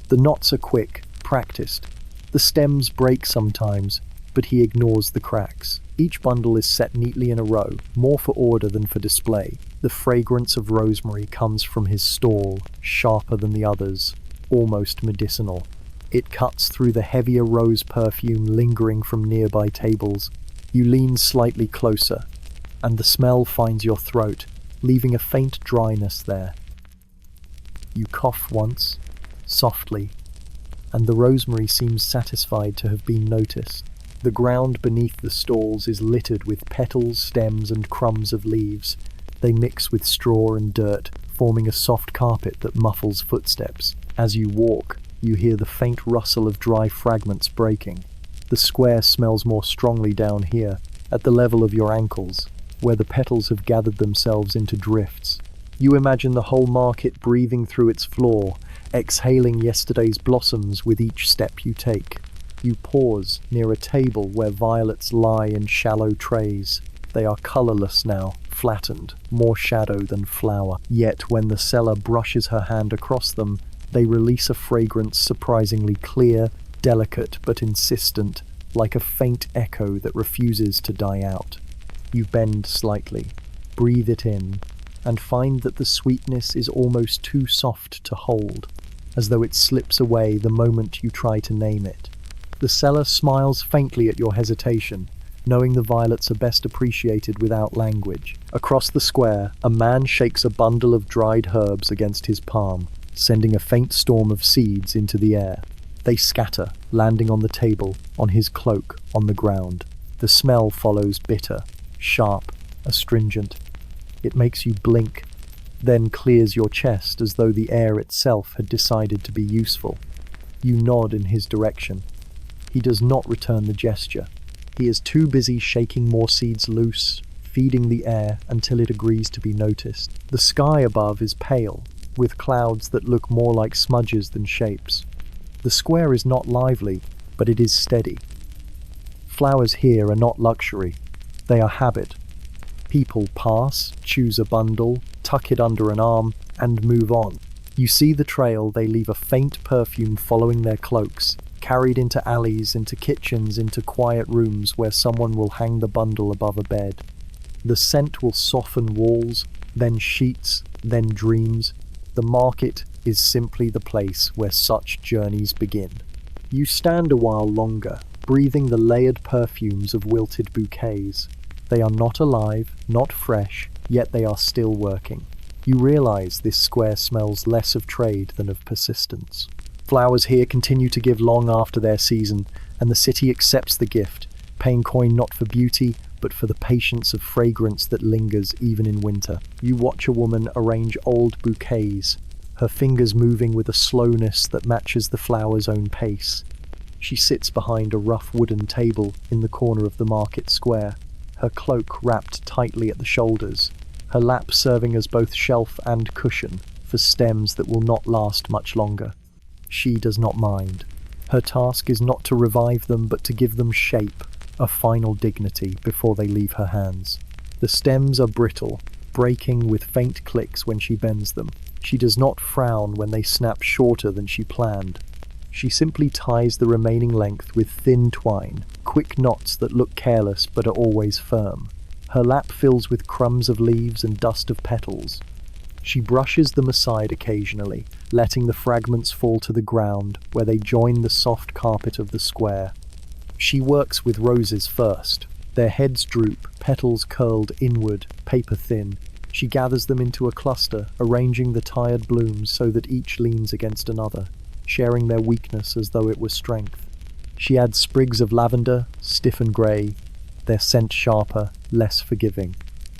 Speaker 1: The knots are quick, practiced. The stems break sometimes, but he ignores the cracks. Each bundle is set neatly in a row, more for order than for display. The fragrance of rosemary comes from his stall, sharper than the others, almost medicinal. It cuts through the heavier rose perfume lingering from nearby tables. You lean slightly closer, and the smell finds your throat, leaving a faint dryness there. You cough once, softly, and the rosemary seems satisfied to have been noticed. The ground beneath the stalls is littered with petals, stems, and crumbs of leaves. They mix with straw and dirt, forming a soft carpet that muffles footsteps. As you walk, you hear the faint rustle of dry fragments breaking. The square smells more strongly down here, at the level of your ankles, where the petals have gathered themselves into drifts. You imagine the whole market breathing through its floor, exhaling yesterday's blossoms with each step you take. You pause near a table where violets lie in shallow trays. They are colourless now, flattened, more shadow than flower. Yet when the seller brushes her hand across them, they release a fragrance surprisingly clear, delicate but insistent, like a faint echo that refuses to die out. You bend slightly, breathe it in, and find that the sweetness is almost too soft to hold, as though it slips away the moment you try to name it. The seller smiles faintly at your hesitation, knowing the violets are best appreciated without language. Across the square, a man shakes a bundle of dried herbs against his palm, sending a faint storm of seeds into the air. They scatter, landing on the table, on his cloak, on the ground. The smell follows bitter, sharp, astringent. It makes you blink, then clears your chest as though the air itself had decided to be useful. You nod in his direction. He does not return the gesture. He is too busy shaking more seeds loose, feeding the air until it agrees to be noticed. The sky above is pale, with clouds that look more like smudges than shapes. The square is not lively, but it is steady. Flowers here are not luxury, they are habit. People pass, choose a bundle, tuck it under an arm, and move on. You see the trail, they leave a faint perfume following their cloaks, carried into alleys, into kitchens, into quiet rooms where someone will hang the bundle above a bed. The scent will soften walls, then sheets, then dreams. The market is simply the place where such journeys begin. You stand a while longer, breathing the layered perfumes of wilted bouquets. They are not alive, not fresh, yet they are still working. You realize this square smells less of trade than of persistence. Flowers here continue to give long after their season, and the city accepts the gift, paying coin not for beauty, but for the patience of fragrance that lingers even in winter. You watch a woman arrange old bouquets, her fingers moving with a slowness that matches the flower's own pace. She sits behind a rough wooden table in the corner of the market square, her cloak wrapped tightly at the shoulders, her lap serving as both shelf and cushion for stems that will not last much longer. She does not mind. Her task is not to revive them, but to give them shape, a final dignity before they leave her hands. The stems are brittle, breaking with faint clicks when she bends them. She does not frown when they snap shorter than she planned. She simply ties the remaining length with thin twine, quick knots that look careless but are always firm. Her lap fills with crumbs of leaves and dust of petals. She brushes them aside occasionally, letting the fragments fall to the ground where they join the soft carpet of the square. She works with roses first. Their heads droop, petals curled inward, paper thin. She gathers them into a cluster, arranging the tired blooms so that each leans against another, sharing their weakness as though it were strength. She adds sprigs of lavender, stiff and grey, their scent sharper, less forgiving.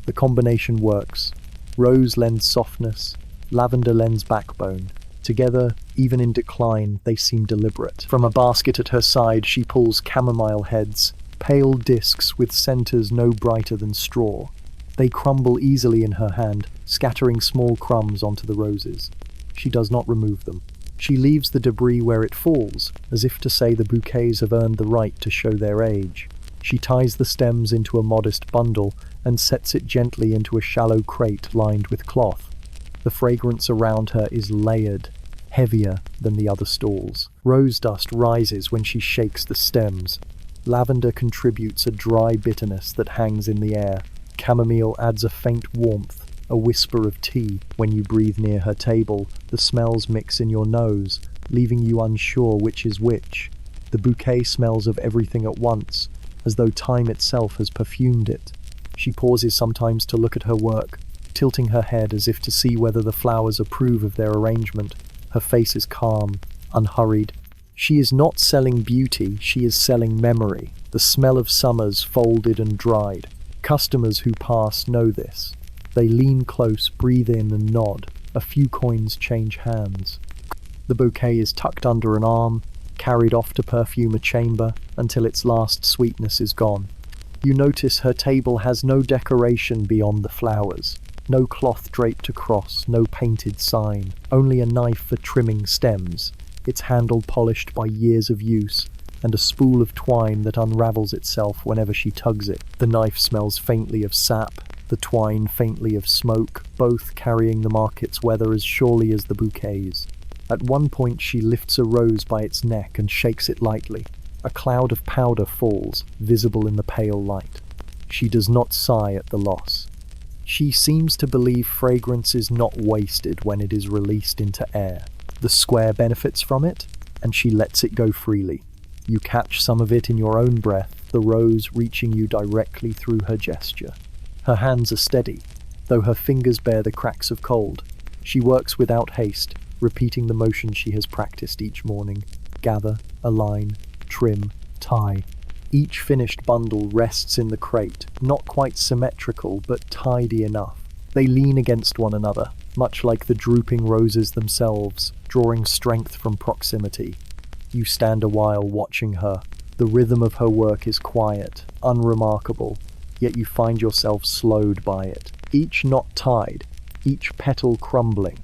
Speaker 1: The combination works. Rose lends softness, lavender lends backbone. Together, even in decline, they seem deliberate. From a basket at her side, she pulls chamomile heads, pale discs with centers no brighter than straw. They crumble easily in her hand, scattering small crumbs onto the roses. She does not remove them. She leaves the debris where it falls, as if to say the bouquets have earned the right to show their age. She ties the stems into a modest bundle and sets it gently into a shallow crate lined with cloth. The fragrance around her is layered, heavier than the other stalls. Rose dust rises when she shakes the stems. Lavender contributes a dry bitterness that hangs in the air. Chamomile adds a faint warmth, a whisper of tea. When you breathe near her table, the smells mix in your nose, leaving you unsure which is which. The bouquet smells of everything at once, as though time itself has perfumed it. She pauses sometimes to look at her work, tilting her head as if to see whether the flowers approve of their arrangement. Her face is calm, unhurried. She is not selling beauty, she is selling memory, the smell of summers folded and dried. Customers who pass know this. They lean close, breathe in and nod. A few coins change hands. The bouquet is tucked under an arm, carried off to perfume a chamber until its last sweetness is gone. You notice her table has no decoration beyond the flowers. No cloth draped across, no painted sign, only a knife for trimming stems, its handle polished by years of use, and a spool of twine that unravels itself whenever she tugs it. The knife smells faintly of sap, the twine faintly of smoke, both carrying the market's weather as surely as the bouquets. At one point she lifts a rose by its neck and shakes it lightly. A cloud of powder falls, visible in the pale light. She does not sigh at the loss. She seems to believe fragrance is not wasted when it is released into air. The square benefits from it, and she lets it go freely. You catch some of it in your own breath, the rose reaching you directly through her gesture. Her hands are steady, though her fingers bear the cracks of cold. She works without haste, repeating the motion she has practiced each morning. Gather, align, trim, tie. Each finished bundle rests in the crate, not quite symmetrical, but tidy enough. They lean against one another, much like the drooping roses themselves, drawing strength from proximity. You stand a while watching her. The rhythm of her work is quiet, unremarkable, yet you find yourself slowed by it. Each knot tied, each petal crumbling,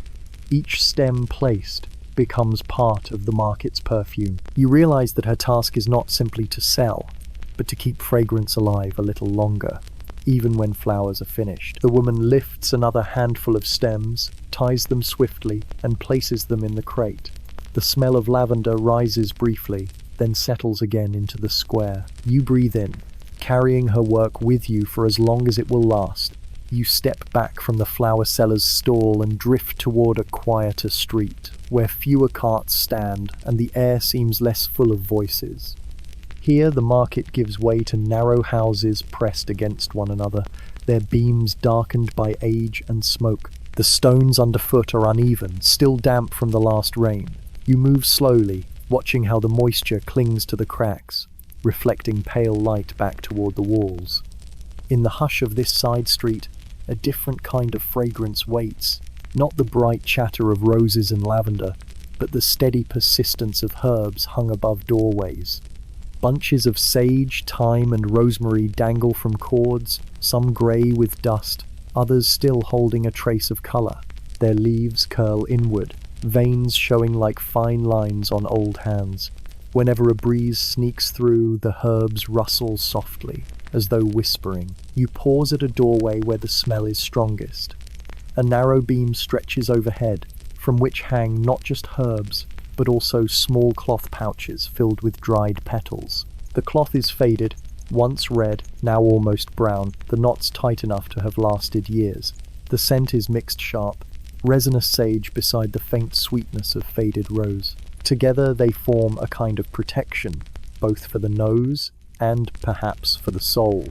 Speaker 1: Each stem placed becomes part of the market's perfume. You realize that her task is not simply to sell, but to keep fragrance alive a little longer, even when flowers are finished. The woman lifts another handful of stems, ties them swiftly, and places them in the crate. The smell of lavender rises briefly, then settles again into the square. You breathe in, carrying her work with you for as long as it will last. You step back from the flower seller's stall and drift toward a quieter street, where fewer carts stand and the air seems less full of voices. Here the market gives way to narrow houses pressed against one another, their beams darkened by age and smoke. The stones underfoot are uneven, still damp from the last rain. You move slowly, watching how the moisture clings to the cracks, reflecting pale light back toward the walls. In the hush of this side street, a different kind of fragrance waits, not the bright chatter of roses and lavender, but the steady persistence of herbs hung above doorways. Bunches of sage, thyme, and rosemary dangle from cords, some grey with dust, others still holding a trace of colour. Their leaves curl inward, veins showing like fine lines on old hands. Whenever a breeze sneaks through, the herbs rustle softly, as though whispering. You pause at a doorway where the smell is strongest. A narrow beam stretches overhead, from which hang not just herbs, but also small cloth pouches filled with dried petals. The cloth is faded, once red, now almost brown, the knots tight enough to have lasted years. The scent is mixed sharp, resinous sage beside the faint sweetness of faded rose. Together they form a kind of protection, both for the nose and, perhaps, for the soul.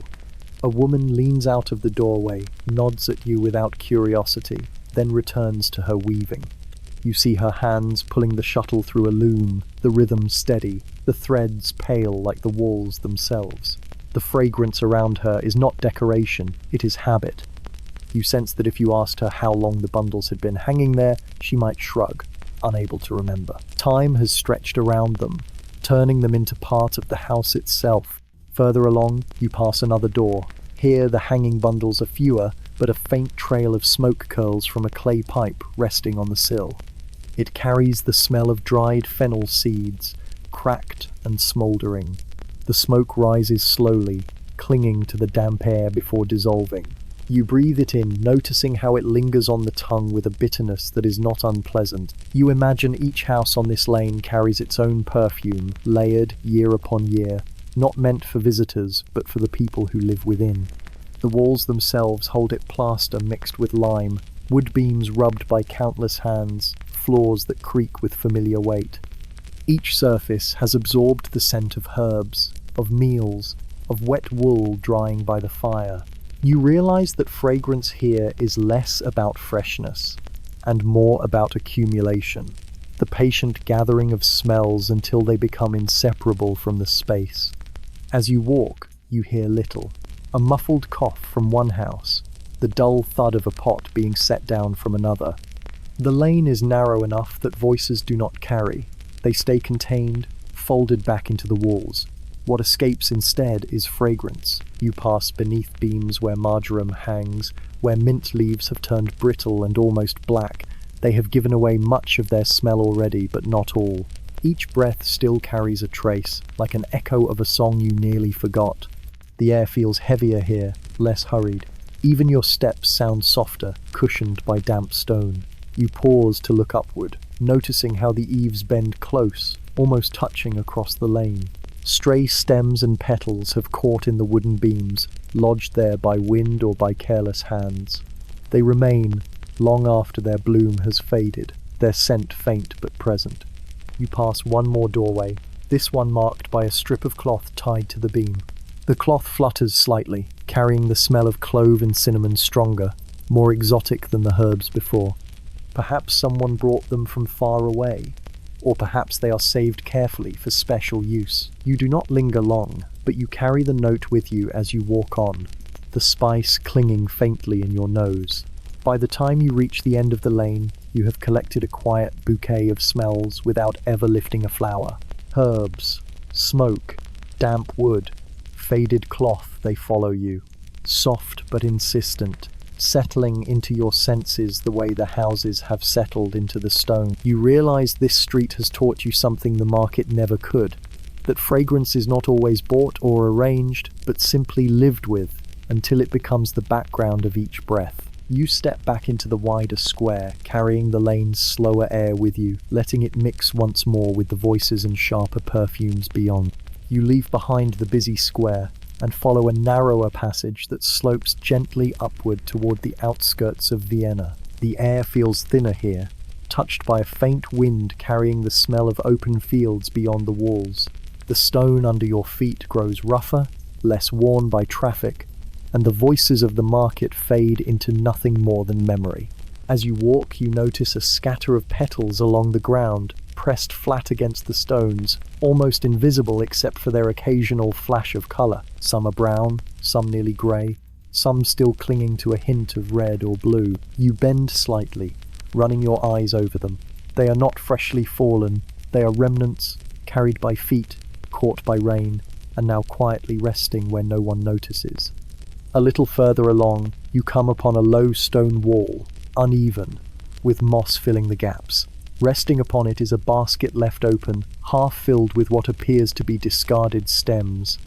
Speaker 1: A woman leans out of the doorway, nods at you without curiosity, then returns to her weaving. You see her hands pulling the shuttle through a loom, the rhythm steady, the threads pale like the walls themselves. The fragrance around her is not decoration, it is habit. You sense that if you asked her how long the bundles had been hanging there, she might shrug, unable to remember. Time has stretched around them, turning them into part of the house itself. Further along, you pass another door. Here the hanging bundles are fewer, but a faint trail of smoke curls from a clay pipe resting on the sill. It carries the smell of dried fennel seeds, cracked and smouldering. The smoke rises slowly, clinging to the damp air before dissolving. You breathe it in, noticing how it lingers on the tongue with a bitterness that is not unpleasant. You imagine each house on this lane carries its own perfume, layered year upon year, not meant for visitors, but for the people who live within. The walls themselves hold it plaster mixed with lime, wood beams rubbed by countless hands, floors that creak with familiar weight. Each surface has absorbed the scent of herbs, of meals, of wet wool drying by the fire. You realize that fragrance here is less about freshness and more about accumulation, the patient gathering of smells until they become inseparable from the space. As you walk, you hear little. A muffled cough from one house, the dull thud of a pot being set down from another. The lane is narrow enough that voices do not carry. They stay contained, folded back into the walls. What escapes instead is fragrance. You pass beneath beams where marjoram hangs, where mint leaves have turned brittle and almost black. They have given away much of their smell already, but not all. Each breath still carries a trace, like an echo of a song you nearly forgot. The air feels heavier here, less hurried. Even your steps sound softer, cushioned by damp stone. You pause to look upward, noticing how the eaves bend close, almost touching across the lane. Stray stems and petals have caught in the wooden beams, lodged there by wind or by careless hands. They remain, long after their bloom has faded, their scent faint but present. You pass one more doorway, this one marked by a strip of cloth tied to the beam. The cloth flutters slightly, carrying the smell of clove and cinnamon stronger, more exotic than the herbs before. Perhaps someone brought them from far away, or perhaps they are saved carefully for special use. You do not linger long, but you carry the note with you as you walk on, the spice clinging faintly in your nose. By the time you reach the end of the lane, you have collected a quiet bouquet of smells without ever lifting a flower. Herbs, smoke, damp wood, faded cloth, they follow you. Soft but insistent, settling into your senses the way the houses have settled into the stone. You realize this street has taught you something the market never could, that fragrance is not always bought or arranged, but simply lived with until it becomes the background of each breath. You step back into the wider square, carrying the lane's slower air with you, letting it mix once more with the voices and sharper perfumes beyond. You leave behind the busy square and follow a narrower passage that slopes gently upward toward the outskirts of Vienna. The air feels thinner here, touched by a faint wind carrying the smell of open fields beyond the walls. The stone under your feet grows rougher, less worn by traffic, and the voices of the market fade into nothing more than memory. As you walk, you notice a scatter of petals along the ground, pressed flat against the stones, almost invisible except for their occasional flash of colour. Some are brown, some nearly grey, some still clinging to a hint of red or blue. You bend slightly, running your eyes over them. They are not freshly fallen, they are remnants, carried by feet, caught by rain, and now quietly resting where no one notices. A little further along, you come upon a low stone wall, uneven, with moss filling the gaps. Resting upon it is a basket left open, half filled with what appears to be discarded stems.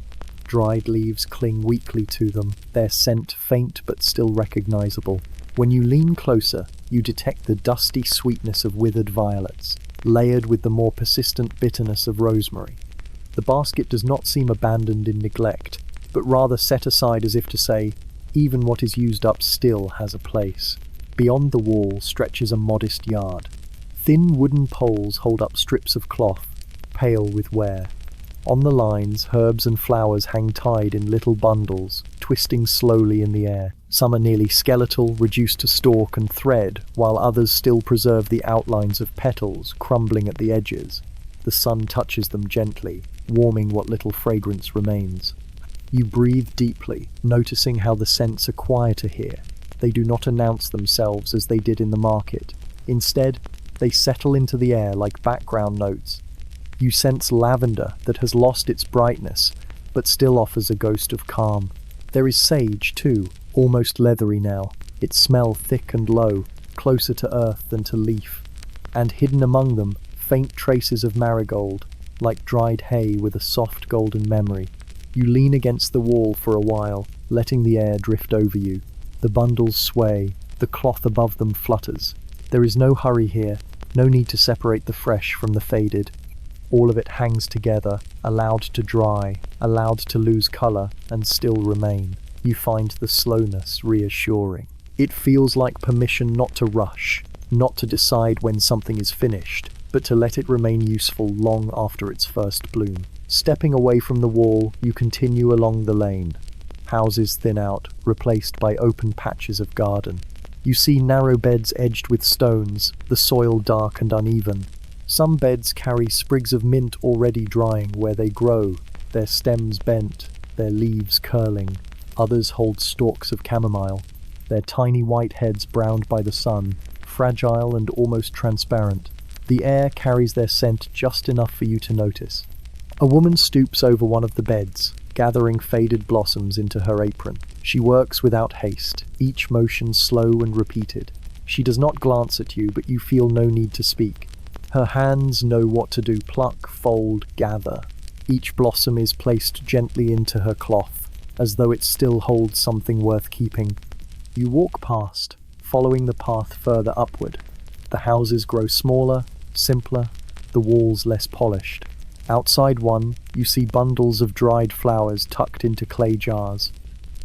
Speaker 1: Dried leaves cling weakly to them, their scent faint but still recognizable. When you lean closer, you detect the dusty sweetness of withered violets, layered with the more persistent bitterness of rosemary. The basket does not seem abandoned in neglect, but rather set aside as if to say, even what is used up still has a place. Beyond the wall stretches a modest yard. Thin wooden poles hold up strips of cloth, pale with wear. On the lines, herbs and flowers hang tied in little bundles, twisting slowly in the air. Some are nearly skeletal, reduced to stalk and thread, while others still preserve the outlines of petals, crumbling at the edges. The sun touches them gently, warming what little fragrance remains. You breathe deeply, noticing how the scents are quieter here. They do not announce themselves as they did in the market. Instead, they settle into the air like background notes. You sense lavender that has lost its brightness, but still offers a ghost of calm. There is sage, too, almost leathery now, its smell thick and low, closer to earth than to leaf. And hidden among them, faint traces of marigold, like dried hay with a soft golden memory. You lean against the wall for a while, letting the air drift over you. The bundles sway, the cloth above them flutters. There is no hurry here, no need to separate the fresh from the faded. All of it hangs together, allowed to dry, allowed to lose colour, and still remain. You find the slowness reassuring. It feels like permission not to rush, not to decide when something is finished, but to let it remain useful long after its first bloom. Stepping away from the wall, you continue along the lane. Houses thin out, replaced by open patches of garden. You see narrow beds edged with stones, the soil dark and uneven. Some beds carry sprigs of mint already drying where they grow, their stems bent, their leaves curling. Others hold stalks of chamomile, their tiny white heads browned by the sun, fragile and almost transparent. The air carries their scent just enough for you to notice. A woman stoops over one of the beds, gathering faded blossoms into her apron. She works without haste, each motion slow and repeated. She does not glance at you, but you feel no need to speak. Her hands know what to do: pluck, fold, gather. Each blossom is placed gently into her cloth, as though it still holds something worth keeping. You walk past, following the path further upward. The houses grow smaller, simpler, the walls less polished. Outside one, you see bundles of dried flowers tucked into clay jars.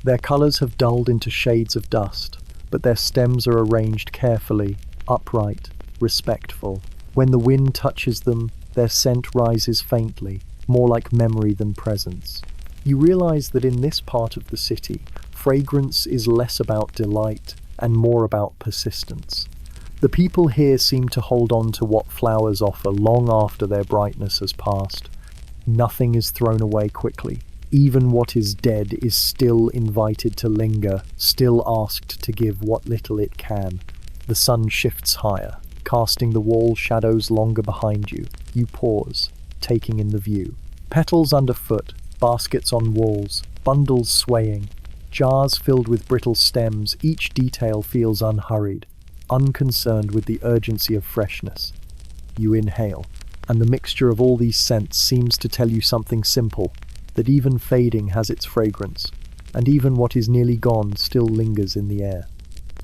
Speaker 1: Their colours have dulled into shades of dust, but their stems are arranged carefully, upright, respectful. When the wind touches them, their scent rises faintly, more like memory than presence. You realise that in this part of the city, fragrance is less about delight and more about persistence. The people here seem to hold on to what flowers offer long after their brightness has passed. Nothing is thrown away quickly. Even what is dead is still invited to linger, still asked to give what little it can. The sun shifts higher, casting the wall shadows longer behind you. You pause, taking in the view. Petals underfoot, baskets on walls, bundles swaying. Jars filled with brittle stems, each detail feels unhurried, unconcerned with the urgency of freshness. You inhale, and the mixture of all these scents seems to tell you something simple, that even fading has its fragrance, and even what is nearly gone still lingers in the air.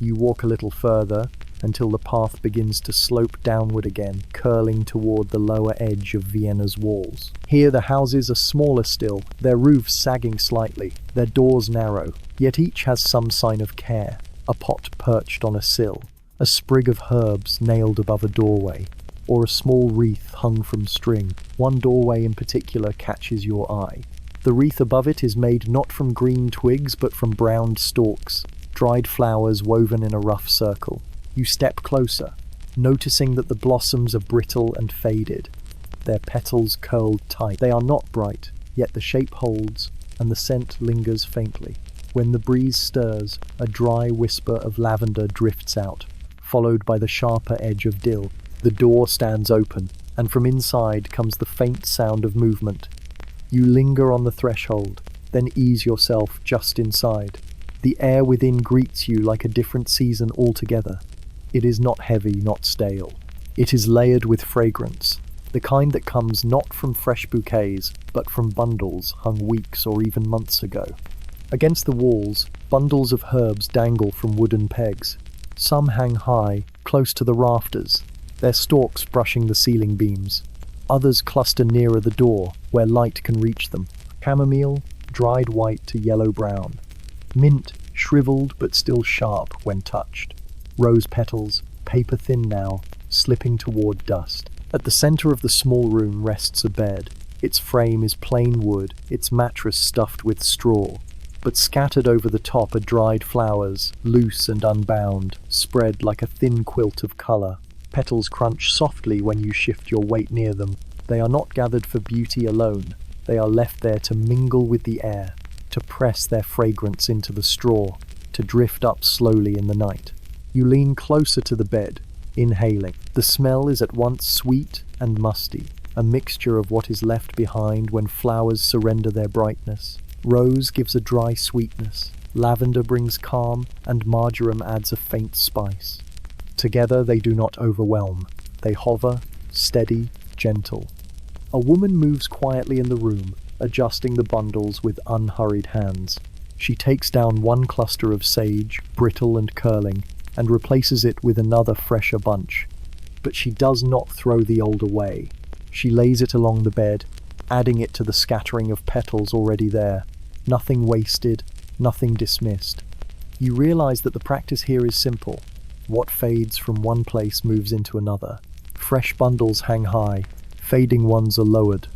Speaker 1: You walk a little further, until the path begins to slope downward again, curling toward the lower edge of Vienna's walls. Here the houses are smaller still, their roofs sagging slightly, their doors narrow, yet each has some sign of care. A pot perched on a sill, a sprig of herbs nailed above a doorway, or a small wreath hung from string. One doorway in particular catches your eye. The wreath above it is made not from green twigs but from browned stalks, dried flowers woven in a rough circle. You step closer, noticing that the blossoms are brittle and faded, their petals curled tight. They are not bright, yet the shape holds, and the scent lingers faintly. When the breeze stirs, a dry whisper of lavender drifts out, followed by the sharper edge of dill. The door stands open, and from inside comes the faint sound of movement. You linger on the threshold, then ease yourself just inside. The air within greets you like a different season altogether. It is not heavy, not stale. It is layered with fragrance, the kind that comes not from fresh bouquets, but from bundles hung weeks or even months ago. Against the walls, bundles of herbs dangle from wooden pegs. Some hang high, close to the rafters, their stalks brushing the ceiling beams. Others cluster nearer the door, where light can reach them. Chamomile, dried white to yellow-brown. Mint, shriveled but still sharp when touched. Rose petals, paper-thin now, slipping toward dust. At the center of the small room rests a bed. Its frame is plain wood, its mattress stuffed with straw. But scattered over the top are dried flowers, loose and unbound, spread like a thin quilt of color. Petals crunch softly when you shift your weight near them. They are not gathered for beauty alone. They are left there to mingle with the air, to press their fragrance into the straw, to drift up slowly in the night. You lean closer to the bed, inhaling. The smell is at once sweet and musty, a mixture of what is left behind when flowers surrender their brightness. Rose gives a dry sweetness, lavender brings calm, and marjoram adds a faint spice. Together they do not overwhelm. They hover, steady, gentle. A woman moves quietly in the room, adjusting the bundles with unhurried hands. She takes down one cluster of sage, brittle and curling, and replaces it with another fresher bunch. But she does not throw the old away. She lays it along the bed, adding it to the scattering of petals already there. Nothing wasted, nothing dismissed. You realize that the practice here is simple. What fades from one place moves into another. Fresh bundles hang high, fading ones are lowered.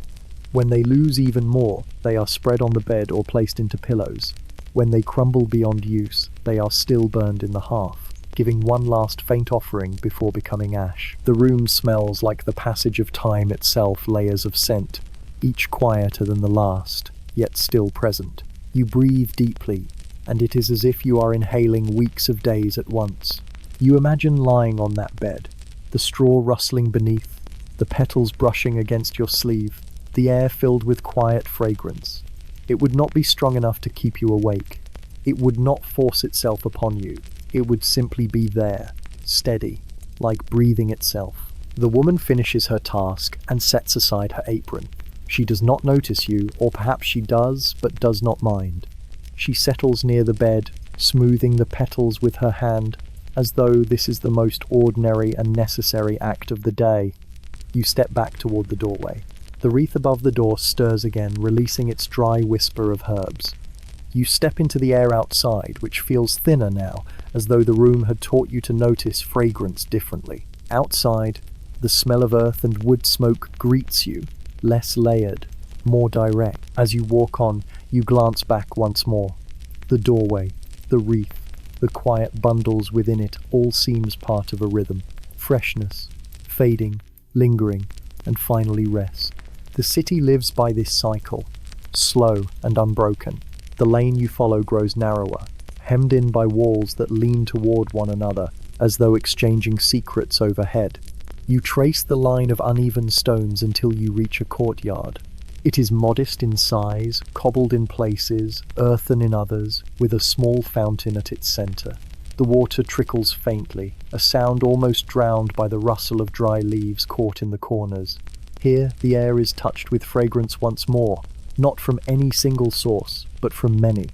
Speaker 1: When they lose even more, they are spread on the bed or placed into pillows. When they crumble beyond use, they are still burned in the hearth, giving one last faint offering before becoming ash. The room smells like the passage of time itself, layers of scent, each quieter than the last, yet still present. You breathe deeply, and it is as if you are inhaling weeks of days at once. You imagine lying on that bed, the straw rustling beneath, the petals brushing against your sleeve, the air filled with quiet fragrance. It would not be strong enough to keep you awake. It would not force itself upon you. It would simply be there, steady, like breathing itself. The woman finishes her task and sets aside her apron. She does not notice you, or perhaps she does, but does not mind. She settles near the bed, smoothing the petals with her hand, as though this is the most ordinary and necessary act of the day. You step back toward the doorway. The wreath above the door stirs again, releasing its dry whisper of herbs. You step into the air outside, which feels thinner now, as though the room had taught you to notice fragrance differently. Outside, the smell of earth and wood smoke greets you, less layered, more direct. As you walk on, you glance back once more. The doorway, the wreath, the quiet bundles within it all seems part of a rhythm. Freshness, fading, lingering, and finally rest. The city lives by this cycle, slow and unbroken. The lane you follow grows narrower, hemmed in by walls that lean toward one another, as though exchanging secrets overhead. You trace the line of uneven stones until you reach a courtyard. It is modest in size, cobbled in places, earthen in others, with a small fountain at its center. The water trickles faintly, a sound almost drowned by the rustle of dry leaves caught in the corners. Here, the air is touched with fragrance once more, not from any single source, but from many.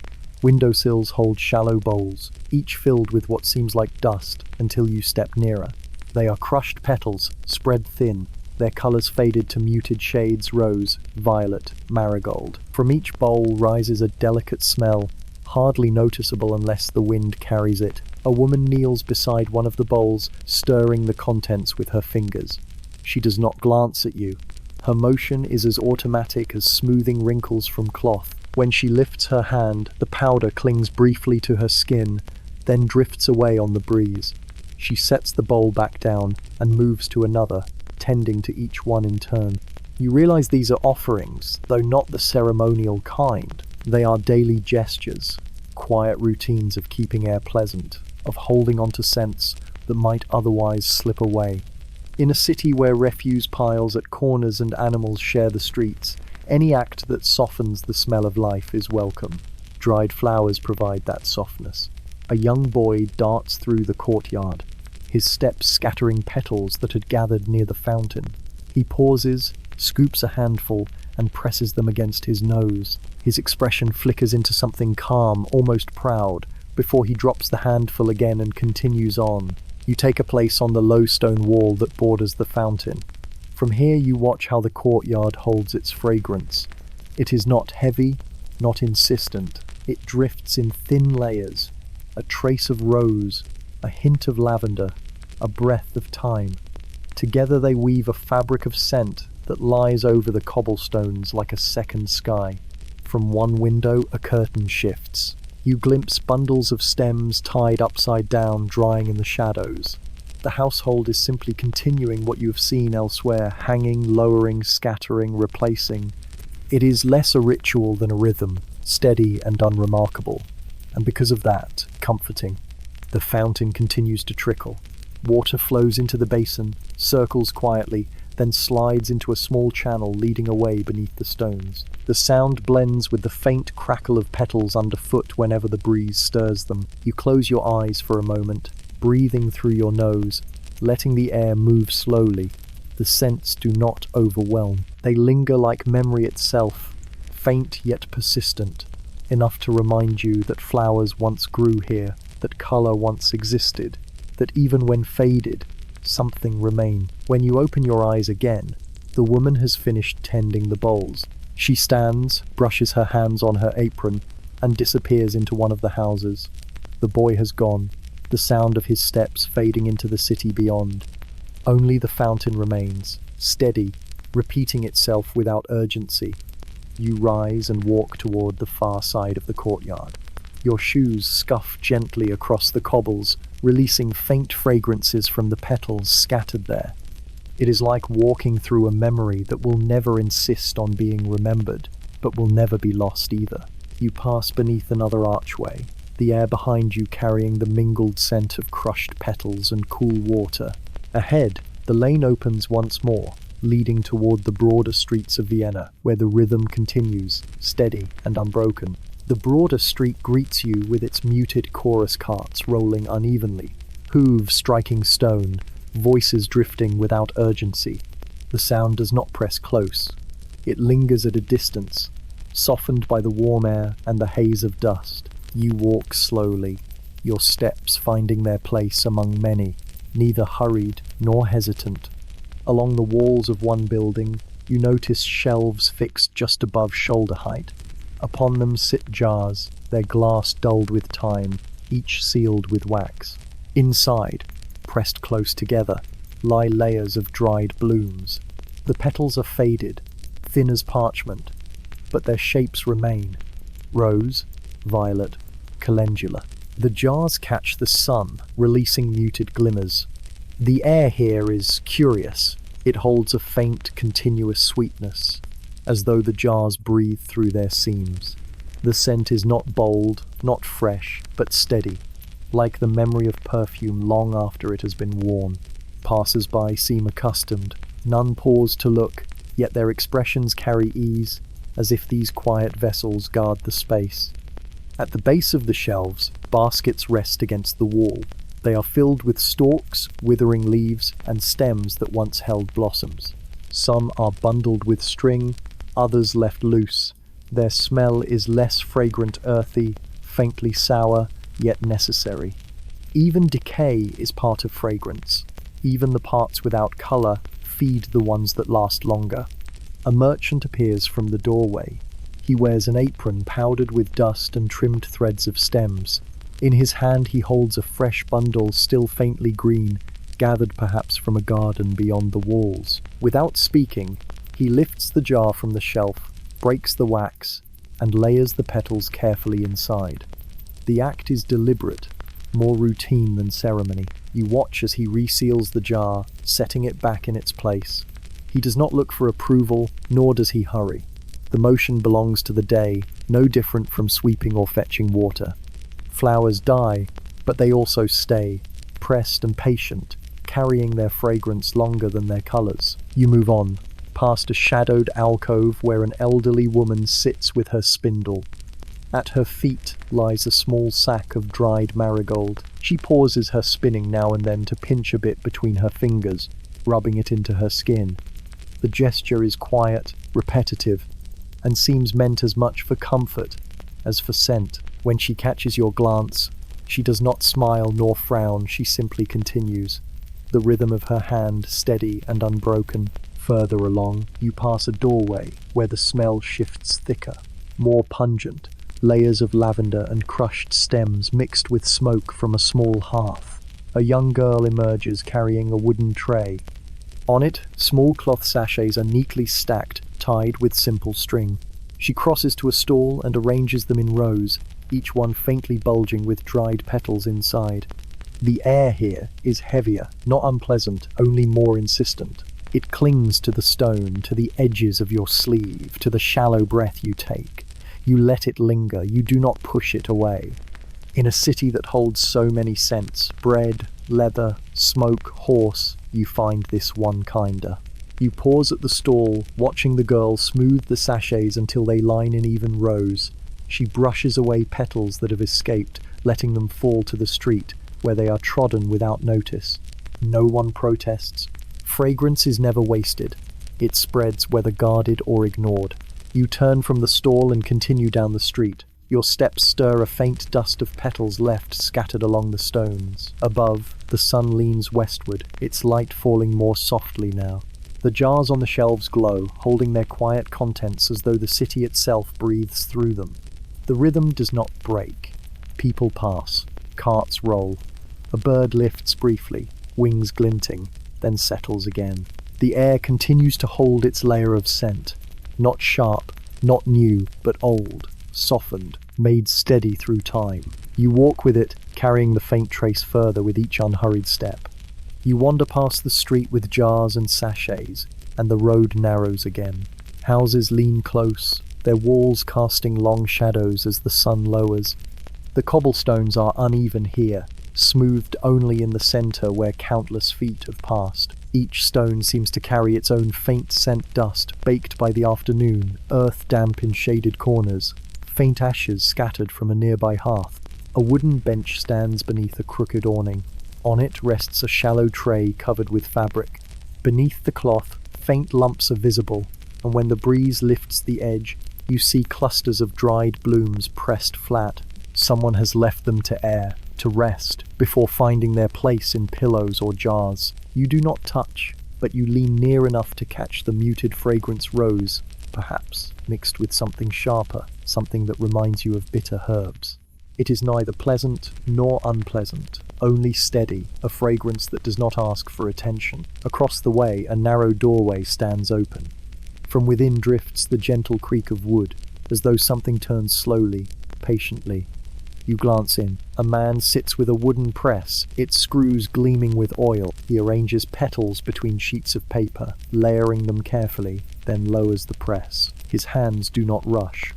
Speaker 1: Windowsills hold shallow bowls, each filled with what seems like dust until you step nearer. They are crushed petals, spread thin, their colors faded to muted shades: rose, violet, marigold. From each bowl rises a delicate smell, hardly noticeable unless the wind carries it. A woman kneels beside one of the bowls, stirring the contents with her fingers. She does not glance at you. Her motion is as automatic as smoothing wrinkles from cloth. When she lifts her hand, the powder clings briefly to her skin, then drifts away on the breeze. She sets the bowl back down and moves to another, tending to each one in turn. You realize these are offerings, though not the ceremonial kind. They are daily gestures, quiet routines of keeping air pleasant, of holding on to scents that might otherwise slip away. In a city where refuse piles at corners and animals share the streets, any act that softens the smell of life is welcome. Dried flowers provide that softness. A young boy darts through the courtyard, his steps scattering petals that had gathered near the fountain. He pauses, scoops a handful, and presses them against his nose. His expression flickers into something calm, almost proud, before he drops the handful again and continues on. You take a place on the low stone wall that borders the fountain. From here you watch how the courtyard holds its fragrance. It is not heavy, not insistent. It drifts in thin layers, a trace of rose, a hint of lavender, a breath of thyme. Together they weave a fabric of scent that lies over the cobblestones like a second sky. From one window, a curtain shifts. You glimpse bundles of stems tied upside down, drying in the shadows. The household is simply continuing what you have seen elsewhere, hanging, lowering, scattering, replacing. It is less a ritual than a rhythm, steady and unremarkable, and because of that, comforting. The fountain continues to trickle. Water flows into the basin, circles quietly, then slides into a small channel leading away beneath the stones. The sound blends with the faint crackle of petals underfoot whenever the breeze stirs them. You close your eyes for a moment, breathing through your nose, letting the air move slowly. The scents do not overwhelm. They linger like memory itself, faint yet persistent, enough to remind you that flowers once grew here, that color once existed, that even when faded, something remained. When you open your eyes again, the woman has finished tending the bowls. She stands, brushes her hands on her apron, and disappears into one of the houses. The boy has gone, the sound of his steps fading into the city beyond. Only the fountain remains, steady, repeating itself without urgency. You rise and walk toward the far side of the courtyard. Your shoes scuff gently across the cobbles, releasing faint fragrances from the petals scattered there. It is like walking through a memory that will never insist on being remembered, but will never be lost either. You pass beneath another archway, the air behind you carrying the mingled scent of crushed petals and cool water. Ahead, the lane opens once more, leading toward the broader streets of Vienna, where the rhythm continues, steady and unbroken. The broader street greets you with its muted chorus carts rolling unevenly, hooves striking stone, voices drifting without urgency. The sound does not press close. It lingers at a distance, softened by the warm air and the haze of dust. You walk slowly, your steps finding their place among many, neither hurried nor hesitant. Along the walls of one building, you notice shelves fixed just above shoulder height. Upon them sit jars, their glass dulled with time, each sealed with wax. Inside, pressed close together, lie layers of dried blooms. The petals are faded, thin as parchment, but their shapes remain. Rose, violet, calendula. The jars catch the sun, releasing muted glimmers. The air here is curious. It holds a faint, continuous sweetness, as though the jars breathe through their seams. The scent is not bold, not fresh, but steady, like the memory of perfume long after it has been worn. Passers-by seem accustomed. None pause to look. yet their expressions carry ease, as if these quiet vessels guard the space. At the base of the shelves, baskets rest against the wall. They are filled with stalks, withering leaves, and stems that once held blossoms. Some are bundled with string, others left loose. Their smell is less fragrant, earthy, faintly sour, yet necessary. Even decay is part of fragrance. Even the parts without color feed the ones that last longer. A merchant appears from the doorway. He wears an apron powdered with dust and trimmed threads of stems. In his hand he holds a fresh bundle still faintly green, gathered perhaps from a garden beyond the walls. Without speaking, he lifts the jar from the shelf, breaks the wax, and layers the petals carefully inside. The act is deliberate, more routine than ceremony. You watch as he reseals the jar, setting it back in its place. He does not look for approval, nor does he hurry. The motion belongs to the day, no different from sweeping or fetching water. Flowers die, but they also stay, pressed and patient, carrying their fragrance longer than their colors. You move on, past a shadowed alcove where an elderly woman sits with her spindle. At her feet lies a small sack of dried marigold. She pauses her spinning now and then to pinch a bit between her fingers, rubbing it into her skin. The gesture is quiet, repetitive, and seems meant as much for comfort as for scent. When she catches your glance, she does not smile nor frown, she simply continues. The rhythm of her hand steady and unbroken. Further along, you pass a doorway where the smell shifts thicker, more pungent. Layers of lavender and crushed stems mixed with smoke from a small hearth. A young girl emerges carrying a wooden tray. On it, small cloth sachets are neatly stacked, tied with simple string. She crosses to a stall and arranges them in rows, each one faintly bulging with dried petals inside. The air here is heavier, not unpleasant, only more insistent. It clings to the stone, to the edges of your sleeve, to the shallow breath you take. You let it linger, you do not push it away. In a city that holds so many scents, bread, leather, smoke, horse, you find this one kinder. You pause at the stall, watching the girl smooth the sachets until they line in even rows. She brushes away petals that have escaped, letting them fall to the street, where they are trodden without notice. No one protests. Fragrance is never wasted. It spreads whether guarded or ignored. You turn from the stall and continue down the street. Your steps stir a faint dust of petals left scattered along the stones. Above, the sun leans westward, its light falling more softly now. The jars on the shelves glow, holding their quiet contents as though the city itself breathes through them. The rhythm does not break. People pass. Carts roll. A bird lifts briefly, wings glinting, then settles again. The air continues to hold its layer of scent. Not sharp, not new, but old, softened, made steady through time. You walk with it, carrying the faint trace further with each unhurried step. You wander past the street with jars and sachets, and the road narrows again. Houses lean close, their walls casting long shadows as the sun lowers. The cobblestones are uneven here, smoothed only in the center where countless feet have passed. Each stone seems to carry its own faint scent dust, baked by the afternoon, earth damp in shaded corners, faint ashes scattered from a nearby hearth. A wooden bench stands beneath a crooked awning. On it rests a shallow tray covered with fabric. Beneath the cloth, faint lumps are visible, and when the breeze lifts the edge, you see clusters of dried blooms pressed flat. Someone has left them to air, to rest, before finding their place in pillows or jars. You do not touch, but you lean near enough to catch the muted fragrance rose, perhaps mixed with something sharper, something that reminds you of bitter herbs. It is neither pleasant nor unpleasant, only steady, a fragrance that does not ask for attention. Across the way, a narrow doorway stands open. From within drifts the gentle creak of wood, as though something turns slowly, patiently. You glance in. A man sits with a wooden press, its screws gleaming with oil. He arranges petals between sheets of paper, layering them carefully, then lowers the press. His hands do not rush.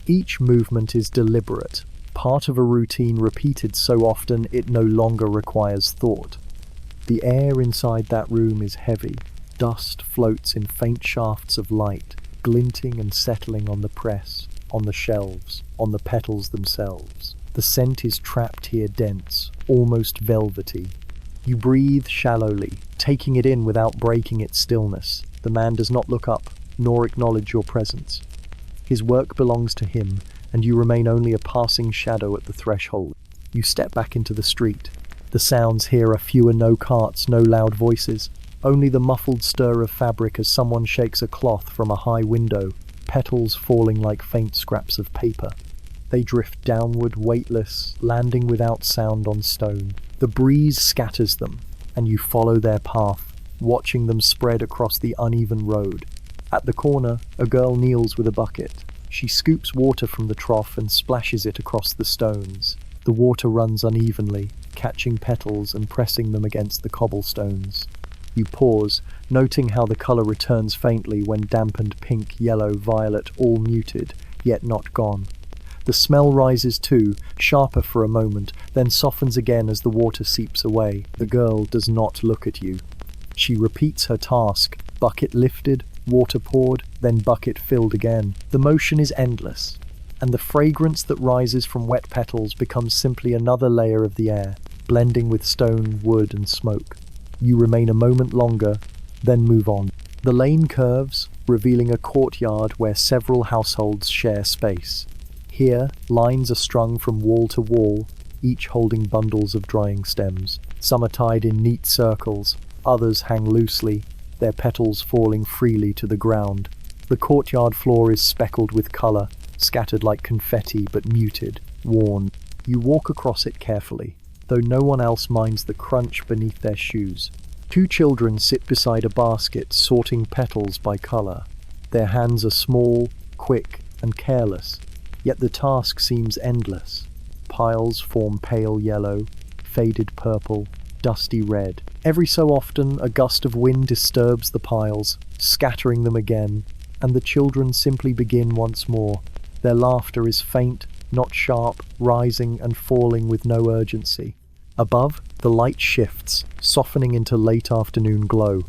Speaker 1: Each movement is deliberate, part of a routine repeated so often it no longer requires thought. The air inside that room is heavy, Dust floats in faint shafts of light, glinting and settling on the press, on the shelves, on the petals themselves. The scent is trapped here dense, almost velvety. You breathe shallowly, taking it in without breaking its stillness. The man does not look up, nor acknowledge your presence. His work belongs to him, and you remain only a passing shadow at the threshold. You step back into the street. The sounds here are fewer, no carts, no loud voices, only the muffled stir of fabric as someone shakes a cloth from a high window, petals falling like faint scraps of paper. They drift downward, weightless, landing without sound on stone. The breeze scatters them, and you follow their path, watching them spread across the uneven road. At the corner, a girl kneels with a bucket. She scoops water from the trough and splashes it across the stones. The water runs unevenly, catching petals and pressing them against the cobblestones. You pause, noting how the colour returns faintly when dampened pink, yellow, violet, all muted, yet not gone. The smell rises too, sharper for a moment, then softens again as the water seeps away. The girl does not look at you. She repeats her task, bucket lifted, water poured, then bucket filled again. The motion is endless, and the fragrance that rises from wet petals becomes simply another layer of the air, blending with stone, wood, and smoke. You remain a moment longer, then move on. The lane curves, revealing a courtyard where several households share space. Here, lines are strung from wall to wall, each holding bundles of drying stems. Some are tied in neat circles, others hang loosely, their petals falling freely to the ground. The courtyard floor is speckled with colour, scattered like confetti but muted, worn. You walk across it carefully, though no one else minds the crunch beneath their shoes. Two children sit beside a basket, sorting petals by colour. Their hands are small, quick, and careless, yet the task seems endless. Piles form pale yellow, faded purple, dusty red. Every so often, a gust of wind disturbs the piles, scattering them again, and the children simply begin once more. Their laughter is faint, not sharp, rising and falling with no urgency. Above, the light shifts, softening into late afternoon glow.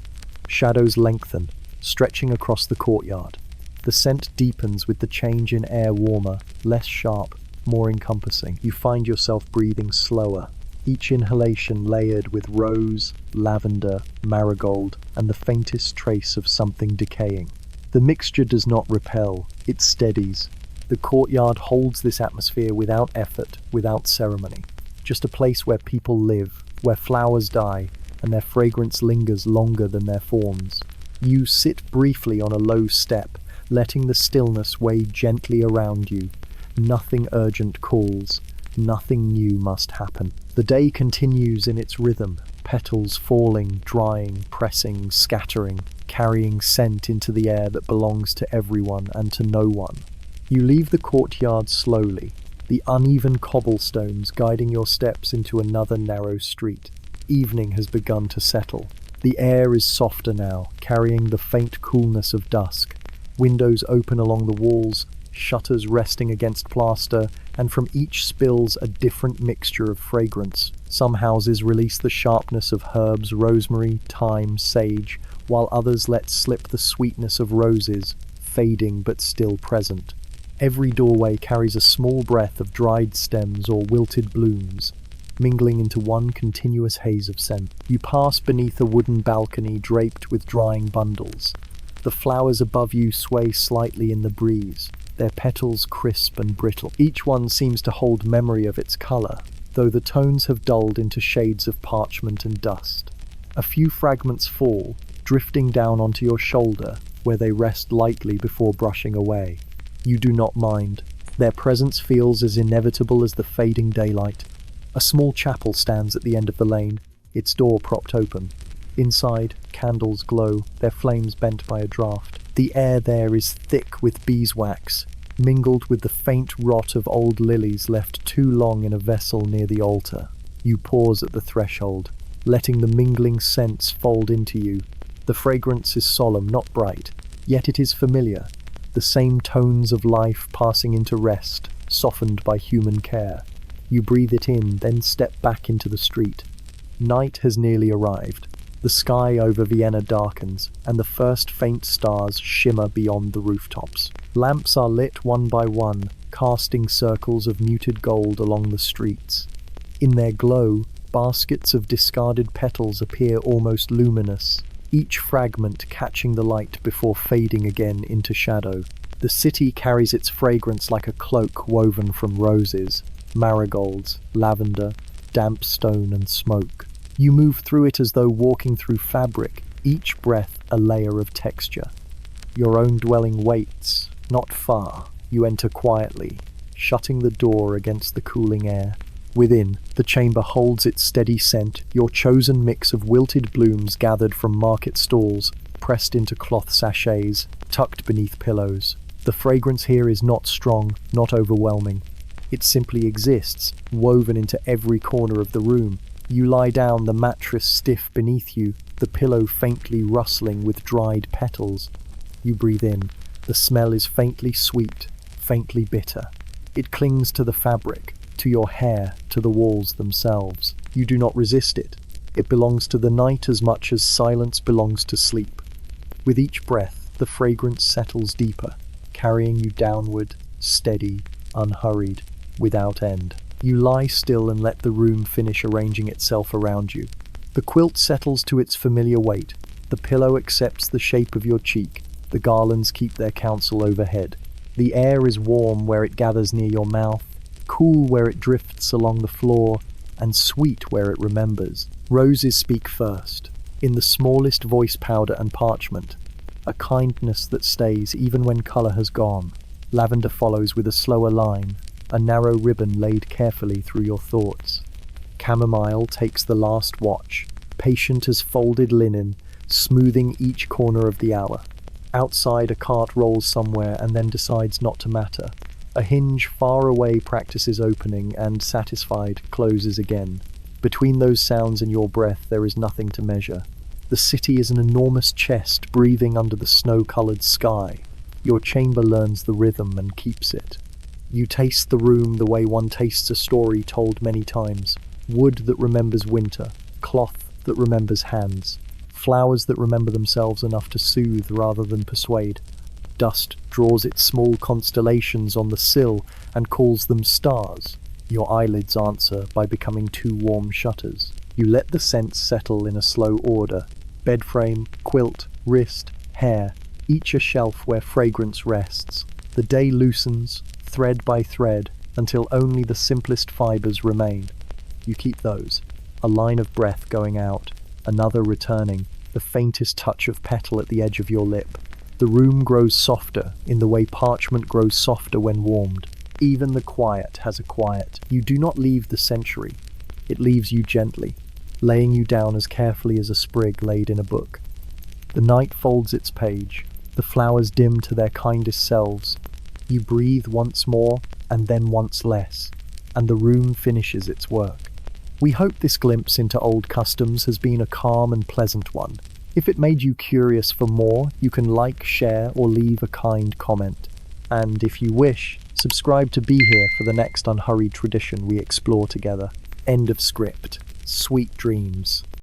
Speaker 1: Shadows lengthen, stretching across the courtyard. The scent deepens with the change in air, warmer, less sharp, more encompassing. You find yourself breathing slower, each inhalation layered with rose, lavender, marigold, and the faintest trace of something decaying. The mixture does not repel, it steadies. The courtyard holds this atmosphere without effort, without ceremony. Just a place where people live, where flowers die, and their fragrance lingers longer than their forms. You sit briefly on a low step, letting the stillness weigh gently around you. Nothing urgent calls, nothing new must happen. The day continues in its rhythm, petals falling, drying, pressing, scattering, carrying scent into the air that belongs to everyone and to no one. You leave the courtyard slowly, the uneven cobblestones guiding your steps into another narrow street. Evening has begun to settle. The air is softer now, carrying the faint coolness of dusk. Windows open along the walls, shutters resting against plaster, and from each spills a different mixture of fragrance. Some houses release the sharpness of herbs, rosemary, thyme, sage, while others let slip the sweetness of roses, fading but still present. Every doorway carries a small breath of dried stems or wilted blooms, mingling into one continuous haze of scent. You pass beneath a wooden balcony draped with drying bundles. The flowers above you sway slightly in the breeze, their petals crisp and brittle. Each one seems to hold memory of its colour, though the tones have dulled into shades of parchment and dust. A few fragments fall, drifting down onto your shoulder, where they rest lightly before brushing away. You do not mind. Their presence feels as inevitable as the fading daylight. A small chapel stands at the end of the lane, its door propped open. Inside, candles glow, their flames bent by a draught. The air there is thick with beeswax, mingled with the faint rot of old lilies left too long in a vessel near the altar. You pause at the threshold, letting the mingling scents fold into you. The fragrance is solemn, not bright, yet it is familiar. The same tones of life passing into rest, softened by human care. You breathe it in, then step back into the street. Night has nearly arrived. The The sky over Vienna darkens, and the first faint stars shimmer beyond the rooftops. Lamps are lit one by one, casting circles of muted gold along the streets. In their glow, baskets of discarded petals appear almost luminous, each fragment catching the light before fading again into shadow. The city carries its fragrance like a cloak woven from roses, marigolds, lavender, damp stone and smoke. You move through it as though walking through fabric, each breath a layer of texture. Your own dwelling waits, not far. You enter quietly, shutting the door against the cooling air. Within, the chamber holds its steady scent, your chosen mix of wilted blooms gathered from market stalls, pressed into cloth sachets, tucked beneath pillows. The fragrance here is not strong, not overwhelming. It simply exists, woven into every corner of the room. You lie down, the mattress stiff beneath you, the pillow faintly rustling with dried petals. You breathe in. The smell is faintly sweet, faintly bitter. It clings to the fabric, to your hair, to the walls themselves. You do not resist it. It belongs to the night as much as silence belongs to sleep. With each breath, the fragrance settles deeper, carrying you downward, steady, unhurried, without end. You lie still and let the room finish arranging itself around you. The quilt settles to its familiar weight. The pillow accepts the shape of your cheek. The garlands keep their counsel overhead. The air is warm where it gathers near your mouth, cool where it drifts along the floor, and sweet where it remembers. Roses speak first, in the smallest voice powder and parchment, a kindness that stays even when colour has gone. Lavender follows with a slower line, a narrow ribbon laid carefully through your thoughts. Chamomile takes the last watch, patient as folded linen, smoothing each corner of the hour. Outside, a cart rolls somewhere and then decides not to matter. A hinge far away practices opening and, satisfied, closes again. Between those sounds and your breath there is nothing to measure. The city is an enormous chest breathing under the snow-coloured sky. Your chamber learns the rhythm and keeps it. You taste the room the way one tastes a story told many times. Wood that remembers winter, cloth that remembers hands, flowers that remember themselves enough to soothe rather than persuade. Dust draws its small constellations on the sill and calls them stars. Your eyelids answer by becoming two warm shutters. You let the scents settle in a slow order. Bed frame, quilt, wrist, hair, each a shelf where fragrance rests. The day loosens, thread by thread, until only the simplest fibers remain. You keep those, a line of breath going out, another returning, the faintest touch of petal at the edge of your lip. The room grows softer, in the way parchment grows softer when warmed. Even the quiet has a quiet. You do not leave the century. It leaves you gently, laying you down as carefully as a sprig laid in a book. The night folds its page. The flowers dim to their kindest selves. You breathe once more, and then once less, and the room finishes its work. We hope this glimpse into old customs has been a calm and pleasant one. If it made you curious for more, you can like, share, or leave a kind comment. And if you wish, subscribe to be here for the next unhurried tradition we explore together. End of script. Sweet dreams.